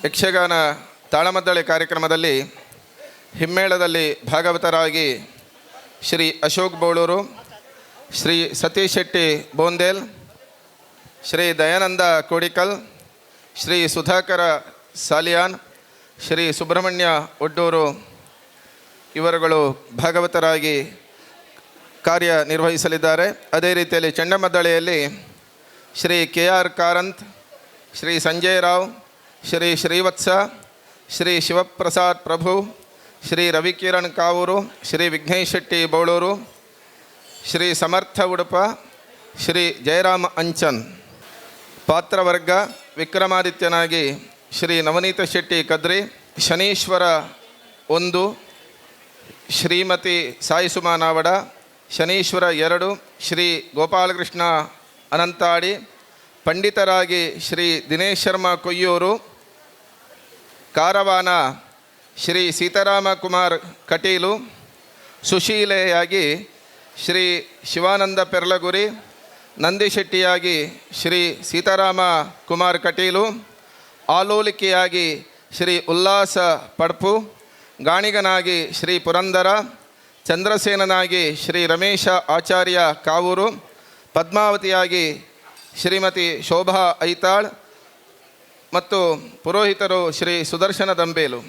ಯಕ್ಷಗಾನ ತಾಳಮದ್ದಳೆ ಕಾರ್ಯಕ್ರಮದಲ್ಲಿ ಹಿಮ್ಮೇಳದಲ್ಲಿ ಭಾಗವತರಾಗಿ ಶ್ರೀ ಅಶೋಕ್ ಬೋಳೂರು, ಶ್ರೀ ಸತೀಶ್ ಶೆಟ್ಟಿ ಬೋಂದೇಲ್, ಶ್ರೀ ದಯಾನಂದ ಕೋಡಿಕಲ್, ಶ್ರೀ ಸುಧಾಕರ ಸಾಲಿಯಾನ್, ಶ್ರೀ ಸುಬ್ರಹ್ಮಣ್ಯ ಒಡ್ಡೂರು ಇವರುಗಳು ಭಾಗವತರಾಗಿ ಕಾರ್ಯನಿರ್ವಹಿಸಲಿದ್ದಾರೆ. ಅದೇ ರೀತಿಯಲ್ಲಿ ಚಂಡಮದ್ದಳೆಯಲ್ಲಿ ಶ್ರೀ KR ಕಾರಂತ್, ಶ್ರೀ ಸಂಜಯ್ ರಾವ್, ಶ್ರೀ ಶ್ರೀವತ್ಸ, ಶ್ರೀ ಶಿವಪ್ರಸಾದ್ ಪ್ರಭು, ಶ್ರೀ ರವಿಕಿರಣ್ ಕಾವೂರು, ಶ್ರೀ ವಿಘ್ನೇಶ್ ಶೆಟ್ಟಿ ಬೋಳೂರು, ಶ್ರೀ ಸಮರ್ಥ ಉಡುಪ, ಶ್ರೀ ಜಯರಾಮ್ ಅಂಚನ್. ಪಾತ್ರವರ್ಗ ವಿಕ್ರಮಾದಿತ್ಯನಾಗಿ ಶ್ರೀ ನವನೀತ ಶೆಟ್ಟಿ ಕದ್ರಿ, ಶನೀಶ್ವರ 1, ಶ್ರೀಮತಿ ಸಾಯಿಸುಮಾ ನಾವಡ, ಶನೀಶ್ವರ 2 ಶ್ರೀ ಗೋಪಾಲಕೃಷ್ಣ ಅನಂತಾಡಿ, ಪಂಡಿತರಾಗಿ ಶ್ರೀ ದಿನೇಶ್ ಶರ್ಮಾ ಕೊಯ್ಯೂರು, ಕಾರವಾನ ಶ್ರೀ ಸೀತಾರಾಮ ಕುಮಾರ್ ಕಟೀಲು, ಸುಶೀಲೆಯಾಗಿ ಶ್ರೀ ಶಿವಾನಂದ ಪೆರ್ಲಗುರಿ, ನಂದಿಶೆಟ್ಟಿಯಾಗಿ ಶ್ರೀ ಸೀತಾರಾಮ ಕುಮಾರ್ ಕಟೀಲು, ಆಲೋಲಿಕೆಯಾಗಿ ಶ್ರೀ ಉಲ್ಲಾಸ ಪಡ್ಪು, ಗಾಣಿಗನಾಗಿ ಶ್ರೀ ಪುರಂದರ, ಚಂದ್ರಸೇನನಾಗಿ ಶ್ರೀ ರಮೇಶ ಆಚಾರ್ಯ ಕಾವೂರು, ಪದ್ಮಾವತಿಯಾಗಿ ಶ್ರೀಮತಿ ಶೋಭಾ ಐತಾಳ್ ಮತ್ತು ಪುರೋಹಿತರು ಶ್ರೀ ಸುದರ್ಶನ ದಂಬೇಲು.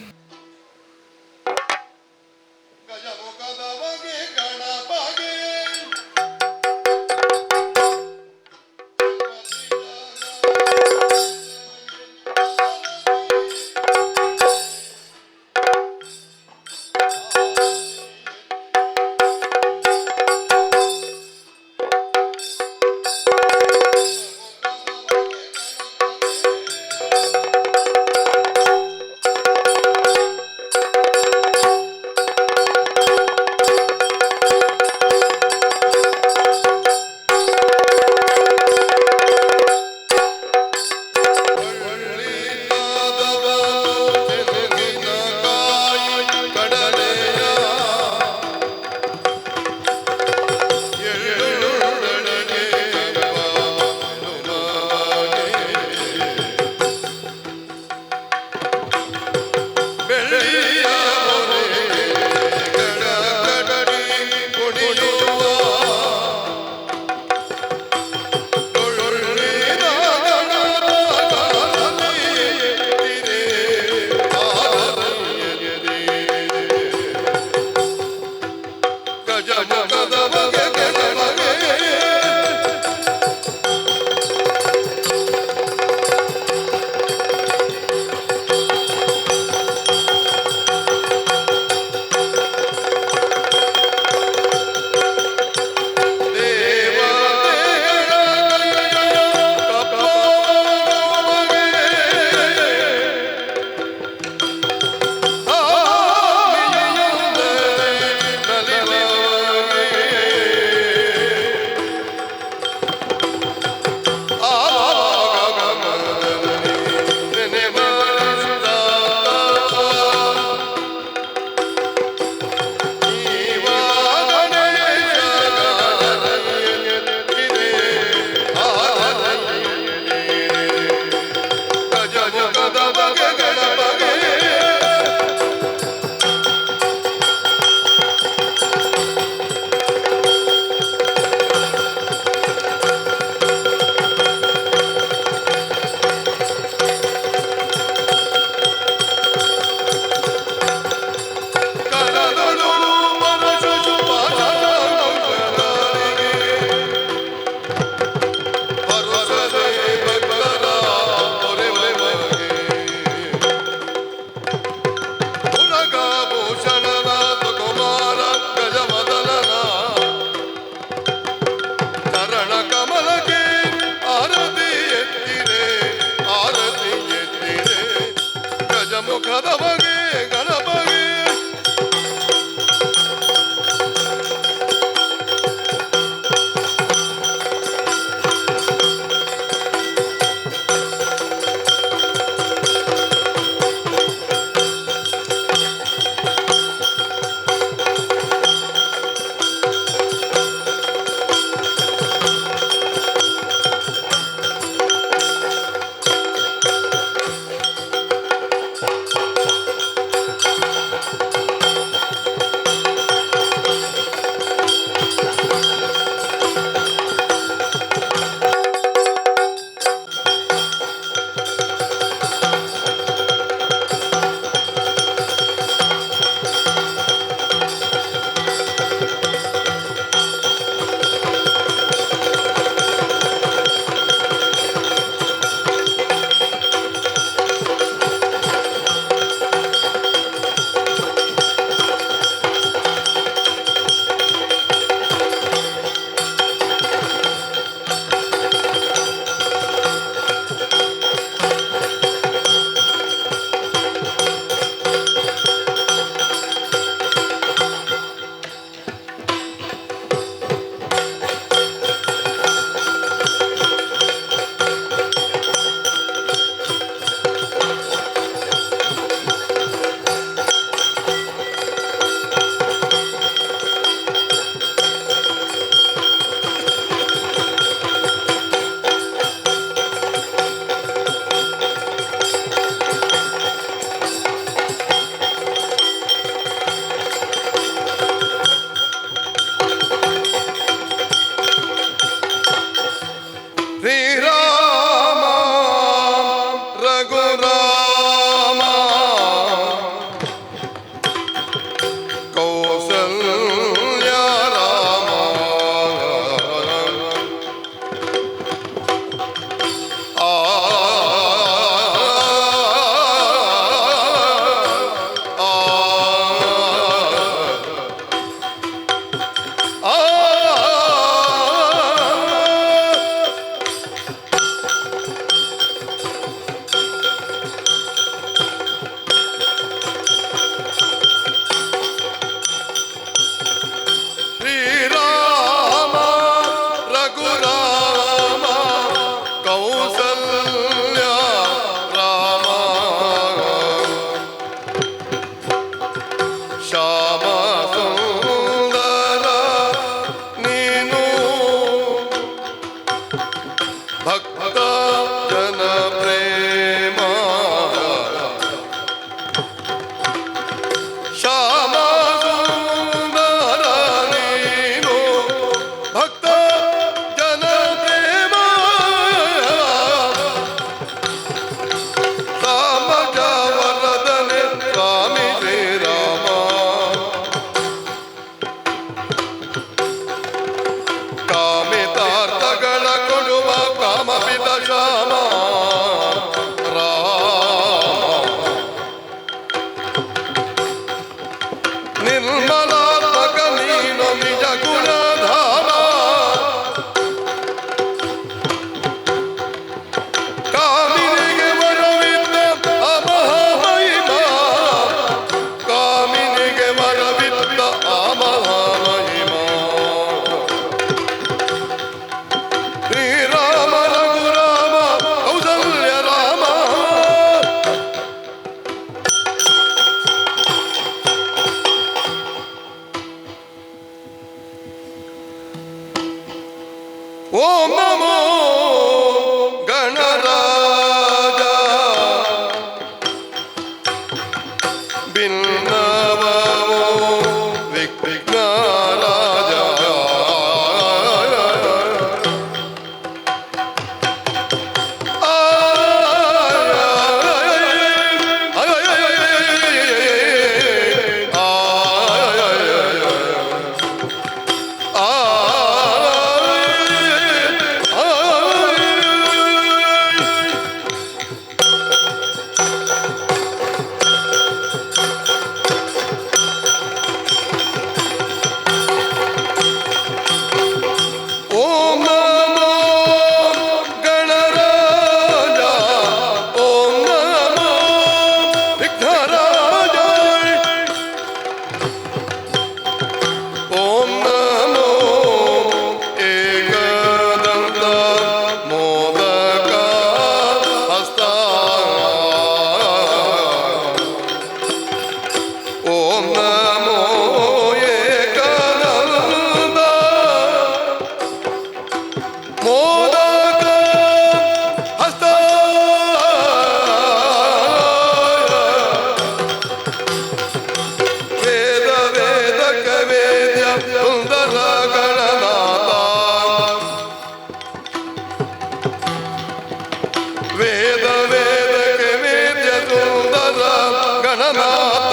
ಗಣನಾಥ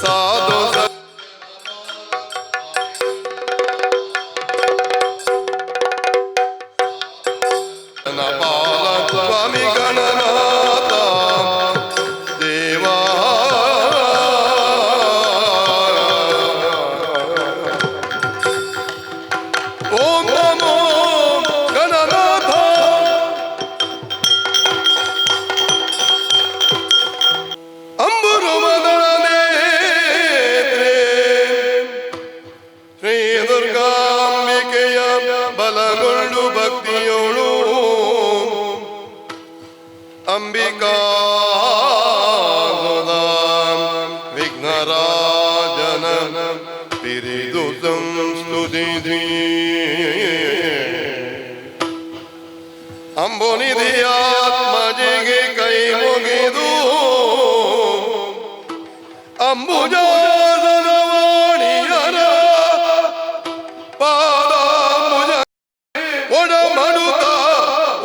ಸಾಧು ಬಾಲ ಸ್ವಾಮಿ ಗಣನಾಥ ದೇವಾ ಓಂ ನಮೋ ಗಣನಾಥ ಅಂಬುರು ಮದಳನೇ ಶ್ರೀ ದುರ್ಗಾಂಬಿಕೆಯ ಬಲಗೊಂಡು ಭಕ್ತಿಯೋಳು ಅಂಬಿಕಾ ವಿಘ್ನರಾಜನ ಪಿರಿದು ಸಂಸ್ತುತಿ ಅಂಬುನಿಧಿಯಾತ್ಮಜಿಗೆ ಕೈ ಮುಗಿದು ಅಂಬುಜಾದನವಾಣಿಯರ ಪಾದಾಂಬುಜ ಒಡ ಮಡುತ್ತ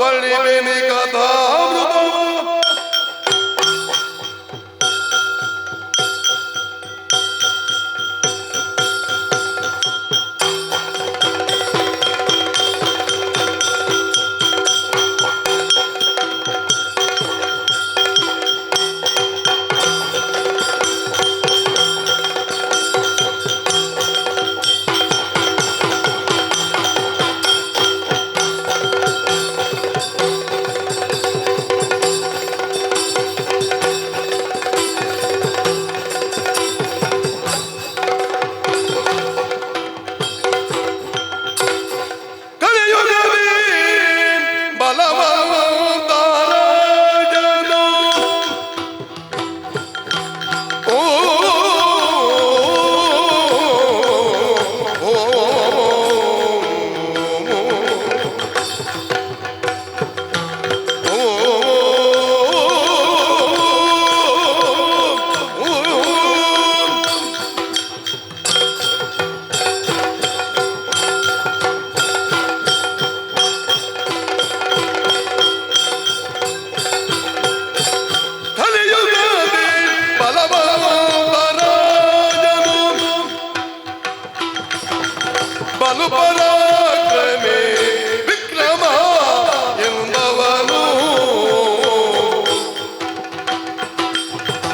ಒಳ್ಳಿಬೆನಿ ಕಥಾಮೃತ ಬಲು ಪರಾಕ್ರಮೆ ವಿಕ್ರಮ ಎಂಬವನು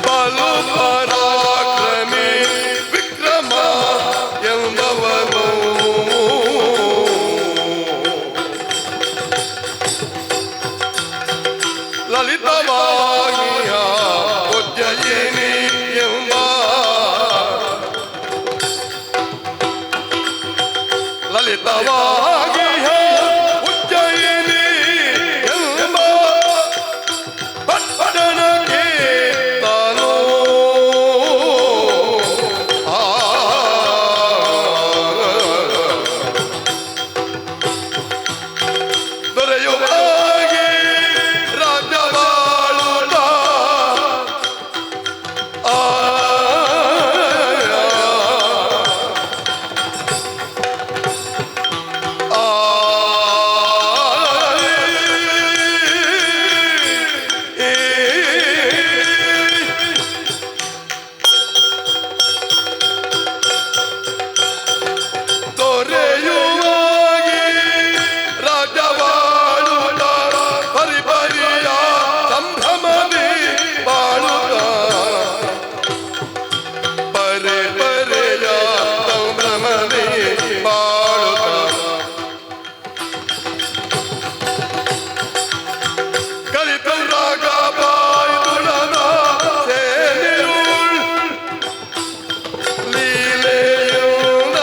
ಬಲು ಪರಾಕ್ರಮೆ ವಿಕ್ರಮ ಎಂಬವನು ಲಲಿತವಾಗಿಯ ಉಜ್ಜಯಿನಿ ಎಂಬ ಲಲಿತವಾಗಿಯ ಉಜ್ಜಯಿನಿ ಎಂಬ ಪಟ್ಟಣಕ್ಕೆ ತಾನು ದೊರೆಯುವಾಗಿ ರಾಜ್ಯವಾಳುತ್ತ ದೊರೆಯುವಾಗಿ ರಾಜವಾಳುತ್ತ ಪರಿಪರಿಯ ಸಂಭ್ರಮದಿ ಬಾಳುತ್ತ ಪರಿಪರಿಯ ಸಂಭ್ರಮದಿ ಬಾಳುತ್ತ ಕಲಿತು ರಾಗ ಬಾಯ್ದುಳನ ಸೇನೆಯುಳ್ ಲೀಲೆಯುಳ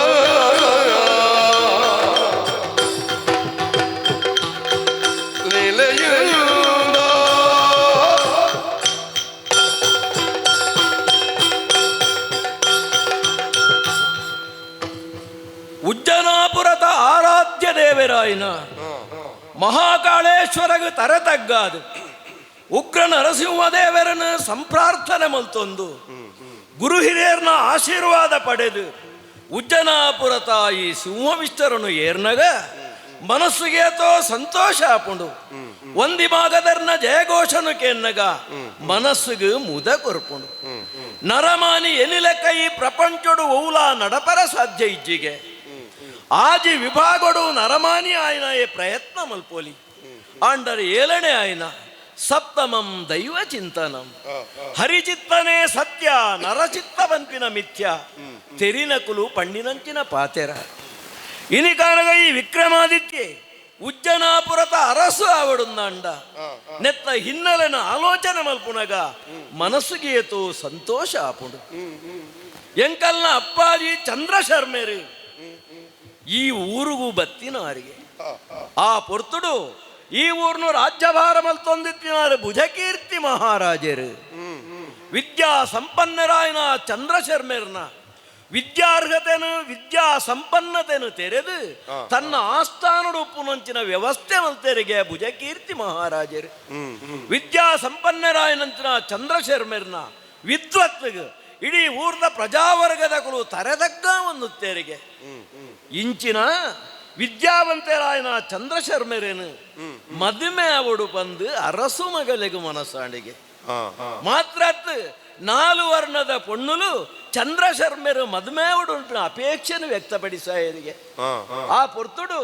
ಲೀಲೆಯುಳ ಉಜ್ಜನಾಪುರದ ಆರಾಧ್ಯ ದೇವರಾಯನ ಮಹಾಕಾಳೇಶ್ವರಗ ತರತಗ್ಗಾದು ಉಗ್ರ ನರಸಿಂಹದೇವರನ್ನು ಸಂಪ್ರಾರ್ಥನೆ ಮಲ್ತೊಂದು ಗುರು ಹಿರಿಯರ್ನ ಆಶೀರ್ವಾದ ಪಡೆದು ಉಜ್ಜನಾಪುರ ತಾಯಿ ಸಿಂಹವಿಷ್ಟರನು ಏರ್ನಗ ಮನಸ್ಸಿಗೆ ತೋ ಸಂತೋಷ ಆಪುಂಡು ಒಂದಿ ಮಾಗದರ್ನ ಜಯಘೋಷನು ಕೆನ್ನಗ ಮನಸ್ಸುಗೆ ಮುದ ಕೊರ್ಪುಣು ನರಮಾನಿ ಎನಿಲೆಕ್ಕ ಈ ಪ್ರಪಂಚಡು ಔಲ ನಡಪರ ಸಾಧ್ಯ ಇಜ್ಜಿಗೆ ಆಜಿ ವಿಭಾಗಡು ನರಮಾನಿ ಆಯ್ನ ಏ ಪ್ರಯತ್ನ ಮಲ್ಪೋಲಿ ಆಂಡರ್ ಏಳನೇ ಆಯ್ನ ಸಪ್ತಮಂ ದೈವ ಚಿಂತನಂ ಹರಿಚಿತ್ತನೇ ಸತ್ಯ ನರಚಿತ್ತ ಬಂಪಿನ ಮಿಥ್ಯ ತೆರಿನಕುಲು ಪಂಡಿನಂಚಿನ ಪಾತೆರ ಇನಿ ಕಾನಗ ಈ ವಿಕ್ರಮಾದಿತ್ಯ ಉಜ್ಜನಾಪುರತ ಅರಸು ಆವಡುಂದಾಂಡ ನೆತ್ತ ಹಿನ್ನೆಲೆನ ಆಲೋಚನೆ ಮಲ್ಪುನಗ ಮನಸ್ಸುಗೆ ಏತು ಸಂತೋಷ ಆಪುಡು ಎಂಕಲ್ನ ಅಪ್ಪಾಜಿ ಚಂದ್ರ ಶರ್ಮೇರು ಈ ಊರಿಗೂ ಬತ್ತಿನಾರಿಗೆ ಆ ಪೊರ್ತುಡು ಈ ಊರ್ನು ರಾಜ್ಯಭಾರ ಮಲ್ತೊಂದಿತ್ತಿನಾರು ಭುಜಕೀರ್ತಿ ಮಹಾರಾಜರು ವಿದ್ಯಾ ಸಂಪನ್ನರಾಯನ ಚಂದ್ರ ಶರ್ಮೇರ್ನ ವಿದ್ಯಾರ್ಹತೆನು ವಿದ್ಯಾ ಸಂಪನ್ನತೆನು ತೆರೆದು ತನ್ನ ಆಸ್ಥಾನಡು ಉಪ್ಪುನಂಚಿನ ವ್ಯವಸ್ಥೆ ಮಲ್ತೆರಿಗೆ ಭುಜಕೀರ್ತಿ ಮಹಾರಾಜರು ವಿದ್ಯಾ ಸಂಪನ್ನರಾಯನಂಚಿನ ಚಂದ್ರ ಶರ್ಮೇರ್ನ ವಿದ್ವತ್ಗೆ ಇಡೀ ಊರ್ದ ಪ್ರಜಾವರ್ಗದಗಳು ತರೆದಗ್ಗ ಒಂದು ತೆರಿಗೆ ಇಂಚಿನ ವಿದ್ಯಾವಂತರಾಯನ ಚಂದ್ರ ಶರ್ಮೇರೇನು ಮದುವೆ ಅವಡು ಬಂದು ಅರಸು ಮಗಲಿಗೆ ಮನಸ್ಸಾಣಿಗೆ ಮಾತ್ರ 4 ವರ್ಣದ ಪೊಣ್ಣುಲು ಚಂದ್ರ ಶರ್ಮೇರು ಮದುವೆ ಅವಡು ಅಪೇಕ್ಷೆಯನ್ನು ವ್ಯಕ್ತಪಡಿಸಾಯರಿಗೆ ಆ ಪೊರ್ತುಡು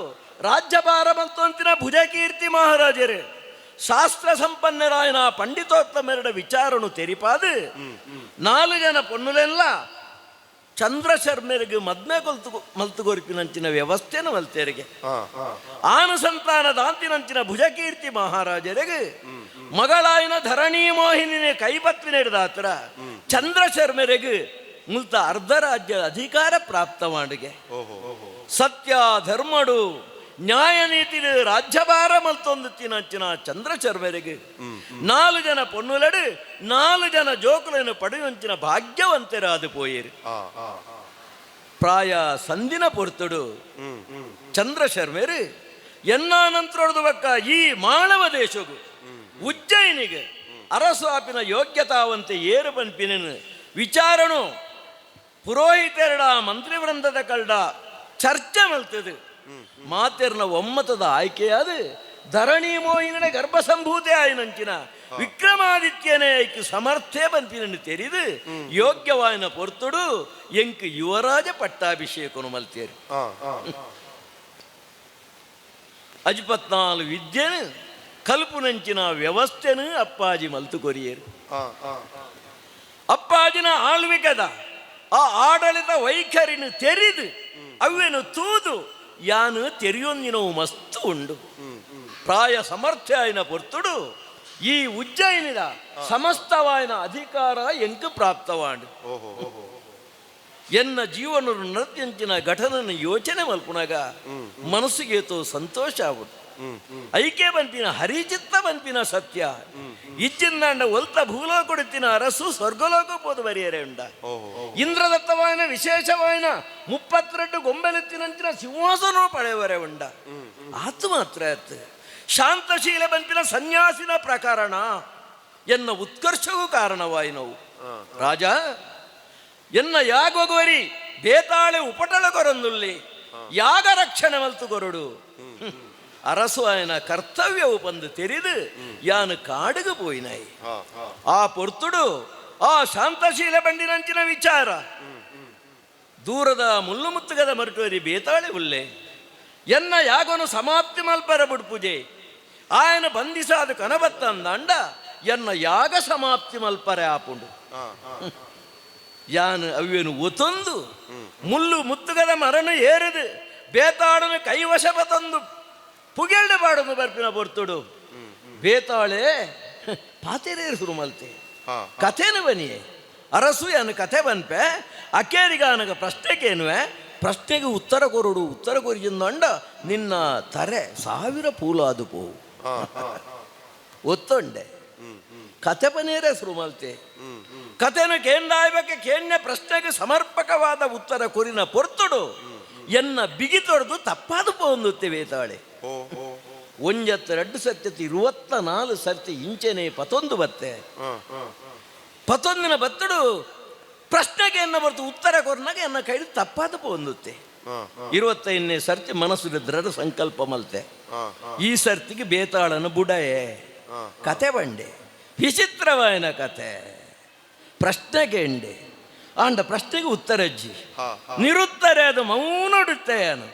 ರಾಜ್ಯಭಾರ ಮಂತಂತಿನ ಭುಜಕೀರ್ತಿ ಮಹಾರಾಜರೇ ಶಾಸ್ತ್ರ ಸಂಪನ್ನರಾಯನ ಪಂಡಿತೋತ್ತಮೆರಡ ವಿಚಾರನು ತೆರಿಪಾದು 4 ಜನ ಪೊಣ್ಣುಲೆಲ್ಲ ಚಂದ್ರ ಶರ್ಮೇರಿಗೆ ಮದ್ಮೆ ಮಲ್ತುಗೊರಿಪಿನಂಚಿನ ವ್ಯವಸ್ಥೆನ ಮಲ್ತೆರಿಗೆ ಆನುಸಂತಾನ ದಾಂತಿನಂಚಿನ ಭುಜಕೀರ್ತಿ ಮಹಾರಾಜರಿಗೆ ಮಗಳಾಯಿನ ಧರಣಿ ಮೋಹಿನಿನೇ ಕೈಪತ್ವಿ ನಡೆದಾತ್ರ ಚಂದ್ರ ಶರ್ಮೇರಿಗೆ ಮುಲ್ತ ಅರ್ಧ ರಾಜ್ಯ ಅಧಿಕಾರ ಪ್ರಾಪ್ತ ಮಾಡಿಗೆ ಸತ್ಯ ಧರ್ಮಡು ನ್ಯಾಯ ನೀತಿ ರಾಜ್ಯಭಾರ ಮಲ್ತೊಂದಿತ್ತಿನಂಚಿನ ಚಂದ್ರ ಶರ್ಮೇರಿಗೆ 4 ಜನ ಪೊನ್ನುಲಡು 4 ಜನ ಜೋಕುలను ಪಡೆಯುವಂಚಿನ ಭಾಗ್ಯವಂತರಾದು ಪೋಯಿರು ಪ್ರಾಯ ಸಂದಿನ ಪೊರ್ತುಡು ಚಂದ್ರ ಶರ್ಮೇರು ಎನ್ನಾನಂತರೊಡ್ದು ಬಕ್ಕ ಈ ಮಾನವ ದೇಶಗು ಉಜ್ಜಯಿನಿಗೆ ಅರಸಾಪಿನ ಯೋಗ್ಯತಾವಂತೆ ಏರು ಪನ್ಪಿನ ವಿಚಾರಣು ಪುರೋಹಿತೆರಡ ಮಂತ್ರಿವೃಂದದ ಕಲ್ಡ ಚರ್ಚೆ ಮಲ್ತದು ಮಾತೆರ್ನ ಒಮ್ಮತದ ಆಯ್ಕೆಯಾದ ಧರಣಿ ಮೋಹಿನ ಗರ್ಭಸಂಭೂತೆ ಆಯ್ನಂಚಿನ ವಿಕ್ರಮಾದಿತ್ಯನೇ ಐಕ್ಯ ಸಮರ್ಥೆ ಬಂಪಿನನ್ನು ತೆರೆದು ಯೋಗ್ಯವಾಯಿನ ಪೊರ್ತುಡು ಎಂಕ್ ಯುವರಾಜ ಪಟ್ಟಾಭಿಷೇಕನು ಮಲ್ತೇರು 14 ವಿದ್ಯೆನು ಕಲ್ಪುನಂಚಿನ ವ್ಯವಸ್ಥೆನು ಅಪ್ಪಾಜಿ ಮಲ್ತು ಕೊರಿಯರು ಅಪ್ಪಾಜಿನ ಆಳ್ವಿಕದ ಆ ಆಡಳಿತ ವೈಖರಿನ ತೆರೆದು ಅವೇನು ತೂದು ಯಾನು ತೆರೆಯೊಂದಿನವು ಮಸ್ತು ಉಂಡು ಪ್ರಾಯ ಸಮರ್ಥ್ಯ ಆಯ್ನ ಪೊರ್ತುಡು ಈ ಉಜ್ಜಯಿನಿದ ಸಮಸ್ತವಾಯಿನ ಅಧಿಕಾರ ಎಂಕ ಪ್ರಾಪ್ತವಾಂಡು ಎನ್ನ ಜೀವನ ನೃತ್ಯಂಚಿನ ಘಟನನ್ನು ಯೋಚನೆ ಮಲ್ಪುನಾಗ ಮನಸ್ಸಿಗೆ ತೋ ಸಂತೋಷ ಆಗ್ಬಿಟ್ಟು ಐಕೆ ಬಂಪಿನ ಹರಿಚಿತ್ತ ಬಂಪಿನ ಸತ್ಯ ಇಚ್ಚಿಂದಾಂಡ ಒಲ್ತ ಭೂಲೋಕೊಡುತ್ತಿನ ಅರಸು ಸ್ವರ್ಗಲೋಕ ಪೋದು ಬರಿಯರೆ ಉಂಡ ಇಂದ್ರದತ್ತವಾಯಿನ ವಿಶೇಷವಾಯಿನ 32 ಗೊಂಬೆಲೆತ್ತಿನಂಚಿನ ಸಿಂಹಾಸನ ಪಡೆಯವರೆ ಉಂಡ ಆತು ಮಾತ್ರ ಆಯ್ತು ಶಾಂತಶೀಲ ಬಂಪಿನ ಸನ್ಯಾಸಿನ ಪ್ರಕಾರಣ ಎನ್ನ ಉತ್ಕರ್ಷವೂ ಕಾರಣವಾಯಿನವು ರಾಜ ಎನ್ನ ಯಾಗೊಗುವರಿ ಬೇತಾಳೆ ಉಪಟಳ ಕೊರಂದುಲ್ಲಿ ಯಾಗ ರಕ್ಷಣೆ ಮಲ್ತು ಕೊರಡು ಅರಸು ಆಯನ ಕರ್ತವ್ಯವು ಬಂದು ತೆರೆದು ಯಾನು ಕಾಡಿಗೆ ಪೋಯಿನಾಯಿ ಆ ಪೊರ್ತುಡು ಆ ಶಾಂತಶೀಲ ಬಂಡಿನಂಚಿನ ವಿಚಾರ ದೂರದ ಮುಳ್ಳು ಮುತ್ತುಗದ ಮರುಟುವರಿ ಬೇತಾಳೆ ಉಲ್ಲೆ ಎನ್ನ ಯಾಗನು ಸಮಾಪ್ತಿ ಮಲ್ಪರ ಬುಡ್ಪುಜೆ ಆಯನ ಬಂಧಿಸಾದ ಕನಬತ್ತಂದಾಂಡ ಎನ್ನ ಯಾಗ ಸಮಾಪ್ತಿ ಮಲ್ಪರೆ ಆಪುಂಡು ಯಾನು ಅವ್ಯನು ಒತ್ತೊಂದು ಮುಳ್ಳು ಮುತ್ತುಗದ ಮರನು ಏರಿದು ಬೇತಾಳನು ಕೈವಶಪ ತಂದು ಪುಗೆಲ್ಡೆ ಬಾಡನ್ನು ಬರ್ಪಿನ ಬರ್ತುಡು ಬೇತಾಳೆ ಪಾತೆರೇರು ಶುರು ಮಲ್ತೆ ಕಥೆನು ಬನಿಯೇ ಅರಸು ಯಾನು ಕಥೆ ಬನ್ಪೆ ಅಕ್ಕೇರಿಗಾನಗ ಪ್ರಶ್ನೆಗೇನುವೆ ಪ್ರಶ್ನೆಗೆ ಉತ್ತರ ಕೊರಡು ಉತ್ತರ ಕೊರಿಜಿಂದಂಡ ನಿನ್ನ ತರೆ 1000 ಪೂಲಾದು ಪೋವು ಒತ್ತೊಂಡೆ ಕಥೆ ಬನೇರೇ ಶುರು ಮಲ್ತೆ ಕಥೆನು ಕೇಂದಾಯ್ಬಕ್ಕೆ ಕೇಣ್ಯ ಪ್ರಶ್ನೆಗೆ ಸಮರ್ಪಕವಾದ ಉತ್ತರ ಕೊರಿನ ಪೊರ್ತುಡು ಎನ್ನ ಬಿಗಿ ತೊಡೆದು ತಪ್ಪಾದು ಪೋಂದುತ್ತೆ ಬೇತಾಳೆ ಒಂಜತ್ತು ಸತ್ಯತಿ 24 ಸರ್ತಿ ಇಂಚೆನೆ ಪತೊಂದು ಬತ್ತೆ ಪತೊಂದಿನ ಬತ್ತಡು ಪ್ರಶ್ನೆಗೆ ಎನ್ನ ಬರ್ತು ಉತ್ತರ ಕೊರ್ನಾಗ ಎನ್ನ ಕೈಲಿ ತಪ್ಪಾದ ಪೋಂದುತ್ತೆ 25ನೇ ಸರ್ತಿ ಮನಸ್ಸು ದೃಢ ಸಂಕಲ್ಪ ಮಲ್ತೆ ಈ ಸರ್ತಿಗೆ ಬೇತಾಳನ ಬುಡಯೇ ಕತೆ ಬಂಡೆ ವಿಚಿತ್ರವಾಯಿನ ಕತೆ ಪ್ರಶ್ನೆ ಕೇಂಡೆ ಆಂಡ ಪ್ರಶ್ನೆಗೆ ಉತ್ತರಜ್ಜಿ ನಿರುತ್ತರ ಅದು ಮೌನಡುತ್ತೆಯನು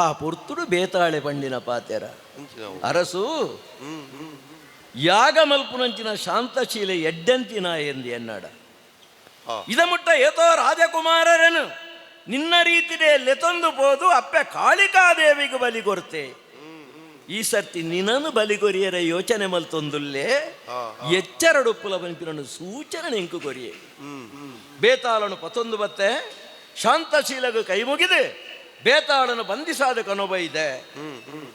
ಆ ಪುರ್ತುಡು ಬೇತಾಳೆ ಬಂಡಿನ ಪಾತೆರ ಅರಸು ಯಾಗ ಮಲ್ಪುನಂಚಿನ ಶಾಂತಶೀಲೆ ಎಡ್ಡಂತಿನ ಎಂದು ಎನ್ನಡ ಇದ ಮುಟ್ಟ ಏತೋ ರಾಜಕುಮಾರರನು ನಿನ್ನ ರೀತಿದೆ ಲೆತೊಂದು ಪೋದು ಅಪ್ಪೆ ಕಾಳಿಕಾದೇವಿಗೆ ಬಲಿ ಕೊರ್ತೆ ಈ ಸರ್ತಿ ನಿನ್ನನ್ನು ಬಲಿಗೊರಿಯರ ಯೋಚನೆ ಮಲ್ತೊಂದುಲ್ಲೇ ಎಚ್ಚರಡುಪ್ಪುಲ ಬಂಪಿನನ್ನು ಸೂಚನೆ ನೆಂಕು ಕೊರಿಯೆ ಬೇತಾಳನು ಪತೊಂದು ಬತ್ತೆ ಶಾಂತಶೀಲಗ ಕೈ ಮುಗಿದೆ ಬೇತಾಳನು ಬಂಧಿಸಾದ ಕನೊಬ ಇದೆ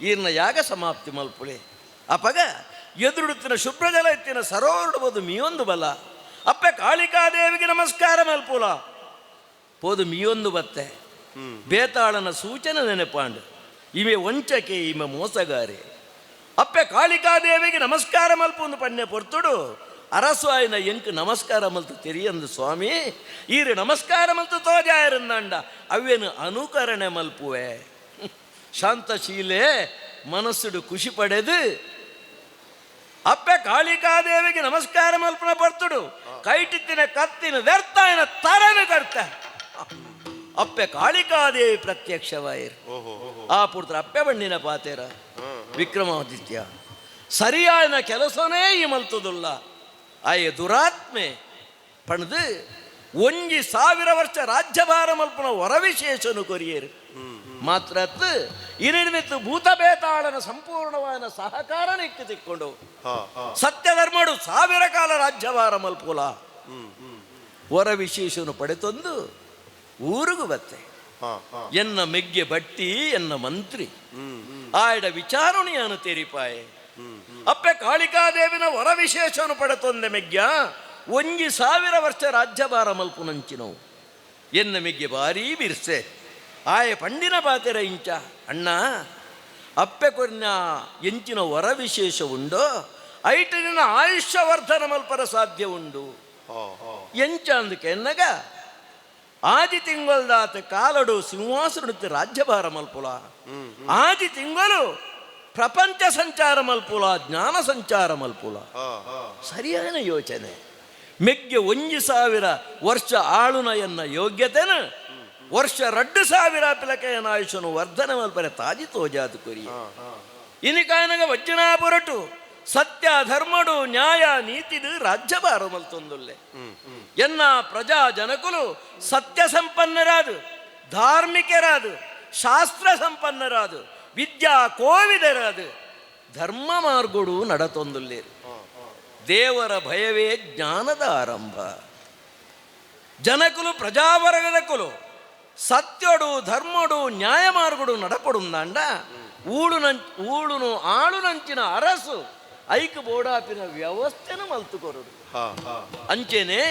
ಈರ್ನ ಯಾಗ ಸಮಾಪ್ತಿ ಮಲ್ಪುಳೆ ಅಪಗ ಎದುರುಡುತ್ತಿನ ಶುಭ್ರಜಲ ಎತ್ತಿನ ಸರೋರುಡುವುದು ಮೀಯೊಂದು ಬಲ ಅಪ್ಪೆ ಕಾಳಿಕಾದೇವಿಗೆ ನಮಸ್ಕಾರ ಮಲ್ಪುಲ ಪೋದು ಮೀಯೊಂದು ಬತ್ತೆ ಬೇತಾಳನ ಸೂಚನೆ ನೆನಪಾಂಡು ಇವೆ ವಂಚಕೆ ಇವೆ ಮೋಸಗಾರೆ ಅಪ್ಪೆ ಕಾಳಿಕಾದೇವಿಗೆ ನಮಸ್ಕಾರ ಮಲ್ಪೊಂದು ಪನ್ನೆ ಪೊರ್ತುಡು ಅರಸು ಆಯ್ನ ಎಂಕು ನಮಸ್ಕಾರ ಮಲ್ತು ತೆರಿಯಂದು ಸ್ವಾಮಿ ಈರು ನಮಸ್ಕಾರ ಮಲ್ತು ತೋಜಾಯರಂದಾಂಡ ಅವೇನು ಅನುಕರಣೆ ಮಲ್ಪುವೆ ಶಾಂತಶೀಲೆ ಮನಸ್ಸುಡು ಖುಷಿ ಪಡೆದು ಅಪ್ಪೆ ಕಾಳಿಕಾದೇವಿಗೆ ನಮಸ್ಕಾರ ಮಲ್ಪನ ಪರ್ತುಡು ಕೈಟಿತ್ತಿನ ಕತ್ತಿನ ವ್ಯರ್ಥಾಯನ ತರನು ಕರ್ತ ಅಪ್ಪೆ ಕಾಳಿಕಾದೇವಿ ಪ್ರತ್ಯಕ್ಷವಾಯಿರು ಆ ಪುತ್ರ ಅಪ್ಪೆ ಬಣ್ಣಿನ ಪಾತೇರ ವಿಕ್ರಮಾದಿತ್ಯ ಸರಿಯಾದ ಕೆಲಸನೇ ಈ ಮಲ್ತುದುಲ್ಲ ಆಯೆ ದುರಾತ್ಮೆ ಪಣದು 1,000 ವರ್ಷ ರಾಜ್ಯಭಾರ ಮಲ್ಪನ ವರವಿಶೇಷನು ಕೊರಿಯರು ಮಾತ್ರ ಇರಿಮಿತ್ತು ಭೂತ ಬೇತಾಳನ ಸಂಪೂರ್ಣವಾದ ಸಹಕಾರ ನಿಕ್ಕು ತಿಕ್ಕೊಂಡು ಸತ್ಯಧರ್ಮಡು 1000 ಕಾಲ ರಾಜ್ಯಭಾರ ಮಲ್ಪುಲ ವರವಿಶೇಷನು ಪಡೆತೊಂದು ಊರಿಗೂ ಬತ್ತೆ ಎನ್ನ ಮೆಗ್ಗೆ ಬಟ್ಟಿ ಎನ್ನ ಮಂತ್ರಿ ಆಯ್ಡ ವಿಚಾರಣೆಯನ್ನು ತೆರಿಪಾಯೆ ಅಪ್ಪೆ ಕಾಳಿಕಾದೇವಿನ ವರವಿಶೇಷನು ಪಡೆತೊಂದೆ ಮೆಗ್ಗ 1,000 ವರ್ಷ ರಾಜ್ಯಭಾರ ಮಲ್ಪುನಂಚಿನವು ಎನ್ನ ಮೆಗ್ಗೆ ಭಾರೀ ಬಿರ್ಸೆ ಆಯ ಪಂಡಿನ ಪಾತೆರ ಇಂಚ ಅಣ್ಣ ಅಪ್ಪೆ ಕೊರ್ನ ಎಂಚಿನ ವರವಿಶೇಷ ಉಂಡು ಐಟಿನ ಆಯುಷ್ಯವರ್ಧನ ಮಲ್ಪರ ಸಾಧ್ಯ ಉಂಡು ಎಂಚ ಅಂದಕ್ಕೆ ಎನ್ನಗ ಆದಿ ತಿಂಗಳದಾತ ಕಾಲಡು ಸಿಂಹಾಸನಕ್ಕೆ ರಾಜ್ಯಭಾರ ಮಲ್ಪುಲ ಆದಿ ತಿಂಗಳು ಪ್ರಪಂಚ ಸಂಚಾರ ಮಲ್ಪುಲ ಜ್ಞಾನ ಸಂಚಾರ ಮಲ್ಪುಲ ಸರಿಯಾದ ಯೋಚನೆ ಮೆಗ್ಗೆ 1,000 ವರ್ಷ ಆಳುನ ಎನ್ನ ಯೋಗ್ಯತೆನ ವರ್ಷ 2,000 ಪಿಲಕೆಯನ ಆಯುಷನು ವರ್ಧನೆ ಮಲ್ಪರೆ ತಾಜಿ ತೋಜಾದು ಕೊರಿ ಇನಿಕಾಯನಗ ವಜ್ಜನ ಪೊರಟು ಸತ್ಯ ಧರ್ಮಡು ನ್ಯಾಯ ನೀತಿದು ರಾಜ್ಯಭಾರ ಮಲ್ತೊಂದುಲ್ಲೆ ಎನ್ನ ಪ್ರಜಾ ಜನಕುಲು ಸತ್ಯ ಸಂಪನ್ನರಾದು ಧಾರ್ಮಿಕರಾದು ಶಾಸ್ತ್ರ ಸಂಪನ್ನರಾದು ವಿದ್ಯಾ ಕೋವಿದರಾದು ಧರ್ಮ ಮಾರ್ಗುಡು ನಡತೊಂದುಲ್ಲೇರು ದೇವರ ಭಯವೇ ಜ್ಞಾನದ ಆರಂಭ ಜನಕುಲು ಪ್ರಜಾವರ್ಗದ ಕುಲು ಸತ್ಯಡು ಧರ್ಮಡು ನ್ಯಾಯ ಮಾರ್ಗುಡು ನಡಪಡುಂದಾಂಡ ಊಳುನು ಆಳುನಂಚಿನ ಅರಸು ಐಕ ಬೋಡಾಪಿನ ವ್ಯವಸ್ಥೆನ ಮಲ್ತುಕೊರುಡು ಅಂಚೆನೆ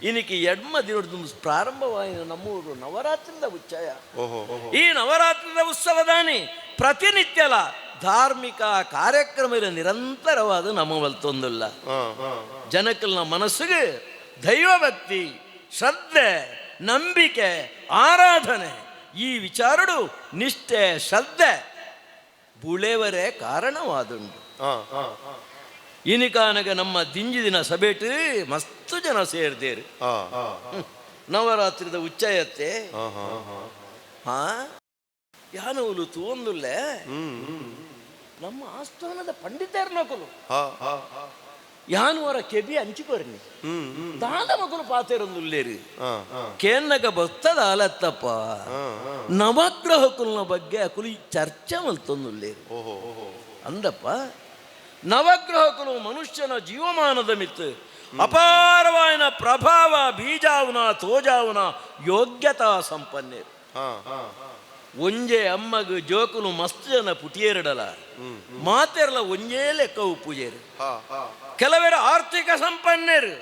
ಇನಿಕೆ ಎಡ್ಮ ದಿನದ ಪ್ರಾರಂಭವಾಯಿನ ನಮ್ಮೂರು ನವರಾತ್ರಿದ ಉಚ್ಚಯ ಈ ನವರಾತ್ರಿದ ಉತ್ಸವದಾನಿ ಪ್ರತಿನಿತ್ಯಲ ಧಾರ್ಮಿಕ ಕಾರ್ಯಕ್ರಮ ನಿರಂತರವಾದ ನಮ್ಮ ಮಲ್ತೊಂದಿಲ್ಲ ಜನಕಲ್ನ ಮನಸ್ಸಿಗೆ ದೈವಭಕ್ತಿ ಶ್ರದ್ಧೆ ನಂಬಿಕೆ ಆರಾಧನೆ ಈ ವಿಚಾರಡು ನಿಷ್ಠೆ ಶ್ರದ್ಧೆ ಬುಳೆವರೇ ಕಾರಣವಾದುಂಡು ಇನಿಕಾನಗ ನಮ್ಮ ದಿಂಜಿದಿನ ಸಭೆಟ್ ಮಸ್ತು ಜನ ಸೇರ್ದೇರು ನವರಾತ್ರಿದ ಉಚ್ಚಯತ್ತೆ ಯಾನವುಲು ತೂಂದುಲ್ಲೆ ನಮ್ಮ ಆಸ್ಥಾನದ ಪಂಡಿತರ ನಕಲು ಯಾನುವರ ಕೆಬಿ ಹಂಚಿಕೊರ್ನಿ ದಾದ ಮಕ್ಕಳು ಪಾತೆರೊಂದುಲ್ಲೇರಿ ಕೇನ್ನಗ ಭಕ್ತದ ಆಲತ್ತಪ್ಪ ನವಗ್ರಹಕುಲ್ನ ಬಗ್ಗೆ ಅಕುಲು ಚರ್ಚೆ ಮಲ್ತೊಂದುಲ್ಲೇರಿ ಅಂದಪ್ಪ ನವಗ್ರಹಕುಲು ಮನುಷ್ಯನ ಜೀವಮಾನದ ಮಿತ್ತು ಅಪಾರವಾಯಿನ ಪ್ರಭಾವ ಬೀಜಾವುನ ತೋಜಾವುನ ಯೋಗ್ಯತಾ ಸಂಪನ್ನೇರು ಒಂಜೆ ಅಮ್ಮಗ ಜೋಕುಲು ಮಸ್ತ್ ಜನ ಪುಟಿಯೇರಡಲ ಮಾತೆರಲ ಒಂಜೇ ಲೆಕ್ಕವು ಪೂಜೆರು ಕೆಲವರು ಆರ್ಥಿಕ ಸಂಪನ್ನರು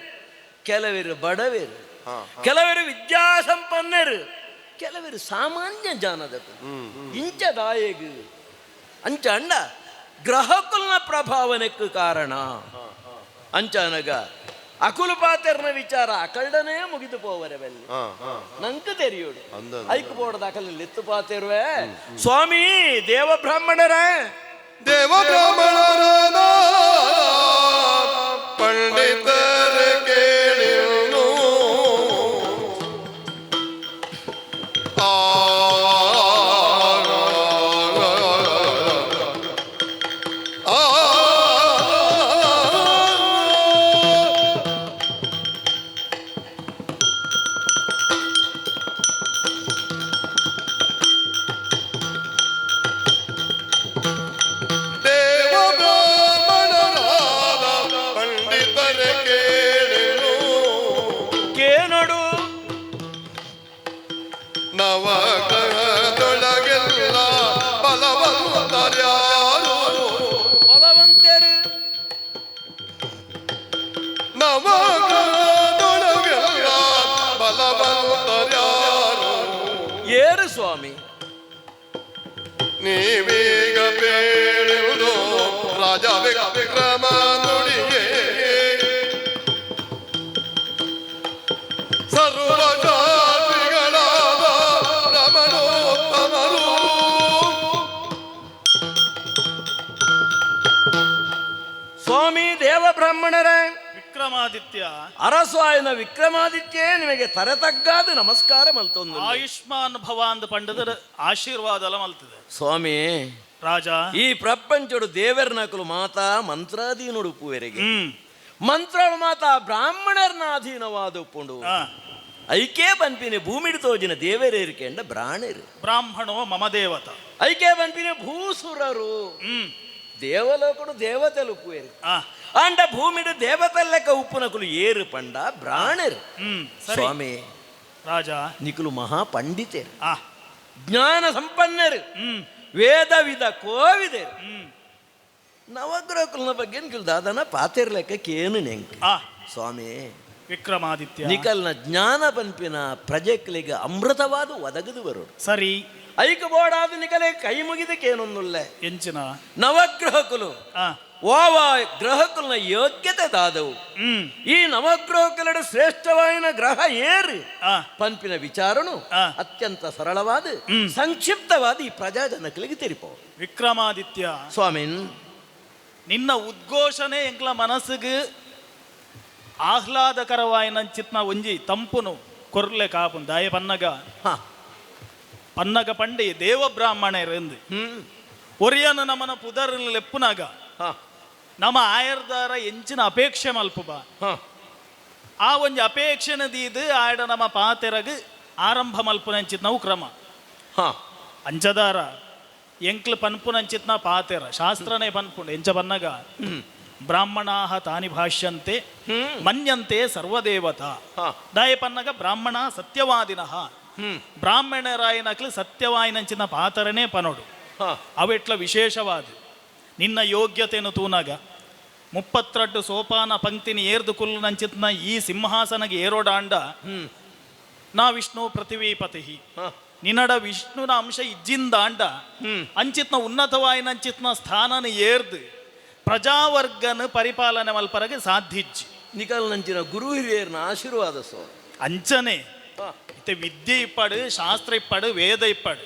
ಕೆಲವರು ಬಡವರು ಕೆಲವರು ವಿದ್ಯಾ ಸಂಪನ್ನರು ಕೆಲವರು ಸಾಮಾನ್ಯ ಜಾನದ ಇಂಚ ದಾಯಗು ಅಂಚ ಅಂಡ ಗ್ರಹಕುಲ್ನ ಪ್ರಭಾವನೆಕ್ಕು ಕಾರಣ ಅಂಚನಗ ಅಕುಲು ಪಾತೆರ್ನ ವಿಚಾರ ಅಕಲ್ಡನೇ ಮುಗಿದು ಪೋವರವೆಲ್ಲಿ ಹಾ ಹಾ ನಂಕ ತೆರಿಯೋಡು ಅಂದ ಐಕು ಬೋಡದ ಅಕಲಲ್ಲಿ ಎತ್ತು ಪಾತಿರುವೆ ಸ್ವಾಮಿ ದೇವ ಬ್ರಾಹ್ಮಣರ ದೇವ ಬ್ರಾಹ್ಮಣರಾದ ಪಂಡಿತರ ಕೇಳಿನು ಆ ದೇವ ಬ್ರಾಹ್ಮಣರಾದ ಪಂಡಿತರ ಕೇಳಿನು ಕೇನೋಡು ನವಗ್ರಹದೊಳಗೆಲ್ಲ ಬಲವಂತರ್ಯಾರು ಬಲವಂತರು ನವಗ್ರಹದೊಳಗೆಲ್ಲ ಬಲವಂತರ್ಯಾರು ಏರು ಸ್ವಾಮಿ ನೀವೀಗ ಬೇಡುವುದು ರಾಜ ವಿಕ್ರಮ ನುಡಿಗೆ ಸರ್ವಜಾತಿಗಳಾದ ರಮಣೋತ್ತಮರು ಸ್ವಾಮಿ ದೇವ ಬ್ರಾಹ್ಮಣರ ವಿಕ್ರಮಾದಿತ್ಯ ಅರಸಾಯನ ವಿಕ್ರಮಾದಿತ್ಯ ನಿಮಗೆ ತರತಗ್ಗಾದ ನಮಸ್ಕಾರ ಮಲ್ತೊಂದು ಆಯುಷ್ಮಾನ್ ಭವ ಅಂದ ಪಂಡದರ ಆಶೀರ್ವಾದ ಎಲ್ಲ ಮಲ್ತದೆ ಸ್ವಾಮಿ ರಾಜ ಈ ಪ್ರಪಂಚಡು ದೇವರ ನಕಲು ಮಾತಾ ಮಂತ್ರಾಧೀನಡು ಉಪ್ಪುವರೆಗೆ ಮಂತ್ರಳು ಮಾತಾ ಬ್ರಾಹ್ಮಣರ್ನ ಅಧೀನವಾದ ಉಪ್ಪುಂಡು ಆ, ಐಕೆ ಪನ್ಪಿನ ಭೂಮಿಡು ತೋಜಿನ ದೇವರೇರಿಕೆಂಡ ಬ್ರಾಣರು ಬ್ರಾಹ್ಮಣೋ ಮಮ ದೇವತ ಐಕೆ ಪನ್ಪಿನ ಭೂಸುರರು ದೇವಲೋಕಡು ದೇವತೆಲು ಉಪ್ಪುವೇರು ಆ, ಅಂಡ ಭೂಮಿಡು ದೇವತೆಲ್ಲಕ ಉಪ್ಪುನಕುಲು ಏರು ಪಂಡ ಬ್ರಾಣರು ಸರಿ ಸ್ವಾಮಿ ರಾಜ ನಿಕುಲು ಮಹಾ ಪಂಡಿತರು ಆ ಜ್ಞಾನ ಸಂಪನ್ನರು ಹ್ಮ್ ವೇದ ವಿಧ ಕೋವಿದರು ಹ್ಮ್ ನವಗ್ರಹಕುಲನ ಬಗ್ಗೆ ದಾದನ ಪಾತಿರ್ಲೆಕ್ಕೇನು ನೆಂಕ್ ಆ ಸ್ವಾಮಿ ವಿಕ್ರಮಾದಿತ್ಯ ನಿಕಲ್ನ ಜ್ಞಾನ ಪನ್ಪಿನ ಪ್ರಜೆಕ್ಲಿಗೆ ಅಮೃತವಾದ ಒದಗದು ಬರೋಡು ಸರಿ ಐಕ ಬೋಡಾದ ನಿಕಲೆ ಕೈ ಮುಗಿದಕ್ಕೇನೊಂದುಲ್ಲ ಎಂಚಿನ ನವಗ್ರಹಕುಲು ಆ ಓವ ಗ್ರಹಕುಲನ ಯೋಗ್ಯತೆ ದಾದವು ಈ ನವಗ್ರಹಕುಲಡ ಶ್ರೇಷ್ಠವಾಯಿನ ಗ್ರಹ ಏರು ಆ ಪನ್ಪಿನ ವಿಚಾರಣು ಆ. ಅತ್ಯಂತ ಸರಳವಾದ ಸಂಕ್ಷಿಪ್ತವಾದ ಈ ಪ್ರಜಾಜನಕಲಿಗೆ ತೆರಿಪವು ವಿಕ್ರಮಾದಿತ್ಯ ಸ್ವಾಮಿನ್ ನಿನ್ನ ಉದ್ಘೋಷಣೆ ಎಂಕ್ಲ ಮನಸ್ಸಿಗೆ ಆಹ್ಲಾದಕರವಾಯಿನಂಚಿತ್ನ ಒಂಜಿ ತಂಪುನು ಕೊರ್ಲೆ ಕಾಪುನ್ ದಾಯ ಪನ್ನಗ ಹಾ ಪನ್ನಗ ಪಂಡಿ ದೇವ ಬ್ರಾಹ್ಮಣರು ಎಂದು ಒರಿಯನು ನಮ್ಮನ ಪುದರ್ ಲೆಪ್ಪುನಾಗ ಹಾ ನಮ್ಮ ಆಯರ್ದಾರ ಎಂಚಿನ ಅಪೇಕ್ಷೆ ಮಲ್ಪುಬ ಹಾ ಆ ಒಂಜಿ ಅಪೇಕ್ಷೆನ ದೀದು ಆಡ ನಮ್ಮ ಪಾತೆರಗ್ ಆರಂಭ ಮಲ್ಪುನಂಚಿತ್ ನಾವು ಕ್ರಮ ಹಾ ಅಂಚದಾರ ಎಂಕ್ಲು ಪನ್ಪುನಂಚಿತ್ನ ಪಾತೆರ ಶಾಸ್ತ್ರನೇ ಪನ್ಪುಂಡು ಎಂಚ ಬನ್ನಗ ಬ್ರಾಹ್ಮಣಾಹ ತಾನಿ ಭಾಷ್ಯಂತೆ ಮನ್ಯಂತೆ ಸರ್ವದೇವತ ಹಾ ದಾಯ ಪನ್ನಗ ಬ್ರಾಹ್ಮಣ ಸತ್ಯವಾದಿನಃ ಬ್ರಾಹ್ಮಣರಾಯನಕ್ಲು ಸತ್ಯವಾಯಿನಂಚಿನ ಪಾತರನೇ ಪನೋಡು ಹಾ ಅವೆಟ್ಲ ವಿಶೇಷವಾದ ನಿನ್ನ ಯೋಗ್ಯತೆಯನ್ನು ತೂನಾಗ 32 ಸೋಪಾನ ಪಂಕ್ತಿನಿ ಏರ್ದು ಕುಲ್ಲುನಂಚಿತ್ನ ಈ ಸಿಂಹಾಸನಗೆ ಏರೋಡಾಂಡ ನಾ ವಿಷ್ಣು ಪೃಥಿವೀಪತಿ ಹಾ ನಿನ್ನಡ ವಿಷ್ಣುನ ಅಂಶ ಇಜ್ಜಿಂದಾಂಡ ಅಂಚಿತ್ನ ಉನ್ನತವಾಯಿನಂಚಿತ್ನ ಸ್ಥಾನನ ಏರ್ದು ಪ್ರಜಾವರ್ಗನ ಪರಿಪಾಲನೆ ಮಲ್ಪರಗೆ ಸಾಧ್ಯಜ್ಜಿ ನಿಕಲ್ ನಂಚಿನ ಗುರು ಹಿರಿಯರ್ನ ಆಶೀರ್ವಾದ ಸೋ ಅಂಚನೆ ಹಾ ಇತ್ತೆ ವಿದ್ಯೆ ಇಪ್ಪಡು ಶಾಸ್ತ್ರ ಇಪ್ಪಡು ವೇದ ಇಪ್ಪಡು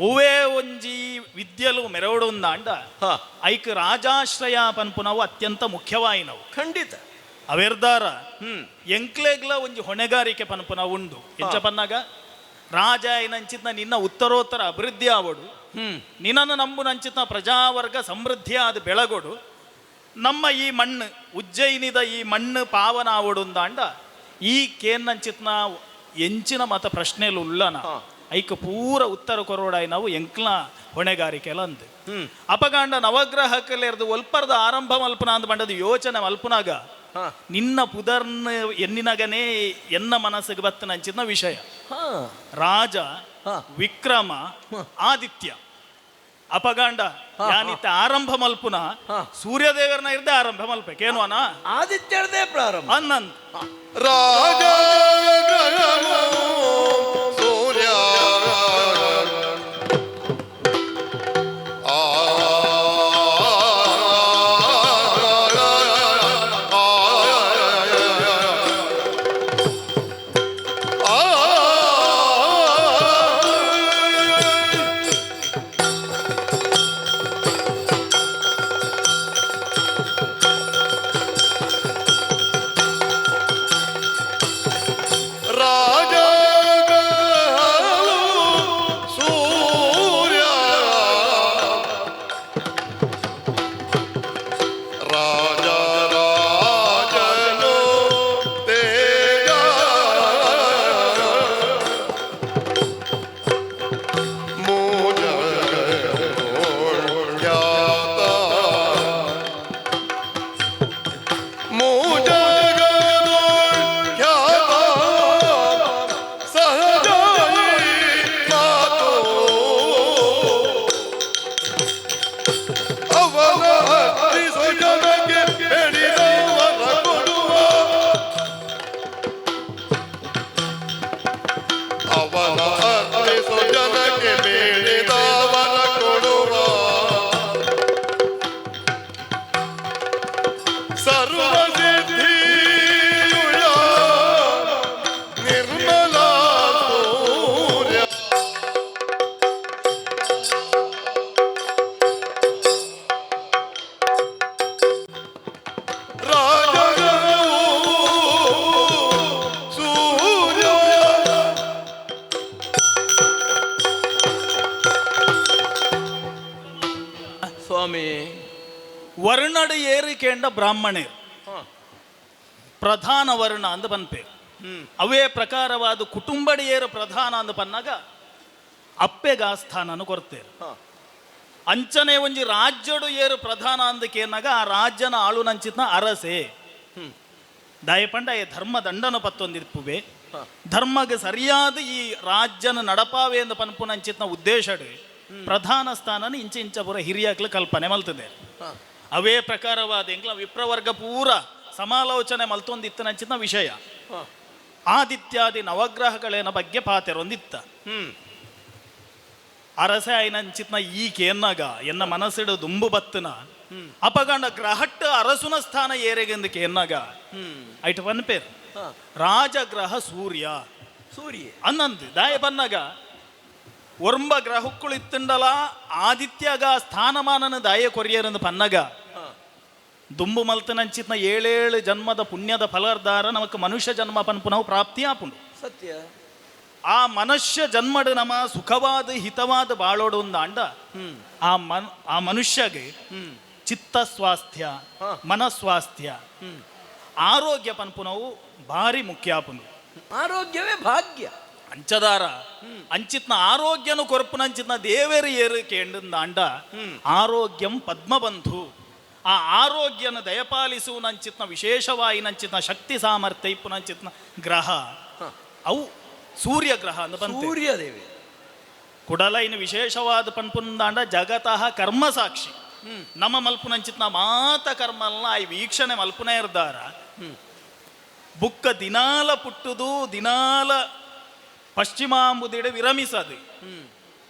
ಓವೇ ಒಂಜಿ ವಿದ್ಯಲು ಮೆರವಡುಂದಾಂಡ ಹಾ ಐಕ್ ರಾಜಾಶ್ರಯ ಪನ್ಪುನವು ಅತ್ಯಂತ ಮುಖ್ಯವಾಯಿನವು ಖಂಡಿತ ಅವೆರ್ದಾರ ಎಂಕ್ಲೆಗ್ಲ ಒಂಜಿ ಹೊಣೆಗಾರಿಕೆ ಪನ್ಪುನ ಉಂಡು ಎಂಚ ಪನ್ನಾಗ ರಾಜ ಏನಂಚಿತ್ನ ನಿನ್ನ ಉತ್ತರೋತ್ತರ ಅಭಿವೃದ್ಧಿ ಆವಡು ನಿನ್ನನ್ನು ನಂಬುನಂಚಿತ್ನ ಪ್ರಜಾವರ್ಗ ಸಮೃದ್ಧಿ ಆದ ಬೆಳಗೋಡು ನಮ್ಮ ಈ ಮಣ್ಣು ಉಜ್ಜಯಿನಿದ ಈ ಮಣ್ಣು ಪಾವನ ಆವಡುಂದಾಂಡ ಈ ಕೇನ್ನಂಚಿತ್ನ ಎಂಚಿನ ಮತ ಪ್ರಶ್ನೆಲು ಉಳ್ಳನ ಐಕ ಪೂರ ಉತ್ತರ ಕೊರೋಡಾಯಿ ನಾವು ಎಂಕ್ಲ ಹೊಣೆಗಾರಿಕೆ ಎಲ್ಲ ಅಂದು ಅಪಗಾಂಡ ನವಗ್ರಹಕ್ಕಲೆರ್ದು ಒಲ್ಪರ್ದ ಆರಂಭ ಮಲ್ಪನ ಅಂದ್ ಬಂಡದ ಯೋಚನೆ ಮಲ್ಪನಾಗ ನಿನ್ನ ಪುದರ್ನ ಎನ್ನಿನಗನೇ ಎನ್ನ ಮನಸ್ಸಿಗೆ ಬತ್ತನಂಚಿನ ವಿಷಯ ರಾಜ ವಿಕ್ರಮ ಆದಿತ್ಯ ಅಪಗಾಂಡ ಯಾನಿತ್ತ ಆರಂಭ ಮಲ್ಪುನ ಸೂರ್ಯದೇವರನ್ನ ಇರ್ದೆ ಆರಂಭ ಮಲ್ಪೇಕೇನು ಅನ ಆದಿತ್ಯರದೇ ಪ್ರಾರಂಭ ಅನ್ನಂದ್ ರಾಜ ಗ್ರಹಣೋ ಸೂರ್ಯ ಆ ಆ ಬುದ್ಧಿಯುಳ್ಳ ನಿರ್ಮಲ ಸೂರ್ಯ ಸೂರ್ಯ ಸ್ವಾಮಿ ವರ್ಣಡು ಏರಿಕೆಂಡ ಬ್ರಾಹ್ಮಣರು ಪ್ರಧಾನ ವರ್ಣ ಅಂದು ಪನ್ಪೆ ಅವೇ ಪ್ರಕಾರವಾದ ಕುಟುಂಬಡಿ ಏರು ಪ್ರಧಾನ ಅಂದು ಪನ್ನಾಗ ಅಪ್ಪೆಗ ಸ್ಥಾನನು ಕೊರ್ತೇವೆ ಅಂಚನೆ ಒಂಜಿ ರಾಜ್ಯಡು ಏರು ಪ್ರಧಾನ ಅಂದಕ್ಕೇನಾಗ ಆ ರಾಜ್ಯನ ಆಳು ನಂಚಿತ್ನ ಅರಸೆ ದಾಯಪಂಡ ಈ ಧರ್ಮ ದಂಡನು ಪತ್ತೊಂದಿಪ್ಪುವೆ ಧರ್ಮಗೆ ಸರಿಯಾದ ಈ ರಾಜ್ಯನ ನಡಪಾವೆ ಎಂದು ಪನ್ಪು ನಂಚಿತ್ನ ಉದ್ದೇಶಡು ಪ್ರಧಾನ ಸ್ಥಾನನ ಇಂಚ ಇಂಚ ಪೂರ ಹಿರಿಯಾಕ್ಲು ಕಲ್ಪನೆ ಮಲ್ತದೆ ಅವೇ ಪ್ರಕಾರವಾದ ಎಂಕ್ಲ ವಿಪ್ರವರ್ಗ ಪೂರ ಸಮಾಲೋಚನೆ ಮಲ್ತೊಂದಿತ್ತ ನಂಚಿತ್ನ ವಿಷಯ ಆದಿತ್ಯಾದಿ ನವಗ್ರಹಗಳೇನ ಬಗ್ಗೆ ಪಾತೆರೊಂದಿತ್ತ ಅರಸೆ ಆಯ್ನಂಚಿತ್ನ ಈಕೇನಾಗ ಎನ್ನ ಮನಸ್ಸಿಡು ದುಂಬು ಬತ್ತನ ಅಪಗಂಡ ಗ್ರಹಟ್ಟ ಅರಸುನ ಸ್ಥಾನ ಏರೆಗೆಂದಕ್ಕೆ ಎನ್ನಾಗ ಐಟ್ ಪನ್ಪೇರ್ ರಾಜಗ್ರಹ ಸೂರ್ಯ ಸೂರ್ಯ ಅನ್ನಂದು ದಾಯ ಬನ್ನಾಗ ಒರ್ಂಬ ಗ್ರಹಕ್ಕಳು ಇತ್ತಂಡಲ ಆದಿತ್ಯಗ ಸ್ಥಾನಮಾನನ ದಾಯ ಕೊರಿಯರಂದು ಪನ್ನಗ ದುಂಬು ಮಲ್ತನಂಚಿತ್ನ 7 ಜನ್ಮದ ಪುಣ್ಯದ ಫಲರ್ದಾರ ನಮಕ್ ಮನುಷ್ಯ ಜನ್ಮ ಪನ್ಪು ನಾವು ಪ್ರಾಪ್ತಿ ಆಪುಂಡು ಸತ್ಯ ಆ ಮನುಷ್ಯ ಜನ್ಮಡು ನಮ ಸುಖವಾದ ಹಿತವಾದ ಬಾಳೋಡು ಅಂಡ ಆ ಮನುಷ್ಯಗೆ ಚಿತ್ತ ಸ್ವಾಸ್ಥ್ಯ ಮನಸ್ವಾಸ್ಥ್ಯ ಆರೋಗ್ಯ ಪನ್ಪು ನಾವು ಭಾರಿ ಮುಖ್ಯ ಆಪುಂಡು ಆರೋಗ್ಯವೇ ಭಾಗ್ಯ ಅಂಚದಾರ ಅಂಚಿತ್ನ ಆರೋಗ್ಯನು ಕೊರಪುನಂಚಿತ್ನ ದೇವೇರು ಏರು ಕೇಂದ್ರ ಅಂಡ ಆರೋಗ್ಯಂ ಪದ್ಮಬಂಧು ಆ ಆರೋಗ್ಯನ ದಯಪಾಲಿಸುವನಂಚಿತ್ನ ವಿಶೇಷವಾಗಿ ನಂಚಿತ್ನ ಶಕ್ತಿ ಸಾಮರ್ಥ್ಯ ಇಪ್ಪುನಂಚಿತ್ನ ಗ್ರಹ ಅವು ಸೂರ್ಯ ಗ್ರಹ ಅಂತ ಬಂತು ಸೂರ್ಯದೇವಿ ಕುಡಲ ಇನ್ನು ವಿಶೇಷವಾದ ಪನ್ಪುಂದಾಂಡ ಜಗತಃ ಕರ್ಮ ಸಾಕ್ಷಿ ನಮ್ಮ ಮಲ್ಪುನಂಚಿತ್ನ ಮಾತ ಕರ್ಮಲ್ನ ಈ ವೀಕ್ಷಣೆ ಮಲ್ಪುನೇ ಇರ್ದಾರ ಬುಕ್ಕ ದಿನಾಲ ಪುಟ್ಟುದು ದಿನಾಲ ಪಶ್ಚಿಮಾಂಬುದಿಡೆ ವಿರಮಿಸದು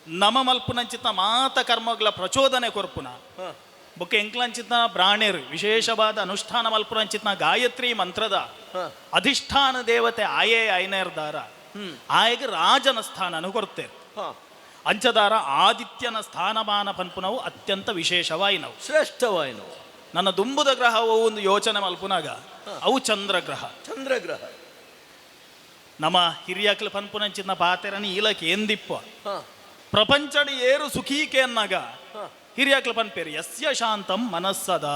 ನಮ ಮಲ್ಪುನಂಚಿತ್ನ ಮಾತ ಕರ್ಮಗಳ ಪ್ರಚೋದನೆ ಕೊರ್ಪುನ ಬುಕ್ಕ ಎಂಕ್ಲಂಚಿತ್ನ ಬ್ರಾಣೇರು ವಿಶೇಷವಾದ ಅನುಷ್ಠಾನ ಮಲ್ಪುನಂಚಿತ್ನ ಗಾಯತ್ರಿ ಮಂತ್ರದ ಅಧಿಷ್ಠಾನ ದೇವತೆ ಆಯೇ ಆಯ್ನೇರ್ದಾರ ಆಯಗೆ ರಾಜನ ಸ್ಥಾನನು ಕೊಡ್ತೇವೆ ಅಂಚದಾರ ಆದಿತ್ಯನ ಸ್ಥಾನಮಾನ ಪನ್ಪುನವು ಅತ್ಯಂತ ವಿಶೇಷವಾಯಿ ನಾವು ಶ್ರೇಷ್ಠವಾಯಿ ನಾವು ನನ್ನ ದುಂಬುದ ಗ್ರಹವು ಒಂದು ಯೋಚನೆ ಮಲ್ಪುನಾಗ ಅವು ಚಂದ್ರಗ್ರಹ ಚಂದ್ರಗ್ರಹ ನಮ್ಮ ಹಿರಿಯಕ್ಲ ಪನ್ಪುನಂಚಿನ ಪಾತೆರನಿ ಇಲಕ್ಕೆ ಎಂದಿಪ್ಪ ಪ್ರಪಂಚಡಿ ಏರು ಸುಖೀಕೆ ಅನ್ನಾಗ ಹಿರಿಯಕ್ಲ ಪನ್ಪೇರು ಯಸ್ಯ ಶಾಂತಂ ಮನಸ್ಸದ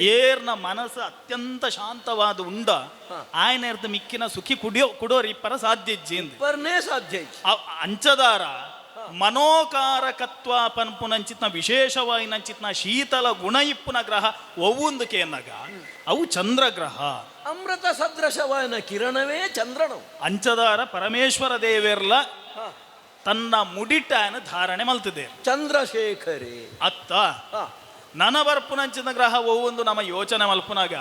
ಏರ್ನ ಮನಸ್ಸು ಅತ್ಯಂತ ಶಾಂತವಾದ ಉಂಡ ಆಯ್ನ ಮಿಕ್ಕಿನ ಸುಖಿ ಕುಡೋರ್ ಇಪ್ಪರ ಸಾಧ್ಯ ಪರ್ನೇ ಸಾಧ್ಯ ಅಂಚದಾರ ಮನೋಕಾರಕತ್ವ ಪನ್ಪುನಂಚಿತ್ನ ವಿಶೇಷವಾಗಿ ನಂಚಿತ್ನ ಶೀತಲ ಗುಣ ಇಪ್ಪುನ ಗ್ರಹ ಒವ್ವೊಂದಕ್ಕೆ ಎನ್ನಾಗ ಅವು ಚಂದ್ರಗ್ರಹ ಅಮೃತ ಸದೃಶವಾದ ಕಿರಣವೇ ಚಂದ್ರನು ಅಂಚದಾರ ಪರಮೇಶ್ವರ ದೇವೇರ್ಲ ತನ್ನ ಮುಡಿಟನ ಧಾರಣೆ ಮಲ್ತಿದೆ ಚಂದ್ರಶೇಖರಿ ಅತ್ತ ನನ ಬರ್ಪುನಂಚಿನ ಗ್ರಹ ಒವ್ವೊಂದು ನಮ್ಮ ಯೋಚನೆ ಮಲ್ಪುನಾಗ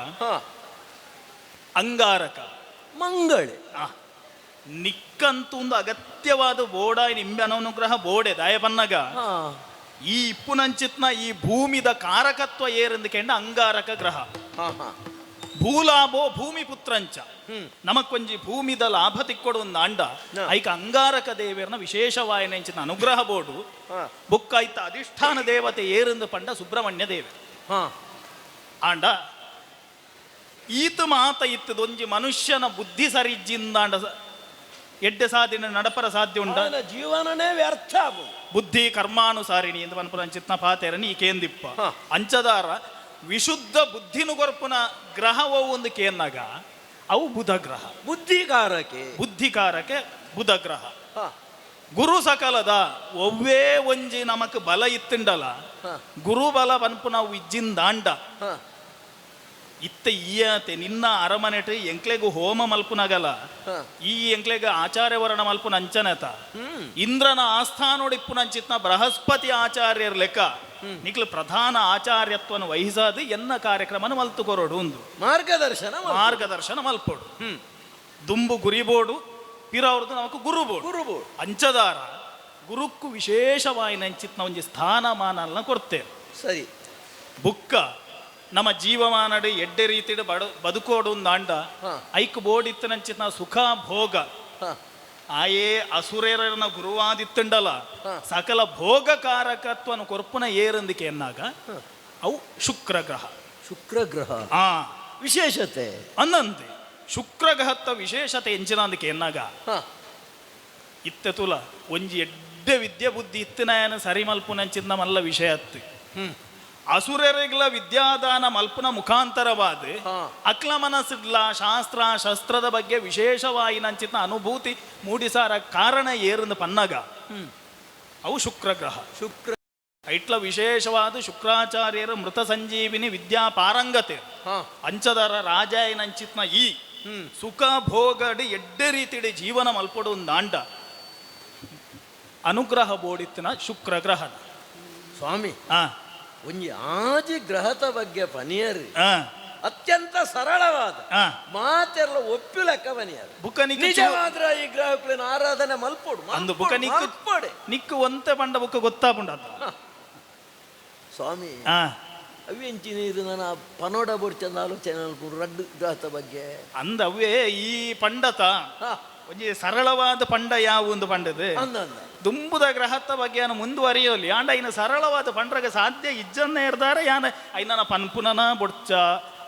ಅಂಗಾರಕ ಮಂಗಳೆ ನಿಕ್ಕಂತೂ ಒಂದು ಅಗತ್ಯವಾದ ಬೋಡ ನಿಂಬೆನವನು ಗ್ರಹ ಬೋಡೆ ದಾಯ ಬನ್ನಗ ಈ ಇಪ್ಪುನಂಚಿತ್ನ ಈ ಭೂಮಿದ ಕಾರಕತ್ವ ಏರೆಂದುಕೆಂಡ ಅಂಗಾರಕ ಗ್ರಹ ಭೂಲಾಭೋ ಭೂಮಿ ಪುತ್ರಂಚ ನಮಕೊಂಜಿ ಭೂಮಿದ ಲಾಭ ತಿಕ್ಕೊಡು ಒಂದು ಅಂಡ ಐಕ ಅಂಗಾರಕ ದೇವೇರ್ನ ವಿಶೇಷವಾಯ ನೆಂಚಿನ ಅನುಗ್ರಹ ಬೋಡು ಬುಕ್ಕಾಯ್ತ ಅಧಿಷ್ಠಾನ ದೇವತೆ ಏರೆಂದು ಪಂಡ ಸುಬ್ರಹ್ಮಣ್ಯ ದೇವೆ ಆಂಡ ಈತ ಮಾತ ಇತ್ತದೊಂಜಿ ಮನುಷ್ಯನ ಬುದ್ಧಿ ಸರಿಜ್ಜಿಂದಾಂಡ ಎಡ್ಡೆ ಸಾಧಿನ ನಡಪರ ಸಾಧ್ಯ ಉಂಡ ಜೀವನನೇ ವ್ಯರ್ಥ ಬುದ್ಧಿ ಕರ್ಮಾನುಸಾರಿಣಿ ಎಂದು ಪನ್ಪುರಂಚಿತ್ನ ಪಾತೆರನಿ ಈ ಕೇಂದಿಪ್ಪ ಅಂಚದಾರ ವಿಶುದ್ಧ ಬುದ್ಧಿನು ಕೊರ್ಪುನ ಗ್ರಹವು ಒಂದು ಕೇನ್ನಾಗ ಅವು ಬುಧ ಗ್ರಹ ಬುದ್ಧಿಕಾರಕ್ಕೆ ಬುಧ ಗ್ರಹ ಗುರು ಸಕಲದ ಒವ್ವೇ ಒಂಜಿ ನಮಕ್ ಬಲ ಇತ್ತಿಂಡಲ ಗುರು ಬಲ ಪನ್ಪು ನಾವು ಇಜ್ಜಿಂದಾಂಡ ಇತ್ತ ಈಯತೆ ನಿನ್ನ ಅರಮನೆಟ್ ಎಂಕ್ಲೆಗು ಹೋಮ ಮಲ್ಪುನಗಲ ಈ ಎಂಕ್ಲೆಗ ಆಚಾರ್ಯವರ್ಣ ಮಲ್ಪುನ ಅಂಚನೆತ ಇಂದ್ರನ ಆಸ್ಥಾನೋಡಿಪ್ಪುನಂಚಿತ್ನ ಬೃಹಸ್ಪತಿ ಆಚಾರ್ಯರ ಲೆಕ್ಕ ನಿಕ್ಲು ಪ್ರಧಾನ ಆಚಾರ್ಯತ್ವನ ವಹಿಸಾದು ಎನ್ನ ಕಾರ್ಯಕ್ರಮನ ಮಲ್ತು ಕೊರೋಡು ಒಂದು ಮಾರ್ಗದರ್ಶನ ಮಲ್ಪೋಡು ದುಂಬು ಗುರಿಬೋಡು ಪಿರವ್ರದ್ದು ನಮಕ್ ಗುರುಬೋಡು ಅಂಚದಾರ ಗುರುಕ್ಕು ವಿಶೇಷವಾಗಿ ನಂಚಿತ್ನ ಒಂಜಿ ಸ್ಥಾನಮಾನಲ್ನ ಕೊಡ್ತೇವೆ ಸರಿ ಬುಕ್ಕ ನಮ್ಮ ಜೀವಮಾನಡು ಎಡ್ಡೆ ರೀತಿಡ್ ಬದುಕೋಡು ದಾಂಡ ಹಾ. ಐಕ್ ಬೋಡಿತ್ತನಂಚಿನ ಸುಖ ಭೋಗ ಹ, ಆಯೇ ಅಸುರೇರನ ಗುರುವಾದಿತ್ತುಂಡಲ ಹಾ. ಸಕಲ ಭೋಗಕಾರಕತ್ವನ ಕೊರ್ಪುನ ಏರಂದಿಕೆ ಎನ್ನಾಗ ಅವು ಶುಕ್ರ ಗ್ರಹ ಶುಕ್ರ ಗ್ರಹ ಆ ವಿಶೇಷತೆ. ಅನ್ನಂತೆ ಶುಕ್ರ ಗ್ರಹತ್ತ ವಿಶೇಷತೆ ಎಂಚಿನಂದಿಕೆ ಎನ್ನಾಗ ಹ, ಇತ್ತೆ ತುಲ ಒಂಜಿ ಎಡ್ಡೆ ವಿದ್ಯೆ ಬುದ್ಧಿ ಇತ್ತಿನಾಯನ ಸರಿ ಮಲ್ಪುನಂಚಿನ ಮಲ್ಲ ವಿಷಯ ಅತ್ತು ಅಸುರರಿಗ್ಲ ವಿದ್ಯಾದಾನ ಮಲ್ಪುನ ಮುಖಾಂತರವಾದ ಹಾ. ಅಕ್ಲ ಮನಸ್ಸಿಡ್ಲ ಶಾಸ್ತ್ರ ಶಸ್ತ್ರದ ಬಗ್ಗೆ ವಿಶೇಷವಾಗಿ ನಂಚಿನ ಅನುಭೂತಿ ಮೂಡಿಸಾರ ಕಾರಣ ಏರಂದು ಪನ್ನಗ ಅವು ಶುಕ್ರ ಗ್ರಹ. ಶುಕ್ರ ಐಟ್ಲ ವಿಶೇಷವಾದ ಶುಕ್ರಾಚಾರ್ಯರ ಮೃತ ಸಂಜೀವಿನಿ ವಿದ್ಯಾ ಪಾರಂಗತೆ ಹ, ಅಂಚದರ ರಾಜಾಯನಂಚಿತ್ನ ಈ ಸುಖ ಭೋಗಡಿ ಎಡ್ಡೆ ರೀತಿಡಿ ಜೀವನ ಮಲ್ಪಡು ದಾಂಡ ಅನುಗ್ರಹ ಬೋಡಿತ್ತಿನ ಶುಕ್ರ ಗ್ರಹ. ಸ್ವಾಮಿ ಆ ಒಂಜಿ ಆಜಿ ಗ್ರಹದ ಬಗ್ಗೆ ಪನಿಯರು ಆ ಅತ್ಯಂತ ಸರಳವಾದ ಆ ಮಾತೆಲ್ಲ ಒಪ್ಪು ಲೆಕ್ಕ ಪನಿಯರು ಬುಕ್ಕನಿಕ್ಕು ನಿಜವಾದ್ರ ಈ ಗ್ರಹಗಳನ್ನ ಆರಾಧನೆ ಮಲ್ಪೋಡು ಅಂದು ಬುಕ್ಕನಿಕ್ಕು ಮಲ್ಪೋಡೆ. ನಿಕ್ಕು ಒಂತೆ ಪಂಡ ಬುಕ್ಕ ಗೊತ್ತಾಪುಂಡ ಸ್ವಾಮಿ ಆ ಅವೆಂಚಿ ನೀರು ನನ್ನ ಪನೋಡ ಬೊಡ್ಚಂದ ಆಲೋಚನೆ ಮಲ್ಪುಡು ರಡ್ಡು ಗ್ರಹದ ಬಗ್ಗೆ. ಅಂದ ಅವೇ ಈ ಪಂಡತ ಹ, ಒಂಜಿ ಸರಳವಾದ ಪಂಡ ಯಾವ ಒಂದು ಪಂಡದು ಅಂದ ಅಂದ ದುಂಬುದ ಗ್ರಹದ ಬಗ್ಗೆ ಯಾನು ಮುಂದುವರಿಯೋಲಿ ಆಂಡ ಇನ್ನು ಸರಳವಾದ ಪಂಡ್ರಗ ಸಾಧ್ಯ ಇಜ್ಜನ್ನ ಇರ್ದಾರ ಯಾನ ಐನನ ಪನ್ಪುನನ ಬೊಡ್ಚ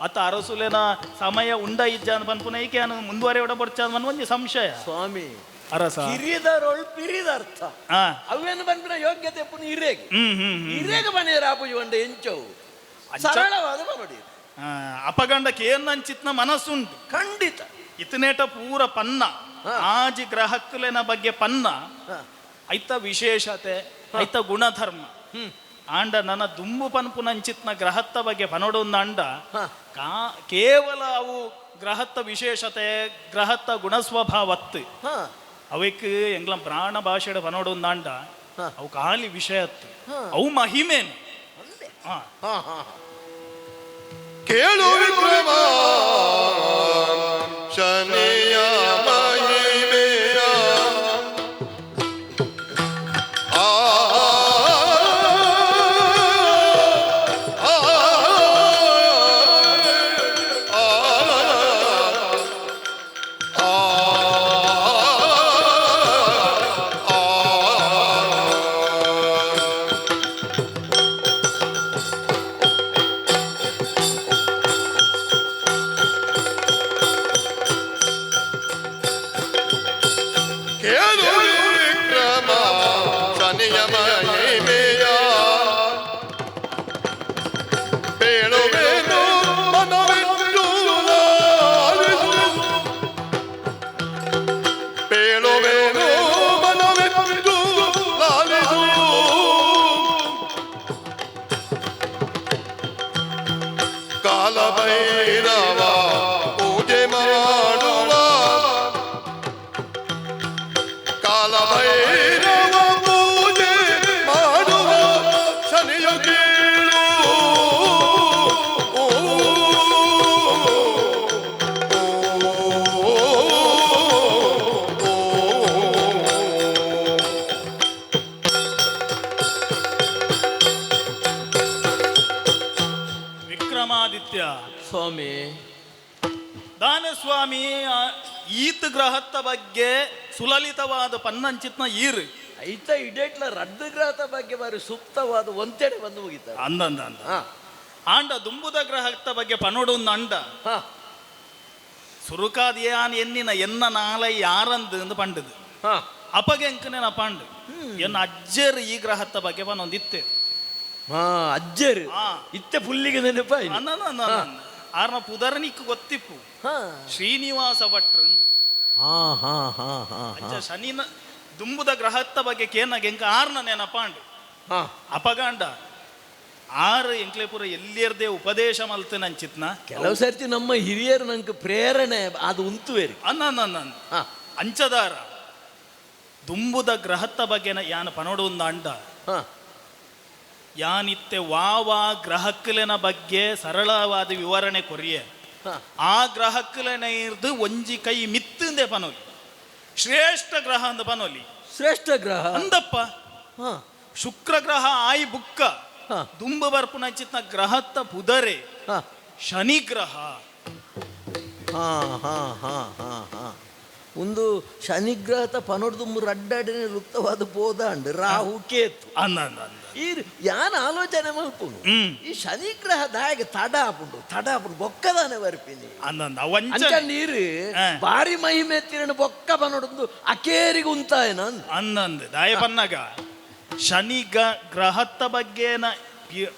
ಅತ್ತ ಅರಸುಲೆನ ಸಮಯ ಉಂಡ ಇಜ್ಜ ಅಂತ ಪನ್ಪುನ ಈಕೆ ಯಾನು ಮುಂದುವರಿಯೋಡ ಬೊಡ್ಚ ಅನ್ನೋ ಒಂದು ಸಂಶಯ. ಸ್ವಾಮಿ ಅರಸ ಕಿರಿದರೊಳ್ ಪಿರಿದ ಅರ್ಥ ಆ ಅವೇನು ಬಂದ್ಬಿಡ ಯೋಗ್ಯತೆ ಪುನ ಹಿರೇಗೆ ಹ್ಮ್ ಹಿರೇಗೆ ಮನೆಯರ ಆಪುಜಿ ಒಂಡೆ ಎಂಚವು ಸರಳವಾದ ಪನೋಡಿ ಅಪಗಂಡಕ್ಕೆ ಏನ್ ಅಂಚಿತ್ನ ಮನಸ್ಸುಂಟು ಖಂಡಿತ. ಇತನೇಟ ಪೂರ ಪನ್ನ ಹಾ. ಆಜಿ ಗ್ರಹಕ್ಕಲಿನ ಬಗ್ಗೆ ಪನ್ನ ಹ, ಐತ ವಿಶೇಷತೆ ಐತ ಗುಣಧರ್ಮ ಆಂಡ ನನ್ನ ದುಂಬು ಪನ್ಪುನಂಚಿತ್ನ ಗ್ರಹತ್ತ ಬಗ್ಗೆ ಪನೋಡೊಂದು ಅಂಡ ಹ. ಕೇವಲ ಅವು ಗ್ರಹತ್ತ ವಿಶೇಷತೆ ಗ್ರಹತ್ತ ಗುಣಸ್ವಭಾವತ್ತು ಹ, ಅವಕ್ಕೆ ಎಂಗ್ಲ ಪ್ರಾಣ ಭಾಷೆಡ ಪನೋಡೊಂದು ಅಂಡ ಹ. ಅವು ಖಾಲಿ ವಿಷಯತ್ತು ಹ. ಅವು ಮಹಿಮೇನು ಅಂದೆ. ಹಾ ಹ, ಹ, ಕೇಳು ವಿಕ್ರಮ ಶನಿಯ ಮಹಿಮೆಯ ಆ ಕೇಳು ವಿಕ್ರಮ ಶನಿಯ ಮಹಿಮೆಯ ಬೇಳುವೇನು ಮನವಿಟ್ಟು ಲಾಲಿಸು ಬೇಳುವೇನು ಮನವಿಟ್ಟು ಲಾಲಿಸು ಕಾಲಭೈರವ ಪೂಜೆ ಮಾಡುವ ಕಾಲಭೈರವ ಪೂಜೆ ಮಾಡುವ ಶನಿಯ ಕೇಳು ಓ, ವಿಕ್ರಮಾದಿತ್ಯ ಸ್ವಾಮಿ ದಾನಸ್ವಾಮಿ ಈತ ಗ್ರಹದ ಬಗ್ಗೆ ಸುಲಲಿತವಾದ ಪನ್ನಂಚಿತ್ನ ಈರ್ ಐತ ಇಡೇಟ್ಲ ರಡ್ಡು ಗ್ರಹದ ಬಗ್ಗೆ ಬಾರಿ ಸೂಕ್ತವಾದ ಒಂತೆಡೆ ಬಂದು ಮುಗಿತಾರೆ. ಅಂದಂದ ಅಂದ ಹ, ಆಂಡ ದುಂಬುದ ಗ್ರಹದ ಬಗ್ಗೆ ಪನೋಡೊಂದು ಅಂಡ ಹ, ಸುರುಕಾದಿಯಾನ್ ಎನ್ನಿನ ಎನ್ನ ನಾಳೆ ಯಾರಂದು ಎಂದು ಪಂಡದು ಹ, ಅಪಗೆಂಕನ ಪಾಂಡು ಎನ್ನ ಅಜ್ಜರ್ ಈ ಗ್ರಹದ ಬಗ್ಗೆ ಪನೊಂದಿತ್ತೆ ಹ, ಅಜ್ಜರು ಹಾ. ಇತ್ತೆ ಪುಲ್ಲಿಗೆ ನೆನಪಾಯಿ. ಆರ್ನ ಪುದರ್ನಿಕ್ ಗೊತ್ತಿಪ್ಪು ಹ, ಶ್ರೀನಿವಾಸ ಭಟ್ರು ಹ, ಹ, ಹ, ಹ, ಅಜ್ಜ ಶನಿನ ದುಂಬುದ ಗ್ರಹದ ಬಗ್ಗೆ ಕೇನಾಗ ಎಂಕ ಆರ್ನ ನೆನಪಾಂಡು ಹ, ಅಪಗಾಂಡ ಆರು ಎಂಕ್ಲೆಪುರ ಎಲ್ಲಿಯರ್ದೇ ಉಪದೇಶ ಮಲ್ತನಂಚಿತ್ನ ಕೆಲವು ಸರ್ತಿ ನಮ್ಮ ಹಿರಿಯರು ನಂಗೆ ಪ್ರೇರಣೆ ಅದು ಉಂತುವೇರಿ. ಅನ್ನ ಹ, ಅಂಚದಾರ ದುಂಬುದ ಗ್ರಹದ ಬಗ್ಗೆ ಯಾನ ಪನೋಡೊಂದು ಅಂಡ ಹ, ಯಾನಿತ್ತೆ ವಾವ ಗ್ರಹಕ್ಕಲಿನ ಬಗ್ಗೆ ಸರಳವಾದ ವಿವರಣೆ ಕೊರಿಯೆ ಹ, ಆ ಗ್ರಹಕ್ಕಲಿನ ಇರ್ದು ಒಂಜಿ ಕೈ ಮಿತ್ತಂದೆ ಪನೋಲಿ ಶ್ರೇಷ್ಠ ಗ್ರಹ ಅಂದ ಪನೋಲಿ ಶ್ರೇಷ್ಠ ಗ್ರಹ. ಅಂದಪ್ಪ ಹ, ಶುಕ್ರ ಗ್ರಹ ಆಯಿ ಬುಕ್ಕ ಹ, ದುಂಬ ಬರ್ಪುನ ಚಿತ್ನ ಗ್ರಹತ್ತ ಪುದರೆ ಹಾ ಶನಿಗ್ರಹ. ಹಾ ಹಾ ಹಾ ಹಾ ಹಾ ಒಂದು ಶನಿಗ್ರಹದ ಪನೊಡ್ದು ರಡ್ಡಾಡಿನ ವೃತ್ತವಾದ ಬೋದಾಂಡ್ ರಾಹು ಕೇತು ಅಂದ ಈ ಯಾನ್ ಆಲೋಚನೆ ಮಲ್ಪುನು ಈ ಶನಿಗ್ರಹದ ಹಾಗೆ ತಡ ಆಪುಂಡು ಬೊಕ್ಕದಾನೆ ಬರ್ಪಿನಿ ಅಂದ ಅಂಚ ನೀರು ಬಾರಿ ಮಹಿಮೆ ತಿರಣ ಬೊಕ್ಕ ಪನೊಡ್ದು ಅಕೇರಿಗೆ ಉಂತಾಯನ ಅಂದಂದು ದಾಯ ಪನ್ನಗ ಶನಿ ಗ್ರಹದ ಬಗ್ಗೆನ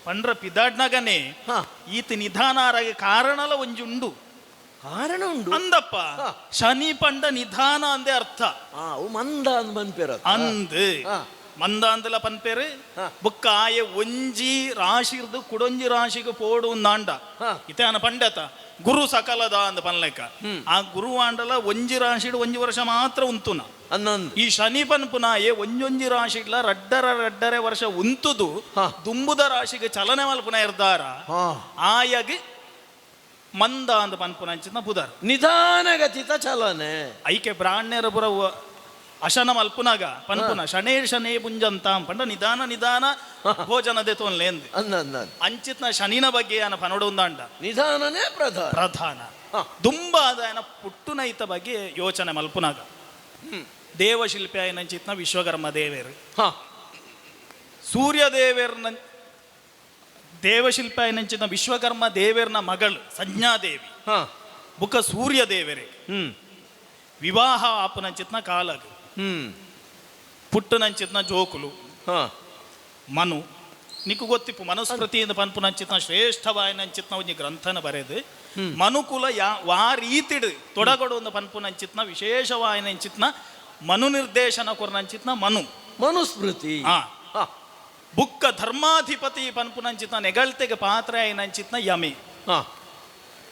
ಪಂಡ್ರ ಪಿದಾಡ್ನಗನೆ ಹಾ ಈತ ನಿಧಾನಾರಾಗ ಕಾರಣಲ ಒಂಜುಂಡು ಕಾರಣ ಉಂಡು ಅಂದಪ್ಪ ಶನಿ ಪಂಡ ನಿಧಾನ ಅಂದೆ ಅರ್ಥ ಅವು ಮಂದ ಅಂದ್ ಬಂದ್ಪೇರ ಅಂದ್ ಮಂದ ಅಂದಲ ಪನ್ಪೇರು ಬುಕ್ಕ ಆಯ ಒಂಜಿ ರಾಶಿರ್ದು ಕುಡೊಂಜಿ ರಾಶಿಗೆ ಪೋಡು ನಾಂಡ ಇತೆ ಅನ ಪಂಡತ ಗುರು ಸಕಲದ ಅಂದ ಪನ್ಲೆಕ್ಕ ಆ ಗುರು ಆಂಡಲ ಒಂಜಿ ರಾಶಿಡ್ ಒಂಜಿ ವರ್ಷ ಮಾತ್ರ ಉಂತುನ ಅನ್ನೊಂದು ಈ ಶನಿ ಪನ್ಪುನಾಯೆ ಒಂಜೊಂಜಿ ರಾಶಿಡ್ಲ ರಡ್ಡರೆ ವರ್ಷ ಉಂತುದು ದುಂಬುದ ರಾಶಿಗೆ ಚಲನೆ ಮಲ್ಪುನ ಇರ್ದಾರ ಆಯಗೆ ಮಂದ ಅಂದ ಪನ್ಪುನಂಚಿನ ಬುಧರ್ ನಿಧಾನಗತಿತ ಚಲನೆ ಐಕೆ ಬ್ರಾಹ್ಣ್ಯರ ಪುರ ಅಶನ ಮಲ್ಪುನಾಗ ಪನ್ಪುನ ಶನೇ ಪುಂಜಂತ ಪಂಡ ನಿಧಾನ ಭೋಜನದೆ ತೋನ್ಲೇಂದ್ ಅಂದ ಅಂಚಿತ್ನ ಶನಿನ ಬಗ್ಗೆ ಅನ ಪನೊಡೊಂದಾಂಡ ನಿಧಾನನೇ ಪ್ರಧಾನ ದುಂಬ ಆದಾಯನ ಪುಟ್ಟುನೈತ ಬಗ್ಗೆ ಯೋಚನೆ ಮಲ್ಪುನಾಗ ದೇವಶಿಲ್ಪಿ ಆಯ್ನಂಚಿತ್ನ ವಿಶ್ವಕರ್ಮ ದೇವೇರು ಸೂರ್ಯ ದೇವೇರ್ನ ದೇವಶಿಲ್ಪಿ ಆಯ್ನಂಚಿತ್ನ ವಿಶ್ವಕರ್ಮ ದೇವೇರ್ನ ಮಗಳು ಸಂಜ್ಞಾದೇವಿ ಬುಕ್ಕ ಸೂರ್ಯ ದೇವರೇ ವಿವಾಹ ಆಪುನಂಚಿತ್ನ ಕಾಲಗ್ ಪುಟ್ಟುನಂಚಿತ್ನ ಜೋಕುಲು ಮನು ನಿಕ್ಕು ಗೊತ್ತಿಪ್ಪು ಮನುಸ್ಮೃತಿಯಿಂದ ಪನ್ಪುನಂಚಿತ್ನ ಶ್ರೇಷ್ಠವಾಯನಂಚಿತ್ನ ಒಂಜಿ ಗ್ರಂಥನ ಬರೆದು ಮನುಕುಲ ವಾ ರೀತಿಡ್ ತೊಡಗಡು ಒಂದು ಪನ್ಪುನಂಚಿತ್ನ ವಿಶೇಷವಾಯನಂಚಿತ್ನ ಮನು ನಿರ್ದೇಶನ ಕೊರ್ನಂಚಿತ್ನ ಮನುಸ್ಮೃತಿ ಬುಕ್ಕ ಧರ್ಮಾಧಿಪತಿ ಪನ್ಪುನಂಚಿತ್ನ ನೆಗಳ್ತೆಗೆ ಪಾತ್ರ ಆಯ್ನಂಚಿತ್ನ ಯಮೆ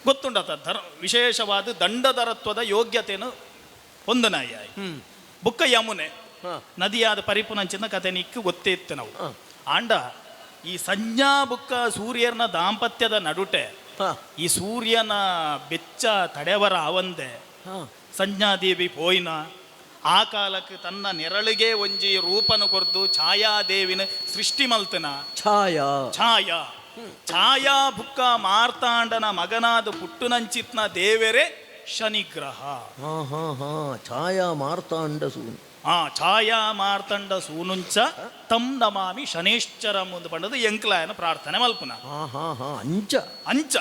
ಗೊತ್ತುಂಡತ ವಿಶೇಷವಾದ ದಂಡದರತ್ವದ ಯೋಗ್ಯತೆಯನ್ನು ಹೊಂದನಾಯ ಬುಕ್ಕ ಯಮುನೆ ನದಿಯಾದ ಪರಿಪುನಂಚಿನ ಕತೆ ನಿಕ್ಕು ಗೊತ್ತೇ ಇತ್ತು ನಾವು ಆಂಡ ಈ ಸಂಜ್ಞಾ ಬುಕ್ಕ ಸೂರ್ಯನ ದಾಂಪತ್ಯದ ನಡುಟೆ ಈ ಸೂರ್ಯನ ಬೆಚ್ಚ ತಡೆವರ ಅವಂದೆ ಸಂಜ್ಞಾದೇವಿ ಪೋಯ್ನ ಆ ಕಾಲಕ್ಕೆ ತನ್ನ ನೆರಳಿಗೆ ಒಂಜಿ ರೂಪನು ಕೊರ್ದು ಛಾಯಾದೇವಿನ ಸೃಷ್ಟಿ ಮಲ್ತನ ಛಾಯಾ ಬುಕ್ಕ ಮಾರ್ತಾಂಡನ ಮಗನಾದ ಪುಟ್ಟುನಂಚಿತ್ನ ದೇವರೇ ಶನಿಗ್ರಹ ಛಾಯಾ ಮಾರ್ತಾಂಡ ಸೂನು ಛಾಯಾ ಮಾರ್ತಂಡ ಸೂನುಂಚ ತಂ ನಮಾಮಿ ಶನೇಶ್ಚರಂ ಒಂದು ಪಂಡದು ಎಂಕ್ಲಾಯನ ಪ್ರಾರ್ಥನೆ ಮಲ್ಪುನ ಅಂಚ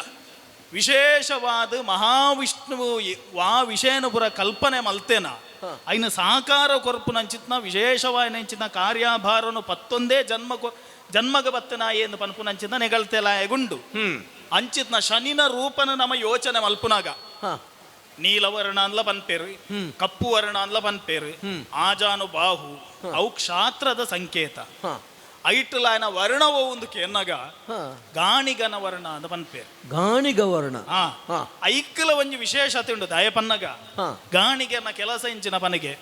ವಿಶೇಷವಾದ ಮಹಾವಿಷ್ಣುವು ವಾ ವಿಷಯನುಪುರ ಕಲ್ಪನೆ ಮಲ್ತೇನ ಐನ ಸಾಕಾರ ಕೊರ್ಪುನಂಚಿತ್ನ ವಿಶೇಷವಾಯನಂಚಿನ ಕಾರ್ಯಾಭಾರನು ಪತ್ತೊಂದೇ ಜನ್ಮಗ ಬತ್ತನಾಯಿ ಎಂದು ಪನ್ಪುನಂಚಿನ ನೆಗಳ್ತೆಲಾಯಗುಂಡು ಅಂಚಿತ್ನ ಶನಿನ ರೂಪನ ನಮ್ಮ ಯೋಚನೆ ಮಲ್ಪುನಾಗ ನೀಲವರ್ಣ ಅಂದ್ಲ ಪನ್ಪೇರು ಕಪ್ಪು ವರ್ಣ ಅಂದ್ಲ ಪನ್ಪೇರು ಆಜಾನು ಬಾಹು ಅವು ಕ್ಷಾತ್ರದ ಸಂಕೇತ ಐಟ್ಲಾಯನ ವರ್ಣವು ಒಂದು ಕೆನ್ನಗ ಗಾಣಿಗನ ವರ್ಣ ಅಂತ ಪನ್ಪೇರು ಗಾಣಿಗ ವರ್ಣ ಐಕ್ಕಲ ಒಂಜಿ ವಿಶೇಷತೆ ಉಂಟು ದಯ ಪನ್ನಗ ಗಾಣಿಗನ ಕೆಲಸ ಇಂಚಿನ ಪನಿಗೆ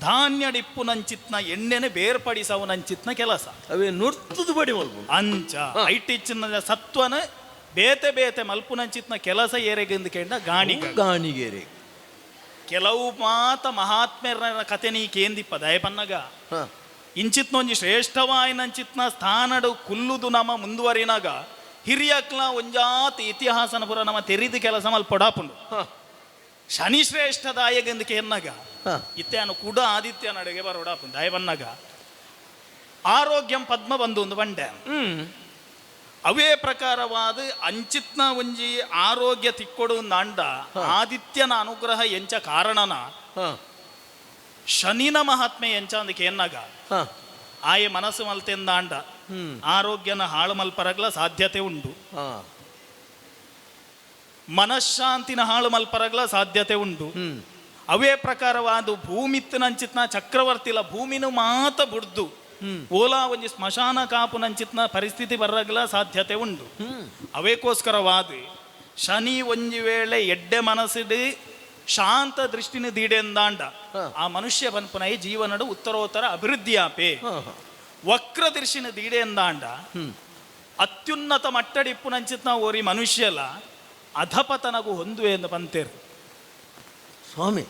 ಧಾನ್ಯ ಡಿಪ್ಪುನಂಚಿತ್ನ ಎಣ್ಣೆನೆ ಬೇರ್ಪಡಿಸವನಂಚಿತ್ನ ಕೆಲಸ ಅವೇ ನುರ್ತುದು ಬಡಿ ಮಲ್ಪು ಅಂಚ ಐಟಿಚ್ಚಿನ ಸತ್ವನ ಬೇತೆ ಮಲ್ಪುನಂಚಿತ್ನ ಕೆಲಸ ಏರೆಗೆಂದು ಕೇಂದ್ರ ಗಾಣಿಗೇರಿ ಕೆಲವು ಮಾತ ಮಹಾತ್ಮ್ಯರ ಕತೆ ನೀ ಕೇಂದಿಪ್ಪ ದಯ ಪನ್ನಗ ಇಂಚಿತ್ನೊಂಜಿ ಶ್ರೇಷ್ಠವಾಯಿನಂಚಿತ್ನ ಸ್ಥಾನಡು ಕುಲ್ಲುದು ನಮ್ಮ ಮುಂದುವರಿನಾಗ ಹಿರಿಯಕ್ಲ ಒಂಜಾತ್ ಇತಿಹಾಸನ ಪುರ ನಮ್ಮ ತೆರಿದು ಕೆಲಸ ಮಲ್ಪೊಡಾಪುಂಡು ಶನಿ ಶ್ರೇಷ್ಠದಾಯಗೆಂದು ಕೇನ್ನಾಗ ಇತ್ಯಾನು ಕೂಡ ಆದಿತ್ಯ ನಡೆಗೆ ಬರೋಡಾಪುಂಡು ದಯ ಪನ್ನಗ ಆರೋಗ್ಯಂ ಪದ್ಮ ಬಂದು ಒಂದು ಬಂಡೆ ಅವೇ ಪ್ರಕಾರವಾದ ಅಂಚಿತ್ನ ಒಂಜಿ ಆರೋಗ್ಯ ತಿಕ್ಕೊಡು ನಾಂಡ ಆದಿತ್ಯನ ಅನುಗ್ರಹ ಎಂಚ ಕಾರಣನ ಶನಿನ ಮಹಾತ್ಮೆ ಎಂಚ ಅಂದಕ್ಕೆ ಏನಾಗ ಆಯೆ ಮನಸ್ಸು ಮಲ್ತೆಂದಾಂಡ ಆರೋಗ್ಯನ ಹಾಳು ಮಲ್ಪರಗ್ಲ ಸಾಧ್ಯತೆ ಉಂಡು ಮನಃಶಾಂತಿನ ಹಾಳು ಮಲ್ಪರಗ್ಲ ಸಾಧ್ಯತೆ ಉಂಡು ಅವೇ ಪ್ರಕಾರವಾದ ಭೂಮಿತ್ತಿನಂಚಿತ್ನ ಚಕ್ರವರ್ತಿಲ ಭೂಮಿನ ಮಾತ ಬುಡ್ದು ಓಲಾ ಒಂಜಿ ಸ್ಮಶಾನ ಕಾಪುನಂಚಿತ್ನ ಪರಿಸ್ಥಿತಿ ಬರಗಲ ಸಾಧ್ಯತೆ ಉಂಡು ಅವೇಕೋಸ್ಕರವಾದ ಶನಿ ಒಂಜಿ ವೇಳೆ ಎಡ್ಡೆ ಮನಸ್ಸಿಡು ಶಾಂತ ದೃಷ್ಟಿನ ದೀಡೆಂದಾಂಡ ಆ ಮನುಷ್ಯ ಪನ್ಪುನೈ ಜೀವನಡು ಉತ್ತರೋತ್ತರ ಅಭಿವೃದ್ಧಿ ಆಪೆ ವಕ್ರ ದೃಷ್ಟಿನ ದೀಡೆಂದಾಂಡ ಅತ್ಯುನ್ನತ ಮಟ್ಟಡಿಪ್ಪುನಂಚಿತ್ನ ಓರಿ ಮನುಷ್ಯಲ ಅಧಪತನಗು ಹೊಂದುವೆ ಎಂದು ಪಂತೇರು ಸ್ವಾಮಿ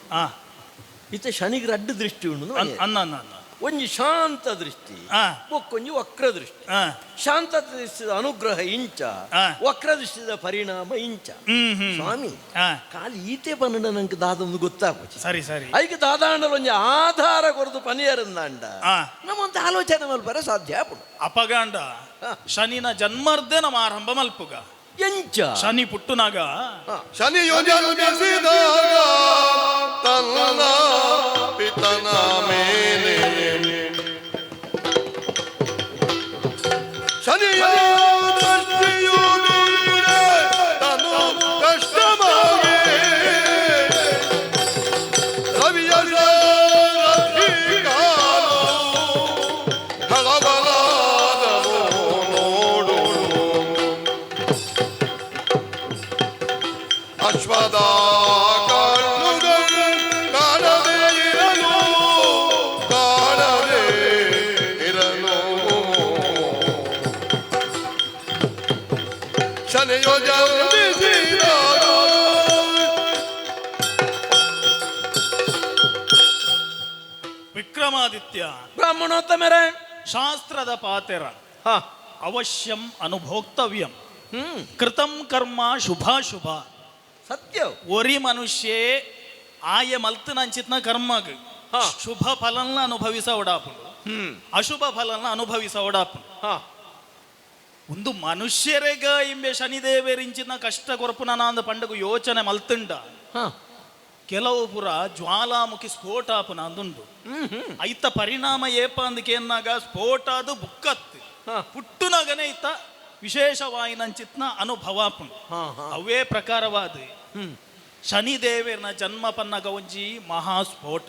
ಇತ್ತ ಶನಿಗೆ ಅಡ್ಡ ದೃಷ್ಟಿ ಉಂಡು ಅನ್ನ ಒಂಜಿ ಶಾಂತ ದೃಷ್ಟಿ ಆ. ಬೊಕ್ಕೊಂಜಿ ವಕ್ರ ದೃಷ್ಟಿ. ಆ. ಶಾಂತ ದೃಷ್ಟಿದ ಅನುಗ್ರಹ ಇಂಚ, ಆ. ವಕ್ರ ದೃಷ್ಟಿದ ಪರಿಣಾಮ ಇಂಚ. ಹ್ಮ್. ಸ್ವಾಮಿ ಆ. ಕಾಲಿ ಈತೆ ಪನ್ನಡ ನಂಗೆ ದಾದೊಂದು ಗೊತ್ತಾಗೋಚಿ. ಸರಿ ಸರಿ. ಐಕೆ ದಾದಾಂಡಲ ಒಂಜಿ ಆಧಾರ ಕೊರದು ಪನಿಯರಂದಾಂಡ ಆ. ನಮ್ಮಂತ ಆಲೋಚನೆ ಮಲ್ಪರೆ ಸಾಧ್ಯ ಆಪುಡು. ಅಪಗಾಂಡ ಆ. ಶನಿನ ಜನ್ಮರ್ದೇ ನಮ್ಮ ಆರಂಭ ಮಲ್ಪುಗ. ಎಂಚ ಶನಿ ಪುಟ್ಟುನಾಗ ಶನಿಯು ಜನ್ಮಿಸಿದಾಗ ತನ್ನ ಪಿತನ ಮೇಲೆ ಶನಿಯ ದೃಷ್ಟಿಯು ಬೀರೆ ತನು ಕಷ್ಟವಾಗಿ ರವಿಯ ಹಳಬಲಾದವು ನೋಡು ಅಶ್ವದ ಕಣ್ಣುಗಳು ಕಾಣದೇ ಇರಲು ಕಾಣದೇ ಇರಲು ಶನಿಯು ಜನ್ಮಿಸಿದಾಗ ವಿಕ್ರಮಾದಿತ್ಯ ಬ್ರಾಹ್ಮಣೋತ್ತಮರೇ. ಶಾಸ್ತ್ರದ ಪಾತೆರ ಹಾ. ಅವಶ್ಯಂ ಅನುಭೋಕ್ತವ್ಯಂ ಹ್ಮ್. ಕೃತಂ ಕರ್ಮ ಶುಭಾಶುಭ ಸತ್ಯ. ಒರಿ ಮನುಷ್ಯೇ ಆಯ ಮಲ್ತನಂಚಿತ್ನ ಕರ್ಮಗ್ ಹಾ. ಶುಭ ಫಲನ ಅನುಭವಿಸ ಒಡಾಪುಂಡು, ಅಶುಭ ಫಲನ ಅನುಭವಿಸ ಒಡಾಪುಂಡು. ಹಾ. ಒಂದು ಮನುಷ್ಯರೆಗ ಇಂಬೆ ಶನಿದೇವರಿಂಚಿನ ಕಷ್ಟ ಕೊರಪುನ ಅಂದ ಪಂಡಗು ಯೋಚನೆ ಮಲ್ತುಂಡ ಹಾ. ಕೆಲವು ಪುರ ಜ್ವಾಲಾಮುಖಿ ಸ್ಫೋಟ ಆಪುನ ಅಂದುಂಡು. ಐತ ಪರಿಣಾಮ ಏಪ ಅಂದಕೇನಾಗ ಸ್ಫೋಟ ಅದು ಬುಕ್ಕತ್ತು ಹಾ. ಪುಟ್ಟುನಗನೆ ಇತ್ತ ವಿಶೇಷವಾಯಿನಂಚಿತ್ನ ಅನುಭವ ಆಪುಂಡು. ಹಾ. ಹಾ. ಅವೇ ಪ್ರಕಾರವಾದ ಶನಿದೇವನ ಜನ್ಮ ಪನ್ನಗ ಒಂಜಿ ಮಹಾಸ್ಫೋಟ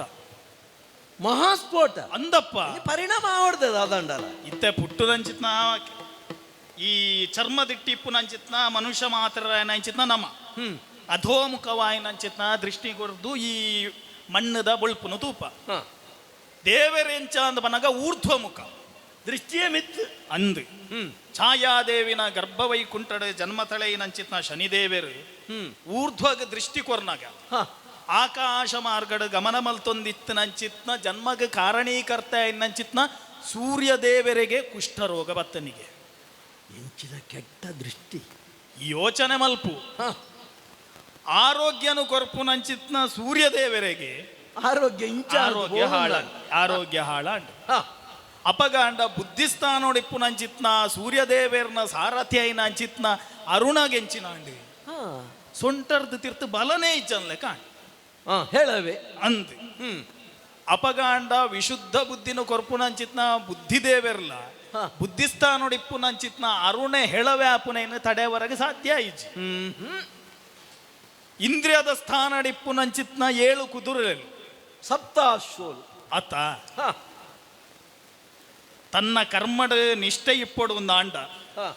ಮಹಾಸ್ಫೋಟ ಅಂದಪ್ಪ. ಈ ಪರಿಣಾಮ ಆವಡ್ತದ ಅದಂಡಲ. ಇತ್ತೆ ಪುಟ್ಟುದಂಚಿತ್ನ ಈ ಚರ್ಮದಿಟ್ಟಿಪ್ಪುನಂಚಿತ್ನ ಮನುಷ್ಯ ಮಾತ್ರ ನಂಚಿತ್ನ ನಮ ಅಧೋಮುಖವಾಯಿನಂಚಿತ್ನ ದೃಷ್ಟಿ ಕೊರ್ದು ಈ ಮಣ್ಣದ ಬೊಳ್ಪುನು ತೂಪ. ಹಾ. ದೇವರೆಂಚ ಅಂದ ಪನ್ನಗ ಊರ್ಧ್ವಮುಖ ದೃಷ್ಟಿಯೇ ಮಿತ್ತು ಅಂದು ಛಾಯಾದೇವಿನ ಗರ್ಭವೈಕುಂಠದ ಜನ್ಮತಳೆಯಿನಂಚಿತ್ನ ಶನಿದೇವರು ಊರ್ಧ್ವಗ ದೃಷ್ಟಿ ಕೊರ್ನಾಗ ಹಾ. ಆಕಾಶ ಮಾರ್ಗಡ ಗಮನ ಮಲ್ತೊಂದಿತ್ತನಂಚಿತ್ನ ಜನ್ಮಗ ಕಾರಣೀಕರ್ತ ಎನ್ನಂಚಿತ್ನ ಸೂರ್ಯದೇವರಿಗೆ ಕುಷ್ಠರೋಗ ಬತ್ತನಿಗೆ ಎಂಚಿನ ಕೆಟ್ಟ ದೃಷ್ಟಿ. ಈ ಯೋಚನೆ ಮಲ್ಪು. ಹಾ. ಆರೋಗ್ಯನು ಕೊರ್ಪುನಂಚಿತ್ನ ಸೂರ್ಯದೇವರಿಗೆ ಆರೋಗ್ಯ ಇಂಚ ಆರೋಗ್ಯ ಹಾಳಾಂಡ್ ಆರೋಗ್ಯ ಹಾಳಾಂಡ್ ಹಾ. ಅಪಗಾಂಡ ಬುದ್ಧಿಸ್ಥಾನೋಡಿಪ್ಪುನಂಚಿತ್ನ ಸೂರ್ಯದೇವೇರ್ನ ಸಾರಥ್ಯ ಐನಂಚಿತ್ನ ಅರುಣಗೆಂಚಿನಾಂಡಿ ಹಾ. ಸೊಂಟರ್ದು ತಿರ್ತು ಬಲನೇ ಇಜ್ಜನ್ಲೆ ಕಾಣ್ ಹಾ. ಹೇಳವೆ ಅಂದ್ ಅಪಗಾಂಡ ವಿಶುದ್ಧ ಬುದ್ಧಿನ ಕೊರ್ಪುನಂಚಿತ್ನ ಬುದ್ಧಿದೇವೆರ್ಲ ಹಾ. ಬುದ್ಧಿಸ್ಥಾನೋಡಿಪ್ಪುನಂಚಿತ್ನ ಅರುಣೆ ಹೇಳವೆ ಆಪುನೇನು ತಡೆಯವರೆಗೆ ಸಾಧ್ಯ ಇಜ್ಜಿ. ಇಂದ್ರಿಯದ ಸ್ಥಾನಡಿಪ್ಪುನಂಚಿತ್ನ 7 ಕುದುರೆಲು ಸಪ್ತಾಶ್ವಲು ಅತ್ತ ಹಾ. ತನ್ನ ಕರ್ಮಡ ನಿಷ್ಠೆ ಇಪ್ಪೊಡು ಒಂದು ಆಂಡ ಹಾ.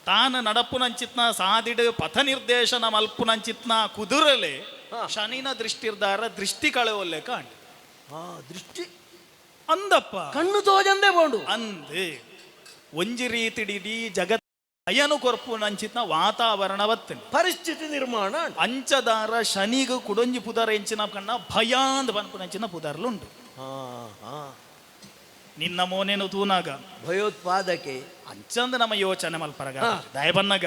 ತಾನು ನಡಪುನಂಚಿತ್ನ ಸಾದಿಡು ಪಥ ನಿರ್ದೇಶನ ಮಲ್ಪುನಂಚಿತ್ನ ಕುದುರಲೆ ಹಾ. ಶನಿನ ದೃಷ್ಟಿರ್ದಾರ ದೃಷ್ಟಿ ಕಳೆವಲ್ಲೆ ಕಾಂಡ್ ಹಾ. ದೃಷ್ಟಿ ಅಂದಪ್ಪ. ಕಣ್ಣು ತೋಜಂದೇ ಬೋಂಡು ಅಂದೆ ಒಂಜಿ ರೀತಿಡಿಡೀ ಜಗತ್ ಅಯನು ಕೊರ್ಪುನಂಚಿತ್ನ ವಾತಾವರಣ ಬತ್ತನೆ ಪರಿಸ್ಥಿತಿ ನಿರ್ಮಾಣ ಅಂಚದಾರ ಶನಿಗೂ ಕುಡೊಂಜಿ ಪುದರ ಎಂಚಿನ ಕಣ್ಣ ಭಯಾಂದ್ ಬನ್ಪುನಂಚಿನ ಪುದರ್ಲುಂಡು. ಹಾ. ಹಾ. ನಿನ್ನ ಮೋನೇನು ತೂನಾಗ ಭಯೋತ್ಪಾದಕೆ ಅಂಚಂದ ನಮ್ಮ ಯೋಚನೆ ಮಲ್ಪರಗ ಹಾ. ದಯಬನ್ನಗ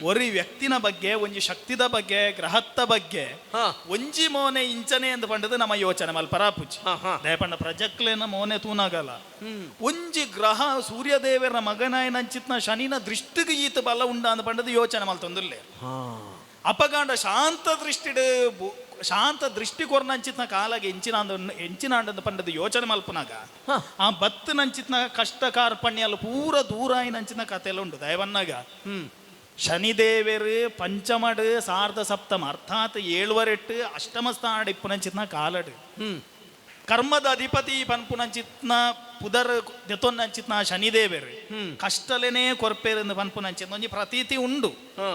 ಒರಿ ವ್ಯಕ್ತಿನ ಬಗ್ಗೆ ಒಂಜಿ ಶಕ್ತಿದ ಬಗ್ಗೆ ಗ್ರಹತ್ತ ಬಗ್ಗೆ ಹಾ. ಒಂಜಿ ಮೋನೆ ಇಂಚನೆ ಎಂದು ಪಂಡದು ನಮ್ಮ ಯೋಚನೆ ಮಲ್ಪರ ಪುಚ್ಚಿ ಹಾ. ಹಾ. ದಯಪಂಡ ಪ್ರಜಕ್ಲೇನ ಮೋನೆ ತೂನಾಗಲ್ಲ. ಒಂಜಿ ಗ್ರಹ ಸೂರ್ಯದೇವರ ಮಗನಾಯನಂಚಿತ್ನ ಶನಿನ ದೃಷ್ಟಿಗೆ ಈತ ಬಲ ಉಂಡ ಅಂತ ಪಂಡದು ಯೋಚನೆ ಮಲ್ತೊಂದುಲ್ಲೆ ಹಾ. ಅಪಗಾಂಡ ಶಾಂತ ದೃಷ್ಟಿಡು ಶಾಂತ ದೃಷ್ಟಿ ಕೊರ್ನಂಚಿತ್ನ ಕಾಲಾಗ ಎಂಚಿನಾಂಡ ಪಂಡದು ಯೋಚನೆ ಮಲ್ಪನಾಗ ಹಾ. ಆ ಬತ್ತು ನಂಚಿತ್ನ ಕಷ್ಟ ಕಾರ್ಪಣ್ಯಲ್ಲ ಪೂರ ದೂರ ಆಯ್ನಂಚಿನ ಕಥೆಲ್ಲ ಉಂಟು ದಯವನ್ನಾಗ ಶನಿದೇವರು ಪಂಚಮಡ್ ಸಾರ್ಧ ಸಪ್ತಮ ಅರ್ಥಾತ್ 7 ಅಷ್ಟಮ ಸ್ಥಾನ ಇಪ್ಪುನಂಚಿತ್ನ ಕಾಲಡ್ ಕರ್ಮದ ಅಧಿಪತಿ ಪನ್ಪುನಂಚಿತ್ನ ಪುದರ್ ದೆತೊನ್ನಂಚಿತ್ನ ಶನಿದೇವರು ಕಷ್ಟಲೇನೇ ಕೊರ್ಪೇರೆಂದು ಪನ್ಪುನಂಚಿತ್ನ ಒಂಜಿ ಪ್ರತೀತಿ ಉಂಡು. ಹಾ.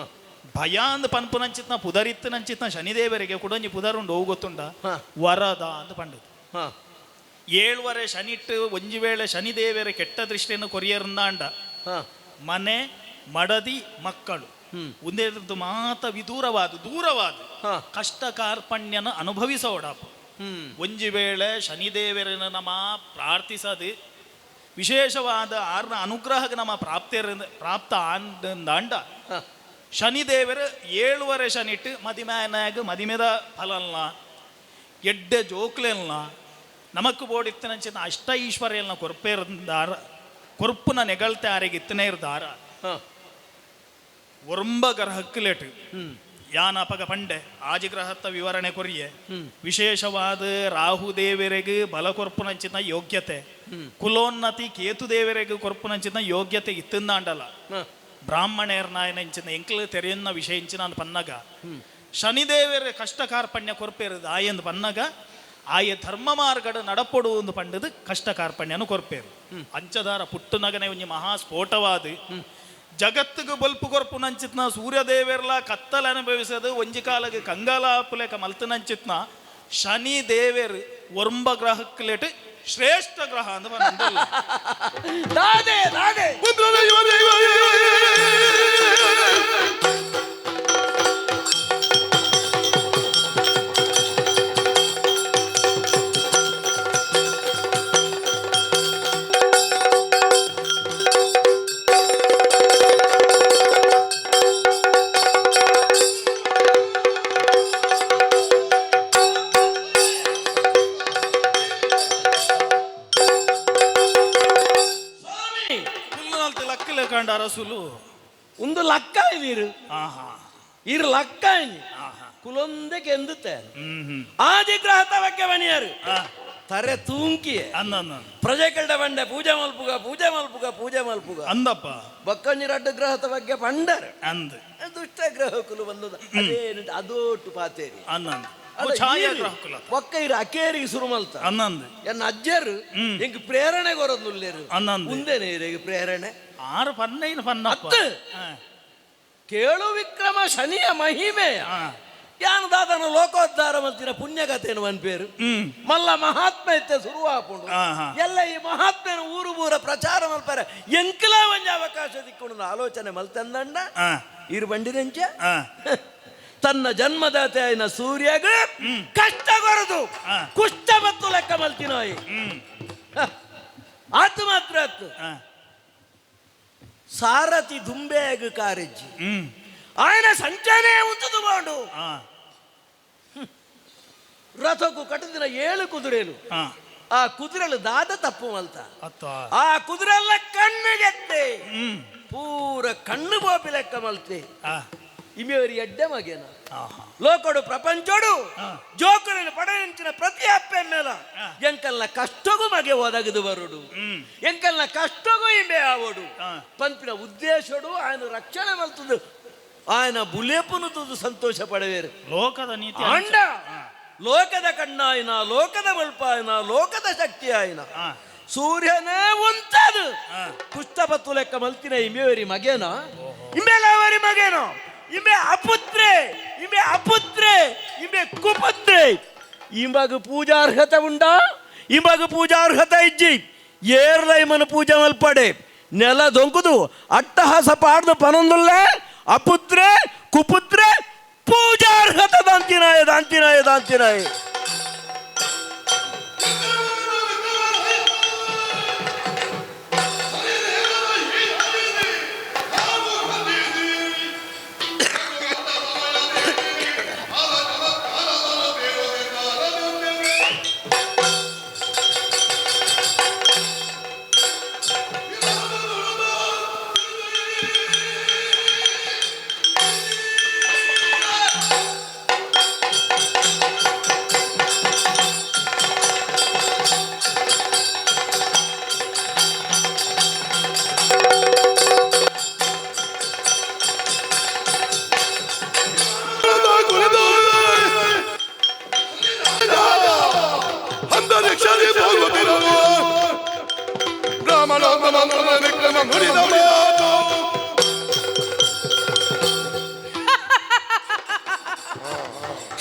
ಭಯಾಂದ್ ಪನ್ಪುನಂಚಿತ್ನ ಪುದರಿತ್ತನಂಚಿತ್ನ ಶನಿದೇವರಿಗೆ ಕುಡೊಂಜಿ ಪುದರುಂಡು ಹೋಗು ಗೊತ್ತುಂಡ ಹಾ. ವರದ ಅಂತ ಪಂಡದು. ಹಾ. 7 ಶನಿಟ್ಟು ಒಂಜಿ ವೇಳೆ ಶನಿದೇವರ ಕೆಟ್ಟ ದೃಷ್ಟಿಯನ್ನು ಕೊರಿಯರಂದಾಂಡ ಹಾ. ಮನೆ ಮಡದಿ ಮಕ್ಕಳು ಒಂದೇ ಮಾತ ದೂರವಾದ ಹಾ. ಕಷ್ಟ ಕಾರ್ಪಣ್ಯನ ಅನುಭವಿಸೋಡಾಪ ಒಂಜಿ ವೇಳೆ ಶನಿದೇವರನ್ನ ನಮ ಪ್ರಾರ್ಥಿಸದು ವಿಶೇಷವಾದ ಆರ್ನ ಅನುಗ್ರಹಕ್ಕೆ ನಮ್ಮ ಪ್ರಾಪ್ತ ಆಂಡ ಶನಿದೇವರು 7 ವರ್ಷ ನಿಟ್ಟು ಮದಿಮೇನಾಗ ಮದಿಮೆದ ಫಲಲ್ನ ಎಡ್ಡೆ ಜೋಕ್ಲೆಲ್ನ ನಮಕ್ ಬೋಡಿತ್ತನಂಚಿನ ಅಷ್ಟ ಈಶ್ವರ್ಯಲ್ನ ಕೊರ್ಪೇರ್ದಾರ ಕೊರ್ಪುನ ನೆಗಳ್ತೆ ಆರೆಗೆ ಇತ್ತನೇ ಇರ್ದಾರ ಒರಂಬ ಗ್ರಹಕ್ಕಲೇಟು ಯಾನಪಗ ಪಂಡೆ ಆಜಿಗ್ರಹತ್ತ ವಿವರಣೆ ಕೊರಿಯೆ ವಿಶೇಷವಾದ ರಾಹುದೇವರೆಗೆ ಬಲ ಕೊರ್ಪುನಂಚಿನ ಯೋಗ್ಯತೆ ಕುಲೋನ್ನತಿ ಕೇತುದೇವರೆಗೆ ಕೊರ್ಪುನಂಚಿನ ಯೋಗ್ಯತೆ ಇತ್ತಂದಾಂಡಲ್ಲ ಬ್ರಾಹ್ಮಣೇರ್ನಾಯನಂಚಿನ ಎಂಕ್ಲು ತೆರೆಯನ್ನ ವಿಷಯ ಇಂಚಿನ ಅಂದ್ ಪನ್ನಗ ಶನಿದೇವರ ಕಷ್ಟ ಕಾರ್ಪಣ್ಯ ಕೊರ್ಪೇರದು ಆಯಂದು ಪನ್ನಗ ಆಯ ಧರ್ಮ ಮಾರ್ಗಡ ನಡಪೊಡು ಒಂದು ಪಂಡದು ಕಷ್ಟ ಕಾರ್ಪಣ್ಯನು ಕೊರ್ಪೇರು ಅಂಚದಾರ ಪುಟ್ಟುನಗನೆ ಒಂಜಿ ಮಹಾ ಸ್ಫೋಟವಾದ ಜಗತ್ತಿಗೆ ಬಲ್ಪು ಕೊರ್ಪು ನಂಚಿತ್ನ ಸೂರ್ಯದೇವೆರ್ಲ ಕತ್ತಲ ಅನುಭವಿಸದು ಒಂಜಿ ಕಾಲಗೆ ಕಂಗಾಲಾಪುಲೆಕ ಮಲ್ತನಂಚಿತ್ನ ಶನಿ ದೇವೇರ್ ಒರ್ಂಬ ಗ್ರಹಕ್ಲೇಟ್ ಶ್ರೇಷ್ಠ ಗ್ರಹ ಅಂತ ಬಂದಲ್ಲ ದಾದೆ ದಾದೆ ಕಂಡ ಅರಸುಲು ಒಂದು ಲಕ್ಕ ಇರು ಇರು ಲಕ್ಕ ಕುಲೊಂದಕ್ಕೆ ಎಂದುತ್ತೆ ಆದಿಗ್ರಹದ ಬಗ್ಗೆ ಮಣಿಯರು ತರೆ ತೂಂಕಿ ಪ್ರಜೆಕಲ್ಡ ಬಂಡೆ ಪೂಜೆ ಮಲ್ಪುಗ ಪೂಜೆ ಮಲ್ಪುಗ ಪೂಜೆ ಮಲ್ಪುಗ ಅಂದಪ್ಪ ಬಕ್ಕಂಜಿ ರಡ್ಡ ಗ್ರಹದ ಬಗ್ಗೆ ಬಂಡರ್ ಅಂದ ದುಷ್ಟ ಗ್ರಹ ಕುಲು ಬಂದದ ಅದೇನು ಅದೋಟು ಪಾತೇರಿ ಅನ್ನಂದ ಒಕ್ಕ ಇರು ಅಕೇರಿಗೆ ಸುರುಮಲ್ತ ಅನ್ನಂದ ಎನ್ನ ಅಜ್ಜರು ಎಂಗ್ ಪ್ರೇರಣೆ ಕೊರದುಲ್ಲೇರು ಅನ್ನಂದ ಮುಂದೇನೆ ಇರಿಗೆ ಪ್ರೇರಣೆ ಆರು ಪನ್ನೈನು ಪನ್ನಪ್ಪ ಕೇಳು ವಿಕ್ರಮ ಶನಿಯ ಮಹಿಮೆಯ ಯಾನದಾದನ ಲೋಕೋದ್ಧಾರ ಮಲ್ತಿನ ಪುಣ್ಯಕಥೆಯನ್ನು ಅನ್ಪೇರು ಮಲ್ಲ ಮಹಾತ್ಮ ಇತ್ತೆ ಶುರುವಾಪುಂಡು ಎಲ್ಲ ಈ ಮಹಾತ್ಮನ ಊರು ಊರ ಪ್ರಚಾರ ಮಲ್ಪಾರ ಎಂಕಲ ಒಂಜಿ ಅವಕಾಶ ದಿಕ್ಕೊಂಡು ಆಲೋಚನೆ ಮಲ್ತಂದಂಡ ಇರು ಬಂಡಿರಂಚ ತನ್ನ ಜನ್ಮದಾತೆ ಆಯ್ನ ಸೂರ್ಯಗ ಕಷ್ಟ ಕೊರದು ಕುಷ್ಟ ಮತ್ತು ಲೆಕ್ಕ ಮಲ್ತಿನೋಯ್ ಆತು ಮಾತ್ರ ಆತು ಸಾರಥಿ ದುಂಬೆಗ ಕಾರಿಜ್ಜಿ ఆయన సంచనే ఉంచుతూ బాండు రథకు కట్టుదిన 7 కుదురేలు ఆ కుదురెలు దాద తప్పు మల్త ఆ కుదురెల్ల కಣ್ಣుಗೆತ್ತೆ ಪೂರ ಕಣ್ಣು ಬೋಪಿ ಲೆಕ್ಕ ಮಲ್ತೆ ಇಮೇರಿ ಎಡ್ಡೆ ಮಗೇನ ಲೋಕಡು ಪ್ರಪಂಚಡು ಜೋಕರನ್ನು ಪಡೆಯಂಚಿನ ಪ್ರತಿ ಅಪ್ಪೆ ಮೇಲ ಎಂಕಲ್ನ ಕಷ್ಟಗೂ ಮಗೆ ಒದಗದು ಬರುಡು ಎಂಕಲ್ನ ಕಷ್ಟಗೂ ಇಮೆ ಆವಡು ಪಂಪಿನ ಉದ್ದೇಶಡು ఆయన ರಕ್ಷಣೆ ಮಲ್ತದು ఆయన ಬುಲೆಪುನು ತುದು ಸಂತೋಷ ಪಡೆವೇರು ಲೋಕದ ನೀತಿ ಅಂಡ ಲೋಕದ ಕಣ್ಣಾಯನ ಲೋಕದ ಮಲ್ಪಾಯನ ಲೋಕದ ಶಕ್ತಿ ಆಯ್ನ ಸೂರ್ಯನೇ ಉಂಟದು ಪುಸ್ತಪತ್ತು ಲೆಕ್ಕ ಮಲ್ತಿನ ಇಮೇವರಿ ಮಗೇನ ಇಮೇಲವರಿ ಮಗೇನೋ ಇಮೆ ಅಪುತ್ರೆ ಇಮೆ ಅಪುತ್ರೆ ಇಮೆ ಕುಪುತ್ರೆ ಇಂಬಗ ಪೂಜಾರ್ಹತೆ ಉಂಡ ಇಂಬಗ ಪೂಜಾರ್ಹತೆ ಇಜ್ಜಿ ಏರ್ಲೈ ಮನ ಪೂಜೆ ಮಲ್ಪಡೆ ನೆಲ ದೊಂಕುದು ಅಟ್ಟಹಾಸ ಪಾಡ್ದು ಪನೊಂದುಲ್ಲೆ ಅಪುತ್ರೆ ಕುಪುತ್ರೆ ಪೂಜಾರ್ಹತ ದಾಂತಿನಾಯ ದಾಂತಿನಾಯ ದಾಂತಿನಾಯ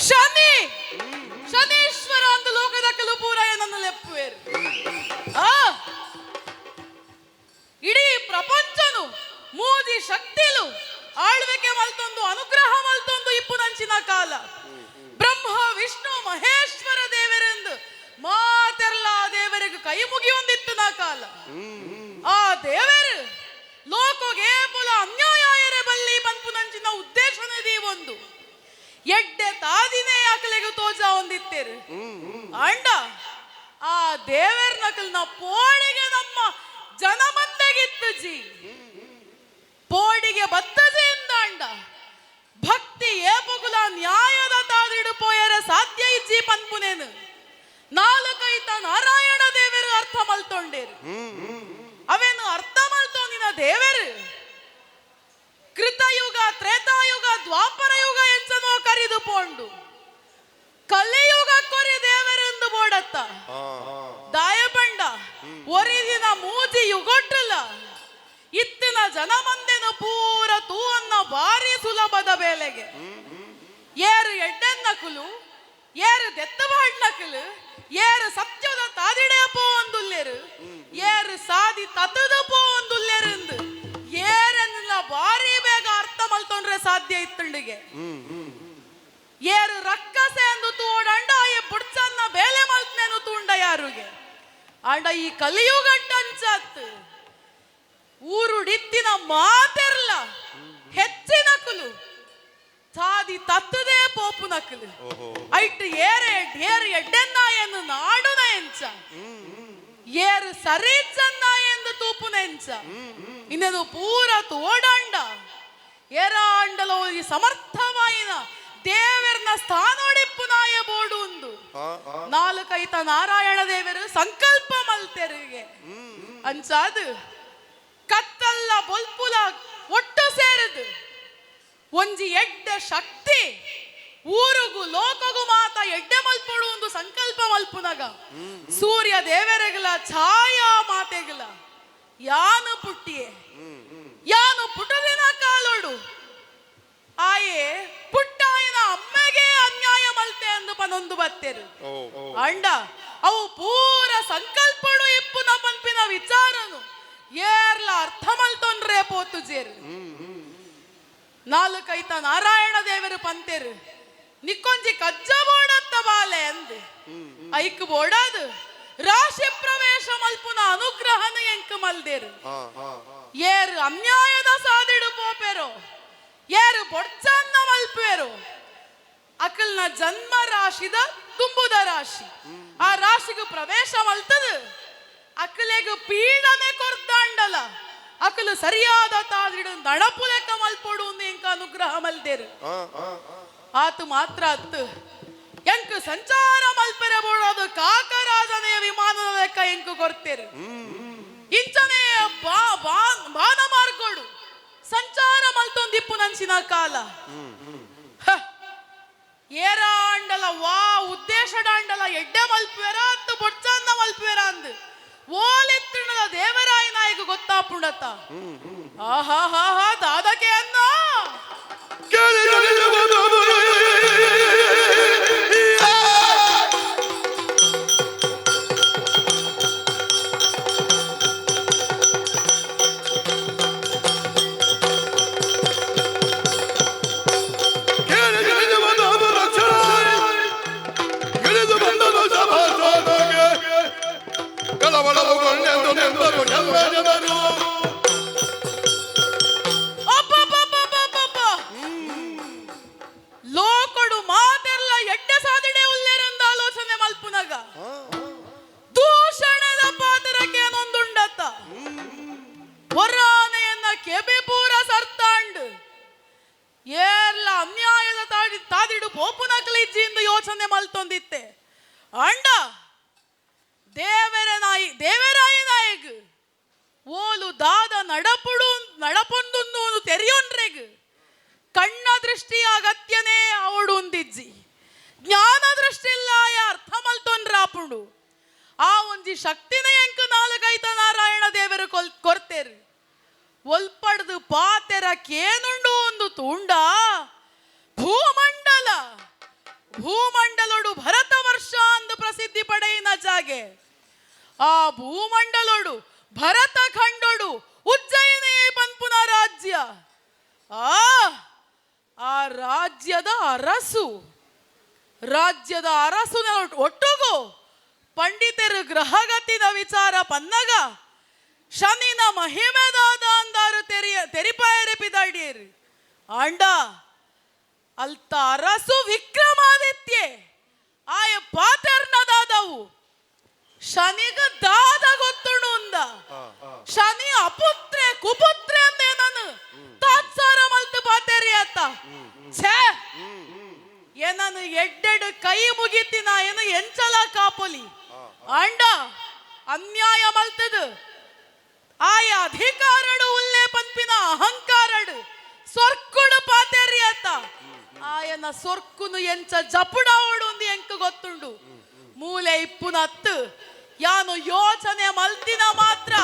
ಶನಿ ಶನೀಶ್ವರ ಅಂದು ಲೋಕದ ಕೆಲವು ಪೂರಾಯ ನನ್ನ ಲೆಪ್ಪುವೇರು ಇಡೀ ಪ್ರಪಂಚನು ಮೂದಿ ಶಕ್ತಿಲು ಆಳ್ವಿಕೆ ಮಲ್ತೊಂದು ಅನುಗ್ರಹ ಮಲ್ತೊಂದು ಇಪ್ಪು ನಂಚಿನ ಕಾಲ ಬ್ರಹ್ಮ ವಿಷ್ಣು ಮಹೇಶ್ವರ ದೇವರ ಎಡ್ಡೆ ತಾದಿನೇ ಅಕಲೆಗೆ ತೋಜ ಹೊಂದಿತ್ತೇರು ಅಂಡ ಆ ದೇವರ ನಕಲ್ನ ಪೋಡಿಗೆ ನಮ್ಮ ಜನ ಮಂದಗಿತ್ತು ಜಿ ಪೋಡಿಗೆ ಬತ್ತಜೆಯಿಂದ ಅಂಡ ಭಕ್ತಿ ಏಪುಗುಲ ನ್ಯಾಯದ ತಾದಿಡು ಪೋಯರ ಸಾಧ್ಯ ಇಜ್ಜಿ ಪನ್ಪುನೇನು ನಾಲ್ಕೈತ ನಾರಾಯಣ ದೇವರು ಅರ್ಥ ಮಲ್ತೊಂಡೇರು ಅವೇನು ಅರ್ಥ ಮಲ್ತೊಂದಿನ ದೇವರು ಕೃತಯುಗ ತ್ರೇತಾಯುಗ ದ್ವಾಪರ ಯುಗ ಎಂಚನೋ ಕರಿದು ಪೋಂಡು ಕಲಿಯುಗ ಕೊರಿ ದೇವರೆಂದು ಬೋಡತ್ತ ದಾಯಪಂಡ ಒರಿದಿನ ಮೂಜಿ ಯುಗೊಟ್ಟಲ್ಲ ಇತ್ತಿನ ಜನ ಮಂದೆನು ಪೂರ ತೂ ಅನ್ನ ಭಾರಿ ಸುಲಭದ ಬೇಲೆಗೆ ಏರು ಎಡ್ಡೆನ್ನಕುಲು ಏರು ದೆತ್ತಬಾಡ್ನಕಲು ಏರು ಸತ್ಯದ ತಾದಿಡೆ ಪೋಂದುಲ್ಲೆರು ಏರು ಸಾದಿ ತತದ ಪೋಂದುಲ್ಲೆರು ಎಂದು ಏರೆಲ್ಲ ಭಾರಿ ಬೇಗ ಅರ್ಥ ಮಲ್ತೊಂಡ್ರೆ ಸಾಧ್ಯ ಇತ್ತಂಡಿಗೆ ಏರು ರಕ್ಕಸೆ ಎಂದು ತೂಡಂಡ ಈ ಬುಡ್ಚನ್ನ ಬೇಲೆ ಮಲ್ತನೇನು ತೂಂಡ ಯಾರುಗೆ ಅಂಡ ಈ ಕಲಿಯುಗಟ್ಟ ಅಂಚತ್ ಊರುಡಿತ್ತಿನ ಮಾತೆರ್ಲ ಹೆಚ್ಚಿನ ಕುಲು ಸಾದಿ ತತ್ತದೇ ಪೋಪು ನಕಲು ಐಟ್ ಏರು ಎಡ್ಡೆನ್ನಾಯನ್ನು ನಾಡುನ ಎಂಚ ಏರು ಸರೀಚನ್ನ ಎಂದು ತೂಪುನ ಎಂಚ ಇನ್ನದು ಪೂರ ತೋಡಂಡ ಏರಾಂಡಲ ಈ ಸಮರ್ಥವಾಯಿನ ದೇವರನ್ನ ಸ್ಥಾನೋಡಿಪ್ಪು ನಾಯ ಬೋಡು ಒಂದು ನಾಲ್ಕೈತ ನಾರಾಯಣ ದೇವರು ಸಂಕಲ್ಪ ಮಲ್ತೆರಿಗೆ ಅಂಚಾದು ಕತ್ತಲ್ಲ ಬೊಲ್ಪುಲ ಒಟ್ಟು ಸೇರದು ಒಂಜಿ ಎಡ್ಡೆ ಶಕ್ತಿ ಊರುಗು ಲೋಕಗು ಮಾತ ಎಡ್ಡೆ ಮಲ್ಪಡು ಒಂದು ಸಂಕಲ್ಪ ಮಲ್ಪುನಗ ಸೂರ್ಯ ದೇವರೆಗಲ ಛಾಯಾ ಮಾತೆಗಲ ಯಾನು ಪುಟ್ಟಿಯೇ ಯಾನು ಪುಟದಿನ ಕಾಲೋಡು ಆಯೆ ಪುಟ್ಟಾಯಿನ ಅಮ್ಮೆಗೆ ಅನ್ಯಾಯ ಮಲ್ತೆ ಎಂದು ಪನೊಂದು ಬತ್ತೆರು ಅಂಡ ಅವು ಪೂರ ಸಂಕಲ್ಪಡು ಇಪ್ಪುನ ಪಂಪಿನ ವಿಚಾರನು ಏರ್ಲ ಅರ್ಥ ಮಲ್ತೊಂಡ್ರೆ ಪೋತು ಜೇರು ನಾಲ್ಕೈತ ನಾರಾಯಣ ದೇವರು ಪಂತೆರು ನಿಕ್ಕೊಂಜಿ ಕಜ್ಜ ಬೋಡತ್ತ ಬಾಲೆ ಅಂದು ಐಕ್ ಬೋಡಾದು ರಾಶಿ ಪ್ರವೇಶ ಮಲ್ಪುನ ಅನುಗ್ರಹನ ಎಂಕ ಮಲ್ದೇರು ಏರು ಅನ್ಯಾಯದ ಸಾದಿಡು ಪೋಪೆರು ಏರು ಬೊಡ್ಚನ್ನ ಮಲ್ಪೇರು ಅಕಲ್ನ ಜನ್ಮ ರಾಶಿದ ತುಂಬುದ ರಾಶಿ ಆ ರಾಶಿಗೂ ಪ್ರವೇಶ ಮಲ್ತದ ಅಕಲೆಗ ಪೀಡನೆ ಕೊರ್ದಾಂಡಲ ಅಕಲು ಸರಿಯಾದ ತಾದಿಡು ನಡಪು ಲೆಕ್ಕ ಮಲ್ಪೊಡು ಎಂಕ ಅನುಗ್ರಹ ಮಲ್ದೇರು ಆತು ಮಾತ್ರ ಅತ್ತು ಎಂಕ್ ಸಂಚಾರ ಮಲ್ಪೆರೆ ಬೋಡೋದು ಕಾಕರಾಜನೆಯ ವಿಮಾನದ ಲೆಕ್ಕ ಎಂಕು ಕೊರ್ತೇರು ಇಂಚನೆ ಬಾನ ಮಾರ್ಗೋಡು ಸಂಚಾರ ಮಲ್ತೊಂದಿಪ್ಪು ನನ್ಸಿನ ಕಾಲ ಏರಾಂಡಲ ವಾ ಉದ್ದೇಶಡಾಂಡಲ ಎಡ್ಡೆ ಮಲ್ಪೇರ ಅತ್ತು ಬೊಡ್ಚನ್ನ ಮಲ್ಪೇರ ಅಂದು ಓಲಿತ್ತಿಣದ ದೇವರಾಯ ನಾಯಕ ಗೊತ್ತಾಪುಂಡತ್ತ ಆಹಾ ಹಾ ಹಾ ದಾದಕೆ ಅನ್ನ ಲೋಕಡು ಮಾತೆರ್ಲ ಎಡ್ಡೆ ಸಾಧಿಡೆ ಉಲ್ಲೇರೆಂದ ಆಲೋಚನೆ ಮಲ್ಪುನಗ ದೂಷಣದ ಪಾತ್ರಕ್ಕೆ ನೊಂದುಂಡತ್ತ ಹೊರಾನೆಯನ್ನ ಕೆಬೆ ಪೂರ ಸರ್ತಾಂಡ್ ಏರ್ಲ ಅನ್ಯಾಯದ ತಾದಿಡು ಪೋಪುನಕಲಿ ಇಜ್ಜಿಂದು ಯೋಚನೆ ಮಲ್ತೊಂದಿತ್ತೆ ಅಂಡ ದೇವರಾಯ ನಾಯಕ್ ಓಲು ದಾದ ನಡಪೊಂದು ತೆರೆಯೊಂಡ್ರೆಗ್ ಕಣ್ಣ ದೃಷ್ಟಿ ಅಗತ್ಯನೇ ಅವಡು ಒಂದಿಜ್ಜಿ ಜ್ಞಾನ ದೃಷ್ಟಿ ಇಲ್ಲ ಅರ್ಥ ಮಲ್ತೊಂಡ್ರಾಪುಂಡು ಆ ಒಂಜಿ ಶಕ್ತಿನ ಎಂಕ ನಾಲ್ಕೈತ ನಾರಾಯಣ ದೇವರು ಕೊರ್ತೇರು ಒಲ್ಪಡ್ದು ಪಾತೆರ ಕೇನುಂಡು ಒಂದು ತುಂಡ ಭೂಮಂಡಲೋಡು ಭರತ ವರ್ಷ ಅಂದು ಪ್ರಸಿದ್ಧಿ ಪಡೆಯಿನ ಜಾಗೆ ಆ ಭೂಮಂಡಲೋಡು ಭರತ ಖಂಡೋಡು ಉಜ್ಜಯಿನಿ ಪನ್ಪುನ ರಾಜ್ಯ ಆ ರಾಜ್ಯದ ಅರಸು ಒಟ್ಟುಗು ಪಂಡಿತರು ಗ್ರಹಗತಿದ ವಿಚಾರ ಪನ್ನಗ ಶನಿನ ಮಹಿಮೆದಾದ ಅಂದಾರು ತೆರಿಪಾಯರೆ ಪಿದಾಡಿಯರು ಅಂಡ ಅಲ್ತ ಅರಸು ವಿಕ್ರಮಾದಿತ್ಯೆ ಆಯ ಪಾತೆರ್ನದಾದವು ಶನಿಗ ದಾದ ಗೊತ್ತುಂಡು ಅಂದ ಶನಿ ಅಪುತ್ರೆ ಕುಪುತ್ರೆ ಅಂದೆ ನಾನು ತಾತ್ಸಾರ ಮಲ್ತು ಪಾತೆರಿ ಆತ ಛೇ ಏನನು ಎಡ್ಡೆಡು ಕೈ ಮುಗಿತಿನ ಏನು ಎಂಚಲ ಕಾಪೊಲಿ ಅಂಡ ಅನ್ಯಾಯ ಮಲ್ತದು ಆಯ ಅಧಿಕಾರಡು ಉಲ್ಲೇ ಪಂಪಿನ ಅಹಂಕಾರಡು ಸೊರ್ಕುಡು ಪಾತೆರಿ ಆತ ಆಯನ ಸೊರ್ಕುನು ಎಂಚ ಜಪುಡಾವಡು ಒಂದು ಎಂಕ ಗೊತ್ತುಂಡು ಮೂಲೆ ಇಪ್ಪುನ ಹತ್ತು ಯಾನು ಯೋಚನೆ ಮಲ್ತಿನ ಮಾತ್ರ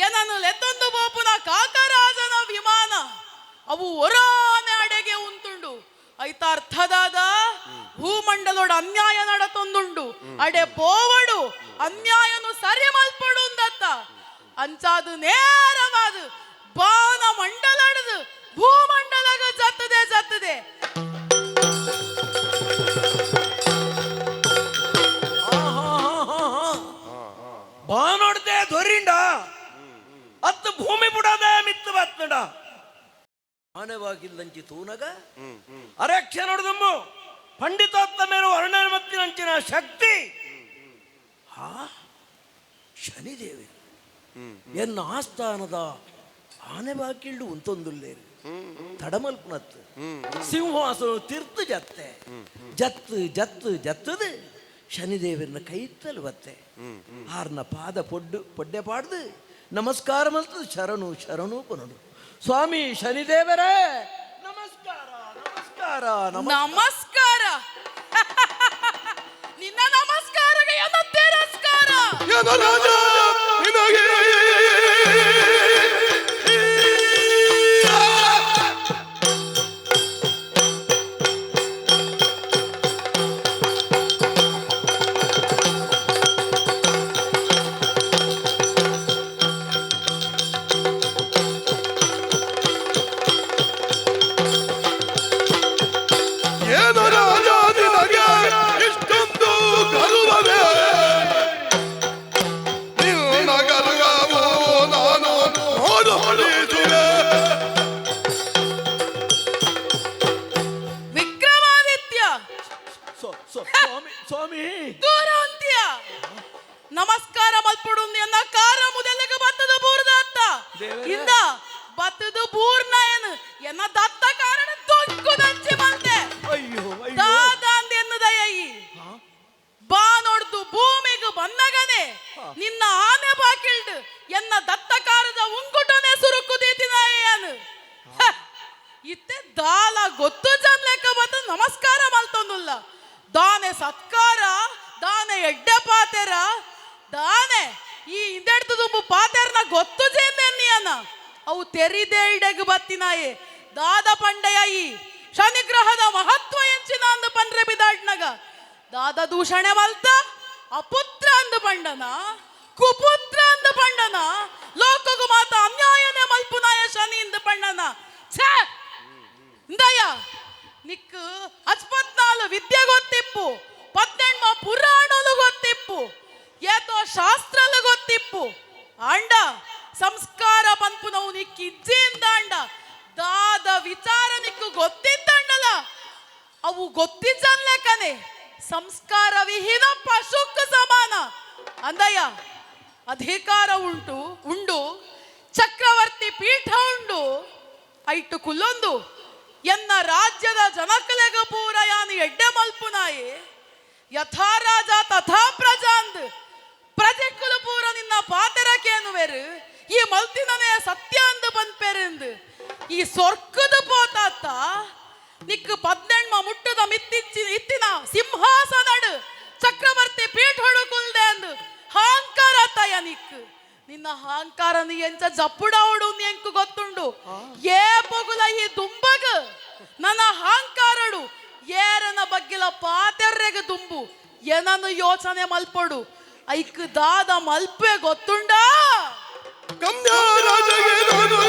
ಏನನು ಲೆತ್ತೊಂದು ಬೋಪುನ ಕಾಕರಾಜನ ವಿಮಾನ ಅವು ಒರಾನೆ ಅಡೆಗೆ ಉಂತುಂಡು ಐತಾರ್ಥದಾದ ಭೂಮಂಡಲೋಡ ಅನ್ಯಾಯ ನಡತೊಂದುಂಡು ಅಡೆ ಪೋವಡು ಅನ್ಯಾಯನು ಸರಿ ಮಲ್ಪಡು ಅಂದತ್ತ ಅಂಚಾದು ನೇರವಾದ ಬಾನ ಮಂಡಲಡದು ಭೂಮಂಡಲಗ ಜತ್ತದೆ ಬಾನೊಡ್ದೆ ದೊರಿಂಡ ಅತ್ತು ಭೂಮಿ ಬುಡದ ಮಿತ್ತು ಬತ್ತಡ ಆನೆವಾಗಿಲ್ಲಂಚಿ ತೂನಗ ಅರೆಕ್ಷ ನೋಡಿದಮ್ಮ ಪಂಡಿತಾತ್ಮ ಮೇರು ವರ್ಣ ಮತ್ತಿನಂಚಿನ ಶಕ್ತಿ ಹಾ ಶನಿದೇವಿ ಎನ್ನ ಆಸ್ಥಾನದ ಆನೆ ಬಾಕಿಳ್ಳು ಉಂತೊಂದುಲ್ಲೇರು ತಡಮಲ್ಪುನತ್ತು ಸಿಂಹಾಸನ ತೀರ್ತು ಜತ್ತದು ಶನಿದೇವರನ್ನ ಕೈತ್ತಲು ಬತ್ತೆ ಆರ್ನ ಪಾದ ಪೊಡ್ಡೆ ಪಾಡ್ದು ನಮಸ್ಕಾರ ಮಲ್ತದು ಶರಣು ಪುನಡು ಸ್ವಾಮಿ ಶನಿದೇವರೇ ನಮಸ್ಕಾರ ನಿನ್ನ ನಮಸ್ಕಾರಗೆ ಎನ್ನ ತಿರಸ್ಕಾರ ಯಮರಾಜ ನಿನಗೆ ಏನು ರಾಜ ನಿನಗೆ ಇಷ್ಟೊಂದು ಗರ್ವವೇ? ನಿನ್ನ ಗರ್ವವು ನಾನು ನೋಡುತ್ತೇನೆ. ವಿಕ್ರಮಾದಿತ್ಯ ಸ್ವಾಮಿ ದೂರ ಅಂತ್ಯ ನಮಸ್ಕಾರ ಮಲ್ಪಡು ಎನ್ನ ಕಾರ ಮುದಲೆಗೆ ಬತ್ತದ ಬೂರ್ದ ಅತ್ತ ಇಂದ ಬತ್ತದ ಬೂರ್ನ ಏನು ಎನ್ನ ದತ್ತ ಕಾರಣ ತೊಕ್ಕುದಂಚಿ ಬಂದೆ ದಾದಾಂದೆನ್ನದಯ್ಯಿ ಬಾ ನೋಡ್ದು ಭೂಮಿಗೆ ಬಂದಗನೆ ನಿನ್ನ ಆನೆ ಬಾಕಿಲ್ಡು ಎನ್ನ ದತ್ತಕಾರದ ಉಂಗುಟನೆ ಸುರುಕುದೀತಿನ ಏನು ಇತ್ತೆ ದಾಲ ಗೊತ್ತು ಜನ್ ಲೆಕ್ಕ ಬಂದು ನಮಸ್ಕಾರ ಮಲ್ತೊಂದುಲ್ಲ ದಾನೆ ಸತ್ಕಾರ ದಾನೆ ಎಡ್ಡೆ ಪಾತೆರ ದಾನೆ ಈ ಹಿಂದೆಡ್ದು ತುಂಬು ಪಾತೆರ್ನ ಗೊತ್ತು ಜೇಂದೆನ್ನಿಯನ ಅವು ತೆರಿದೆ ಇಡೆಗೆ ಬತ್ತಿನಾಯೆ ದಾದ ಪಂಡೆಯ ಈ ಶನಿಗ್ರಹದ ಮಹತ್ವ ಎಂಚಿನ ಅಂದು ಪಂಡ್ರೆ ಬಿದಾಡ್ನಗ ದಾದ ದೂಷಣೆ ಮಲ್ತ ಅಪುತ್ರ ಅಂದು ಪಂಡನ ಕುಪುತ್ರ ಅಂದು ಪಂಡನ ಲೋಕಗು ಮಾತ ಅನ್ಯಾಯನೆ ಮಲ್ಪುನಾಯ ಶನಿ ಇಂದು ಪಂಡನ ಛೇ ಇಂದಯ್ಯ ನಿಕ್ಕು 14 ವಿದ್ಯೆ ಗೊತ್ತಿಪ್ಪು 18 ಪುರಾಣಲು ಗೊತ್ತಿಪ್ಪು ಏತೋ ಶಾಸ್ತ್ರಲು ಗೊತ್ತಿಪ್ಪು ಅಂಡ ಸಂಸ್ಕಾರ ಪನ್ಪುನವು ನಿಕ್ಕು ಇಜ್ಜಿಯಿಂದ ಅಂಡ ದಾದ ವಿಚಾರ ನಿಕ್ಕು ಗೊತ್ತಿತ್ತಂಡಲ ಅವು ಗೊತ್ತಿದ್ದನ್ಲೆಕ್ಕನೆ ಸಂಸ್ಕಾರ ವಿಹೀನ ಪಶುಕ್ ಸಮಾನ ಅಂದಯ್ಯ ಅಧಿಕಾರ ಉಂಡು ಚಕ್ರವರ್ತಿ ಪೀಠ ಉಂಡು ಐಟು ಕುಲ್ಲೊಂದು ಎನ್ನ ರಾಜ್ಯದ ಜನಕಲೆಗ ಪೂರ ಯಾನು ಎಡ್ಡೆ ಮಲ್ಪುನಾಯೆ ಯಥಾ ರಾಜ ತಥಾ ಪ್ರಜಾ ಅಂದ್ ಪ್ರಜೆಕ್ಕುಲು ಪೂರ ನಿನ್ನ ಪಾತೆರಕೇನುವೆರು ಈ ಮಲ್ತಿನನೇ ಸತ್ಯ ಅಂದು ಬಂದ್ಪೆರೆಂದು ಈ ಸೊರ್ಕದ ಪೋತಾತ ನಿಕ್ಕು 18 ಮುಟ್ಟದ ಇತ್ತಿನ ಸಿಂಹಾಸನಡು ಚಕ್ರವರ್ತಿ ಪೀಠ ಹೊಡುಕುಲ್ದೆ ಅಂದು ಅಹಂಕಾರ ತಯ ನಿಕ್ಕು ನಿನ್ನ ಅಹಂಕಾರ ನೀ ಎಂಚ ಜಪ್ಪುಡಾವಡು ಎಂಕು ಗೊತ್ತುಂಡು ಏ ಪೊಗುಲ ಈ ದುಂಬಗ ನನ್ನ ಅಹಂಕಾರಡು ಏರನ ಬಗ್ಗಿಲ ಪಾತೆರ್ರೆಗ ದುಂಬು ಏನನ್ನು ಯೋಚನೆ ಮಲ್ಪಡು ಐಕ್ ದಾದ ಮಲ್ಪೆ ಗೊತ್ತುಂಡಾ ಕನ್ಯಾ ರಾಜಗೆ ನಾನು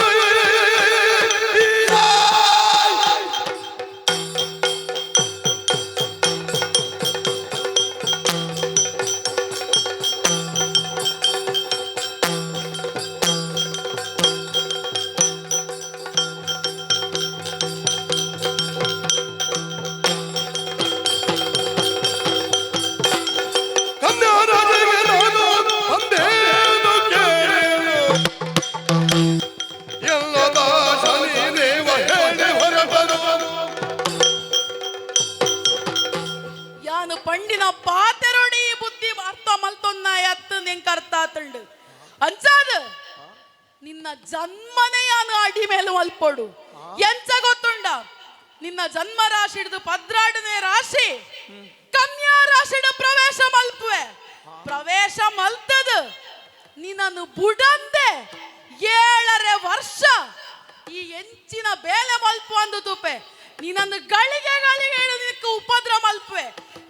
ನಾನು ಪಂಡಿನ ಪಾತೆರೊಡಿ ಬುದ್ಧಿ ಅರ್ಥ ಮಲ್ತೊನ್ನ ಎತ್ತು ನಿಂಗೆ ಅರ್ಥ ಆತಂಡು ಅಂಚಾದ ನಿನ್ನ ಜನ್ಮನೇ ಯಾನು ಅಡಿ ಮೇಲೆ ಮಲ್ಪೊಡು ಎಂಚ ಗೊತ್ತುಂಡ ನಿನ್ನ ಜನ್ಮ ರಾಶಿ ಹಿಡಿದು 12ನೇ ರಾಶಿ ಕನ್ಯಾ ರಾಶಿ ಪ್ರವೇಶ ಮಲ್ಪುವೆ ಪ್ರವೇಶ ಮಲ್ತದ ನಿನ್ನನ್ನು ಬುಡಂದೆ 7 ವರ್ಷ ಈ ಎಂಚಿನ ಬೇಲೆ ಮಲ್ಪು ಅಂದು ತುಪೆ ನೀನನ್ನು ಗಳಿಗೆ ನಿನಕ್ಕೆ ಉಪದ್ರ ಮಲ್ಪುವೆ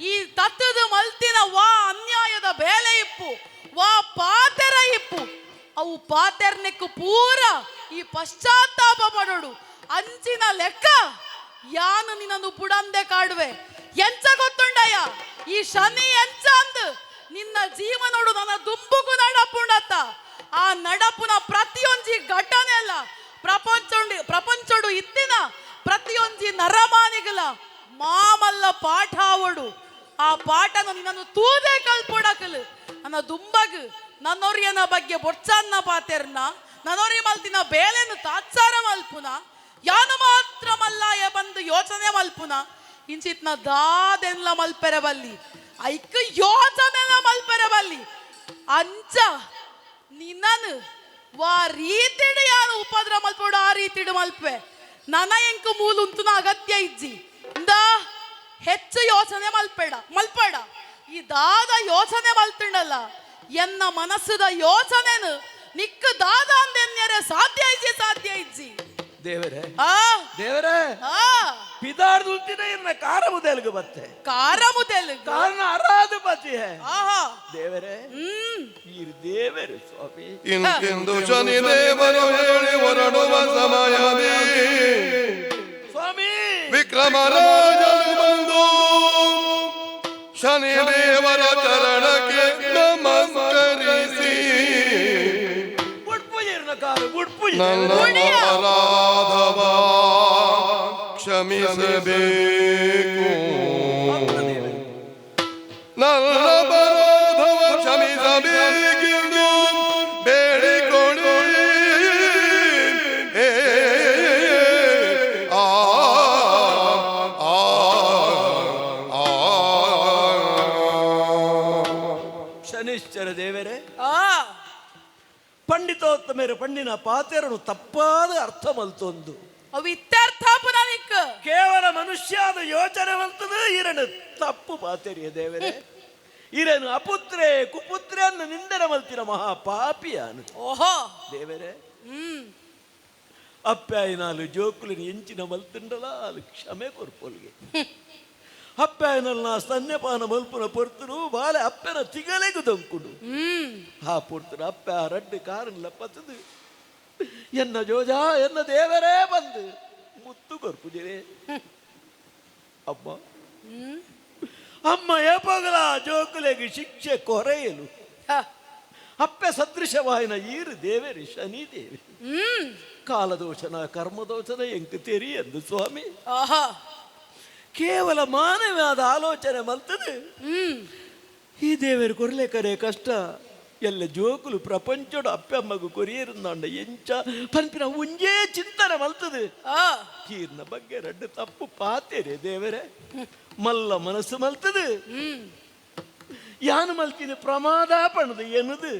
ಈ ತತ್ತದ ಮಲ್ತಿನ ವಾ ಅನ್ಯಾಯದ ಬೇಲೆ ಇಪ್ಪು ವಾ ಪಾತೆರ ಇಪ್ಪು ಅವು ಪಾತೆರ್ನೆಕ್ಕು ಪೂರ ಈ ಪಶ್ಚಾತ್ತಾಪ ಪಡೋಡು ಅಂಚಿನ ಲೆಕ್ಕ ಯಾನು ನಿನ್ನನ್ನು ಬುಡಂದೆ ಕಾಡುವೆ ಎಂಚ ಗೊತ್ತುಂಡಯ್ಯ ಈ ಶನಿ ಎಂಚ ಅಂದ್ ನಿನ್ನ ಜೀವನೋಡು ನನ್ನ ದುಂಬುಕು ನಡಪುಂಡತ್ತ ಆ ನಡಪುನ ಪ್ರತಿಯೊಂಜಿ ಘಟನೆ ಅಲ್ಲ ಪ್ರಪಂಚೋಡು ಇತ್ತಿನ ಪ್ರತಿಯೊಂಜಿ ನರಮಾನಿಗಳ ಮಾಮಲ್ಲ ಪಾಠ ಅವಡು ಆ ಪಾಠನ ನಿನ್ನನ್ನು ತೂದೆ ಕಲ್ಪೊಡಕಲು ನನ್ನ ದುಂಬಗ್ ನನ್ನೊರಿಯನ ಬಗ್ಗೆ ಬೊಡ್ಸನ್ನ ಪಾತೆರ್ನ ನನ್ನೊರಿ ಮಲ್ತಿನ ಬೇಲೆನು ತಾತ್ಸಾರ ಮಲ್ಪುನ ಯಾನು ಮಾತ್ರ ಮಲ್ಲಾಯ ಬಂದು ಯೋಚನೆ ಮಲ್ಪುನ ಇಂಚಿತ್ನ ದಾದೆಲ್ಲ ಮಲ್ಪೆರೆ ಬಲ್ಲಿ ಐಕ ಯೋಚನೆಲ್ಲ ಮಲ್ಪೆರೆ ಬಲ್ಲಿ ಅಂಚ ನಿನ್ನನು ವಾ ರೀತಿಡು ಯಾನು ಉಪದ್ರ ಮಲ್ಪೋಡು ಆ ರೀತಿಡು ಮಲ್ಪೆ ನನ ಎಂಕು ಮೂಲ ಉಂತುನ ಅಗತ್ಯ ಇಜ್ಜಿ ಇಂದ ಹೆಚ್ಚು ಯೋಚನೆ ಮಲ್ಪೇಡ ಈ ದಾದ ಯೋಚನೆ ಮಲ್ತಂಡಲ್ಲ ಎನ್ನ ಮನಸ್ಸದ ಯೋಚನೆನು ನಿಕ್ಕ ದಾದ ಅಂದೆನ್ಯರೆ ಸಾಧ್ಯ ಇಜ್ಜಿ ದೇವರೇ ಆ ದೇವರೇ ಆ ಪಿದಾರ್ದುಲ್ತಿನ ಇನ್ನ ಕಾರಮುದೆಲ್ಗು ಬತ್ತೆ ಕಾರಮುದೆಲ್ಗು ಕಾರಣ ಅರಾದು ಬತ್ತಿ ಹೇ ಆಹಾ ದೇವರೇ ಈ ದೇವರು ಸ್ವಾಮಿ ಇಂಕೆಂದು ಶನಿ ದೇವರು ಹೇಳಿ ಹೊರಡುವ ಸಮಯದಿ ಸ್ವಾಮಿ ವಿಕ್ರಮರಾಜನು ಬಂದು ಶನಿ ದೇವರ ಚರಣಕ್ಕೆ ನಮಸ್ಕರಿಸಿ ಬುಡ್ಪುಜಿರ್ನ ಕಾರು ಬುಡ್ಪುಜಿ ನನ್ನ ಅಪರಾಧವ ಕ್ಷಮಿಸಬೇಕು ನನ್ನ ಅಪರಾಧವ ಕ್ಷಮಿಸಬೇಕೆಂದು ಬೇಡಿಕೊಳ್ಳಿ ಶನಿಶ್ಚರ ದೇವರೇ ಆ ಪಂಡಿತೋತ್ತಮರು ಪಂಡಿನ ಪಾತೆರನು ತಪ್ಪಾದ ಅರ್ಥ ಮಲ್ತೊಂದು ಅವು ಇತ್ಯರ್ಥಾಪನ ನಿಕ್ಕ ಕೇವಲ ಮನುಷ್ಯದ ಯೋಚನೆ ಮಲ್ತದ ಇರನು ತಪ್ಪು ಪಾತೆರಿಯ ದೇವರೇ ಇರನು ಅಪುತ್ರೆ ಕುಪುತ್ರೆ ಅನ್ನು ನಿಂದನೆ ಮಲ್ತಿನ ಮಹಾಪಾಪಿಯಾನು ಓಹೋ ದೇವರೇ ಅಪ್ಪಾಯಿನಾಲು ಜೋಕುಲಿನ ಎಂಚಿನ ಮಲ್ತಿಂಡಲ ಅಲ್ಲಿ ಕ್ಷಮೆ ಕೊರ್ಪೊಲ್ಗೆ ಅಪ್ಪಾಯಿನಲ್ಲಿ ನಾ ಸ್ತನ್ಯಪಾನ ಮಲ್ಪುನ ಪೊರ್ತರು ಬಾಳೆ ಅಪ್ಪನ ತಿಗಲೆಗು ದಂಕುಡು ಆ ಪೊರ್ತರು ಅಪ್ಪ ರಡ್ಡು ಕಾರನ್ಲ ಪತ್ತದು ಎನ್ನ ಜೋಜಾ ಎನ್ನ ದೇವರೇ ಬಂದು ಮುತ್ತು ಕೊರ್ಪುಜಿರೆ ಅಮ್ಮ ಅಮ್ಮ ಏಪೋಗಲ ಜೋಕುಲೆಗೆ ಶಿಕ್ಷೆ ಕೊರೆಯಲು ಅಪ್ಪೆ ಸದೃಶವಾಯಿನ ಈರು ದೇವರಿ ಶನಿ ದೇವಿ ಕಾಲದೋಷನ ಕರ್ಮದೋಷನ ಎಂಕು ತೆರಿ ಎಂದು ಸ್ವಾಮಿ ಆಹಾ ಕೇವಲ ಮಾನವವಾದ ಆಲೋಚನೆ ಮಲ್ತದೆ ಈ ದೇವರು ಕೊರ್ಲೆ ಕರೆ ಕಷ್ಟ ಎಲ್ಲ ಜೋಕುಲು ಪ್ರಪಂಚಡು ಅಪ್ಪಮ್ಮಗು ಕೊರಿಯರುಂದಾಂಡ ಎಂಚ ಪನ್ಪಿನ ಒಂಜೇ ಚಿಂತನೆ ಮಲ್ತದೆ ಕೀರ್ನ ಬಗ್ಗೆ ರಡ್ಡು ತಪ್ಪು ಪಾತೇರೆ ದೇವರೇ ಮಲ್ಲ ಮನಸ್ಸು ಮಲ್ತದೆ ಯಾನು ಮಲ್ತಿನ ಪ್ರಮಾದ ಪಣದು ಎನ್ನುದು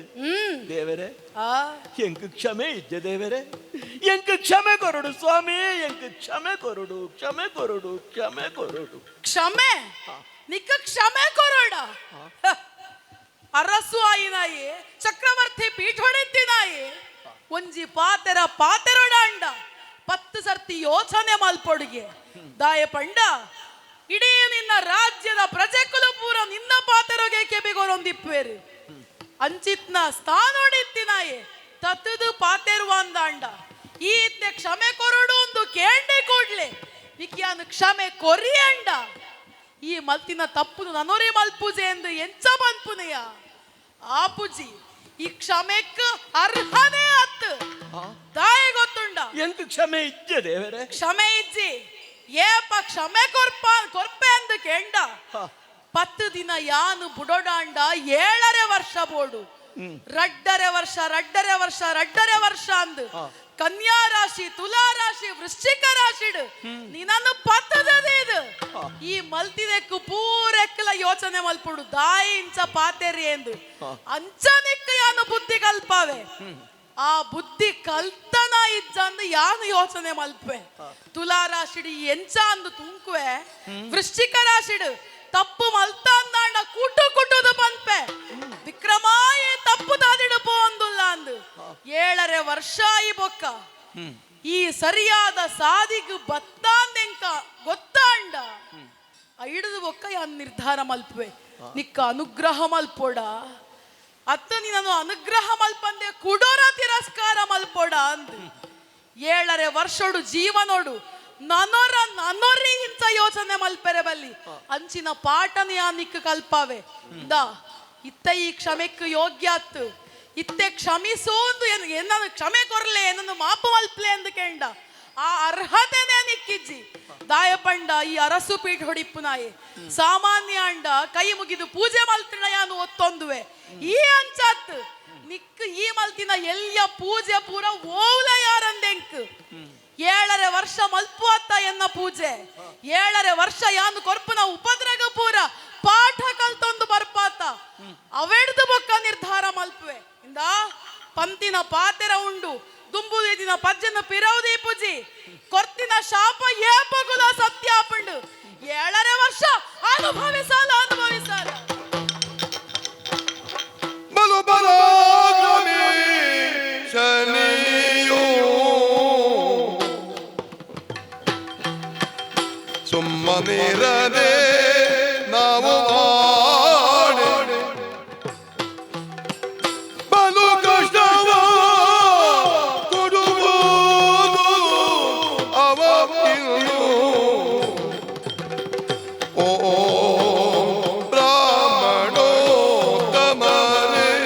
ದೇವರೇ ಎಂಕು ಕ್ಷಮೆ ಇಜ್ಜೆ ದೇವರೇ ಎಂಕು ಕ್ಷಮೆ ಕೊರಡು ಸ್ವಾಮಿ ಎಂಕು ಕ್ಷಮೆ ಕೊರಡು ಕ್ಷಮೆ ಕೊರಡು ಕ್ಷಮೆ ಕೊರಡು ಕ್ಷಮೆ ನಿಕ್ಕ ಕ್ಷಮೆ ಕೊರೋಡ ಅರಸು ಆಯಿನಾಯಿ ಚಕ್ರವರ್ತಿ ಪೀಠ ಹೊಡೆತಿನಾಯಿ ಒಂಜಿ ಪಾತೆರೊಡ ಅಂಡ 10 ಸರ್ತಿ ಯೋಚನೆ ಮಲ್ಪೊಡುಗೆ ದಾಯ ಪಂಡ ಇಡೀ ನಿನ್ನ ರಾಜ್ಯದ ಪ್ರಜೆಕುಲು ಪೂರ ನಿನ್ನ ಪಾತೆರೊಗೆ ಕೆಬಿಗೊರೊಂದಿಪ್ಪೇರು ಅಂಚಿತ್ನ ಸ್ಥಾನೋಡಿತ್ತಿನಾಯೆ ತತ್ತದು ಪಾತೆರುವ ಅಂದಾಂಡ ಈ ಇತ್ತೆ ಕ್ಷಮೆ ಕೊರಡು ಒಂದು ಕೇಂಡೆ ಕೂಡ್ಲೆ ನಿಕ್ಯಾನು ಕ್ಷಮೆ ಕೊರಿ ಅಂಡ ಈ ಮಲ್ತಿನ ತಪ್ಪುನು ನನೊರಿ ಮಲ್ಪುಜೆ ಎಂದು ಎಂಚ ಬಂದ್ಪುನೆಯ ಆಪುಜಿ ಈ ಕ್ಷಮೆಕ್ ಅರ್ಹನೇ ಅತ್ತು ದಾಯ ಗೊತ್ತುಂಡ ಎಂಕು ಕ್ಷಮೆ ಇಜ್ಜೆ ದೇವರೇ ಕ್ಷಮೆ ಇಜ್ಜಿ ಏಪ ಕ್ಷಮೆ ಕೊರ್ಪೆ ಅಂದ ಕೇಂಡ 10 ದಿನ ಯಾನು ಬುಡೋಡಾಂಡ 7 ವರ್ಷ ಬೋಡು ರಡ್ಡರೆ ವರ್ಷ ಅಂದು ಕನ್ಯಾ ರಾಶಿ, ತುಲಾ ರಾಶಿ, ವೃಶ್ಚಿಕ ರಾಶಿಡು ನೀನನ್ನು ಪತ್ತದದೇ ಇದು ಈ ಮಲ್ತಿದೆಕ್ಕು ಪೂರೆಕ್ಕಲ ಯೋಚನೆ ಮಲ್ಪುಡು ದಾಯಿ ಇಂಚ ಪಾತೆರಿ ಎಂದು ಅಂಚನಿಕ್ಕ ಯಾನು ಬುದ್ಧಿ ಕಲ್ಪಾವೆ ಆ ಬುದ್ಧಿ ಕಲ್ತನ ಇಜ್ಜಂದು ಯಾನು ಯೋಚನೆ ಮಲ್ಪೆ. ತುಲಾ ರಾಶಿಡು ಎಂಚ ಅಂದು ತುಂಕುವೆ, ವೃಶ್ಚಿಕ ರಾಶಿಡು ತಪ್ಪು ಮಲ್ತ ಅಂದಾಂಡ ಕೂಟು ಕುಟ್ಟುದು ಪನ್ಪೆ ವಿಕ್ರಮಾಯಿ ತಪ್ಪು ತಾದಿಡು ಪೋಂದುಲ್ಲ ಅಂದು 7 ವರ್ಷ ಈ ಬೊಕ್ಕ ಈ ಸರಿಯಾದ ಸಾದಿಗು ಬತ್ತಾಂದೆಂಕ ಗೊತ್ತಾಂಡ ಹಿಡಿದು ಬೊಕ್ಕ ಯಾನ್ ನಿರ್ಧಾರ ಮಲ್ಪುವೆ ನಿಕ್ಕ ಅನುಗ್ರಹ ಮಲ್ಪೋಡ ಅತ್ತ ನೀನು ಅನುಗ್ರಹ ಮಲ್ಪಂದೆ ಕುಡೋರ ತಿರಸ್ಕಾರ ಮಲ್ಪೋಡ ಅಂದ್ 7 ವರ್ಷೋಡು ಜೀವನೋಡು ನನ್ನೊರಿ ಇಂಥ ಯೋಚನೆ ಮಲ್ಪೆರೆ ಬಲ್ಲಿ ಅಂಚಿನ ಪಾಠನೆ ಆ ನಿಕ್ಕ ಕಲ್ಪಾವೆ ಇತ್ತ ಈ ಕ್ಷಮೆಕ್ ಯೋಗ್ಯ ಅತ್ತು ಇತ್ತೆ ಕ್ಷಮಿಸೋಂದು ಏನನ್ನು ಕ್ಷಮೆ ಕೊರ್ಲೆ ಏನನ್ನು ಮಾಪು ಮಲ್ಪ್ಲೆ ಎಂದು ಕೇಂಡ ಆ ಅರ್ಹತೆನೇ ನಿಕ್ಕಿಜ್ಜಿ ದಾಯಪಂಡ ಈ ಅರಸು ಪೀಠ ಹೊಡಿಪ್ಪು ನಾಯಿ ಸಾಮಾನ್ಯ ಅಂಡ ಕೈ ಮುಗಿದು ಪೂಜೆ ಮಲ್ತಿನ ಯಾನು ಒತ್ತೊಂದುವೆ ಈ ಅಂಚಾತ್ ನಿಕ್ ಈ ಮಲ್ತಿನ ಎಲ್ಲಿಯ ಪೂಜೆ ಪೂರ ಓವ್ಲ ಯಾರಂದೆಂಕ್ 7 ವರ್ಷ ಮಲ್ಪು ಅತ್ತ ಎನ್ನ ಪೂಜೆ 7 ವರ್ಷ ಯಾನು ಕೊರ್ಪುನ ಉಪದ್ರಗ ಪೂರ ಪಾಠ ಕಲ್ತೊಂದು ಬರ್ಪಾತ ಅವೆಡ್ದು ಬೊಕ್ಕ ನಿರ್ಧಾರ ಮಲ್ಪುವೆ ಇಂದ ಪಂತಿನ ಪಾತೆರ ಉಂಡು ದುಂಬುದಿನ ಪಜ್ಜನ ಪಿರೌದಿ ಪೂಜಿ ಕೊರ್ತಿನ ಶಾಪ ಏಪಗುಲ ಸತ್ಯ ಪಂಡು 7 ವರ್ಷ ಅನುಭವಿಸಾಲ ಬಲು ಬಲಾಗ್ರಮಿ ಶನಿಯೋ ಸುಮ್ಮನಿರದೆ ನಾವು ಆಡೆ ಬಲು ಕಷ್ಟವ ಕೊಡುವುದು ಅವಕ್ಕಿನ್ನು ಓ ಬ್ರಾಹ್ಮಣೋತ್ತಮನೇ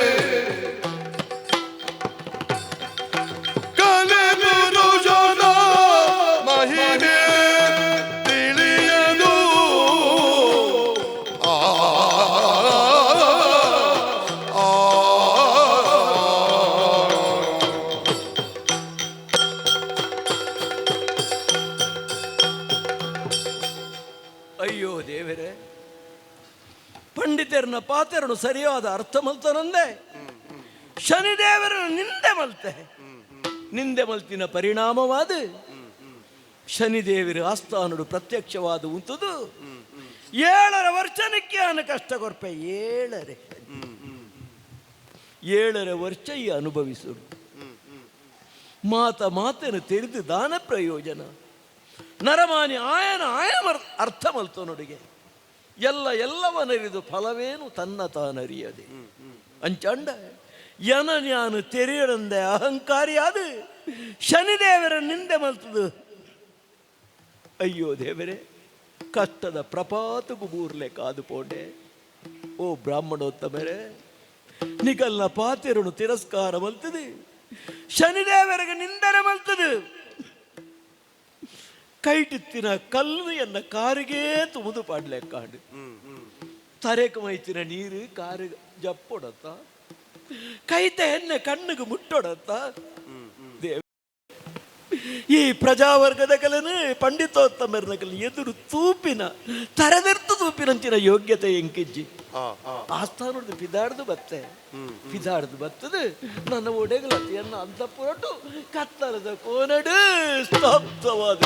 ಕಲೆ ಪುರುಷನ ಮಹಿಮೆ ತಿಳಿಯದು ಆ ಅಯ್ಯೋ ದೇವರೇ, ಪಂಡಿತರನ್ನ ಪಾತೆರನು ಸರಿಯಾದ ಅರ್ಥ ಮಲ್ತನಂದೆ ಶನಿದೇವರನ್ನು ನಿಂದೆ ಮಲ್ತಿನ ಪರಿಣಾಮವಾದ ಶನಿದೇವರ ಆಸ್ಥಾನಡು ಪ್ರತ್ಯಕ್ಷವಾದ ಉಂಟುದು 7 ವರ್ಷನಕ್ಕೆ ಅವನ ಕಷ್ಟ ಕೊರ್ಪೆ 7 ವರ್ಷ ಈ ಅನುಭವಿಸುಡು ಮಾತನ್ನು ತೆರೆದು ದಾನ ಪ್ರಯೋಜನ ನರಮಾನಿ ಆಯನ ಅರ್ಥ ಮಲ್ತನೊಡಿಗೆ ಎಲ್ಲವನರಿದು ಫಲವೇನು ತನ್ನ ತಾನರಿಯದೆ ಅಂಚಂಡ ಯನನ್ಯಾನು ತೆರೆಯಡಂದೆ ಅಹಂಕಾರಿಯಾದ ಶನಿದೇವರ ನಿಂದೆ ಮಲ್ತದು ಅಯ್ಯೋ ದೇವರೇ, ಕಷ್ಟದ ಪ್ರಪಾತಗೂ ಬೂರ್ಲೆ ಕಾದು ಪೋಂಡೆ. ಓ ಬ್ರಾಹ್ಮಣೋತ್ತಮರೇ, ನಿಗಲ್ನ ಪಾತೆರನು ತಿರಸ್ಕಾರ ಮಲ್ತದು ಶನಿದೇವರಿಗೆ ನಿಂದನೆ ಮಲ್ತದು ಕೈಟಿತ್ತಿನ ಕಲ್ಲು ಎನ್ನ ಕಾರಿಗೆ ತುಮುದು ಪಾಡ್ಲೆ ಕಾಂಡು ತರೆಕ ಮೈತಿನ ನೀರು ಕಾರು ಜಪ್ಪೊಡತ್ತ ಕೈತ ಎಣ್ಣೆ ಕಣ್ಣಿಗೆ ಮುಟ್ಟೊಡತ್ತ ದೇವ ಈ ಪ್ರಜಾವರ್ಗದ ಕಲೆನು ಪಂಡಿತೋತ್ತಮರನ ಕಲೆ ಎದುರು ತೂಪಿನ ತರದೆರ್ತು ತೂಪಿನಂಚಿನ ಯೋಗ್ಯತೆ ಎಂಕಿಜ್ಜಿ ಆಸ್ಥಾನದ ಪಿದಾಡ್ದು ಬತ್ತದು ನನ್ನ ಒಡೆಗಲತಿಯನ್ನು ಅಂತ ಪುರಟು ಕತ್ತಲದ ಕೋನಡು ಸ್ತಬ್ಧವಾದ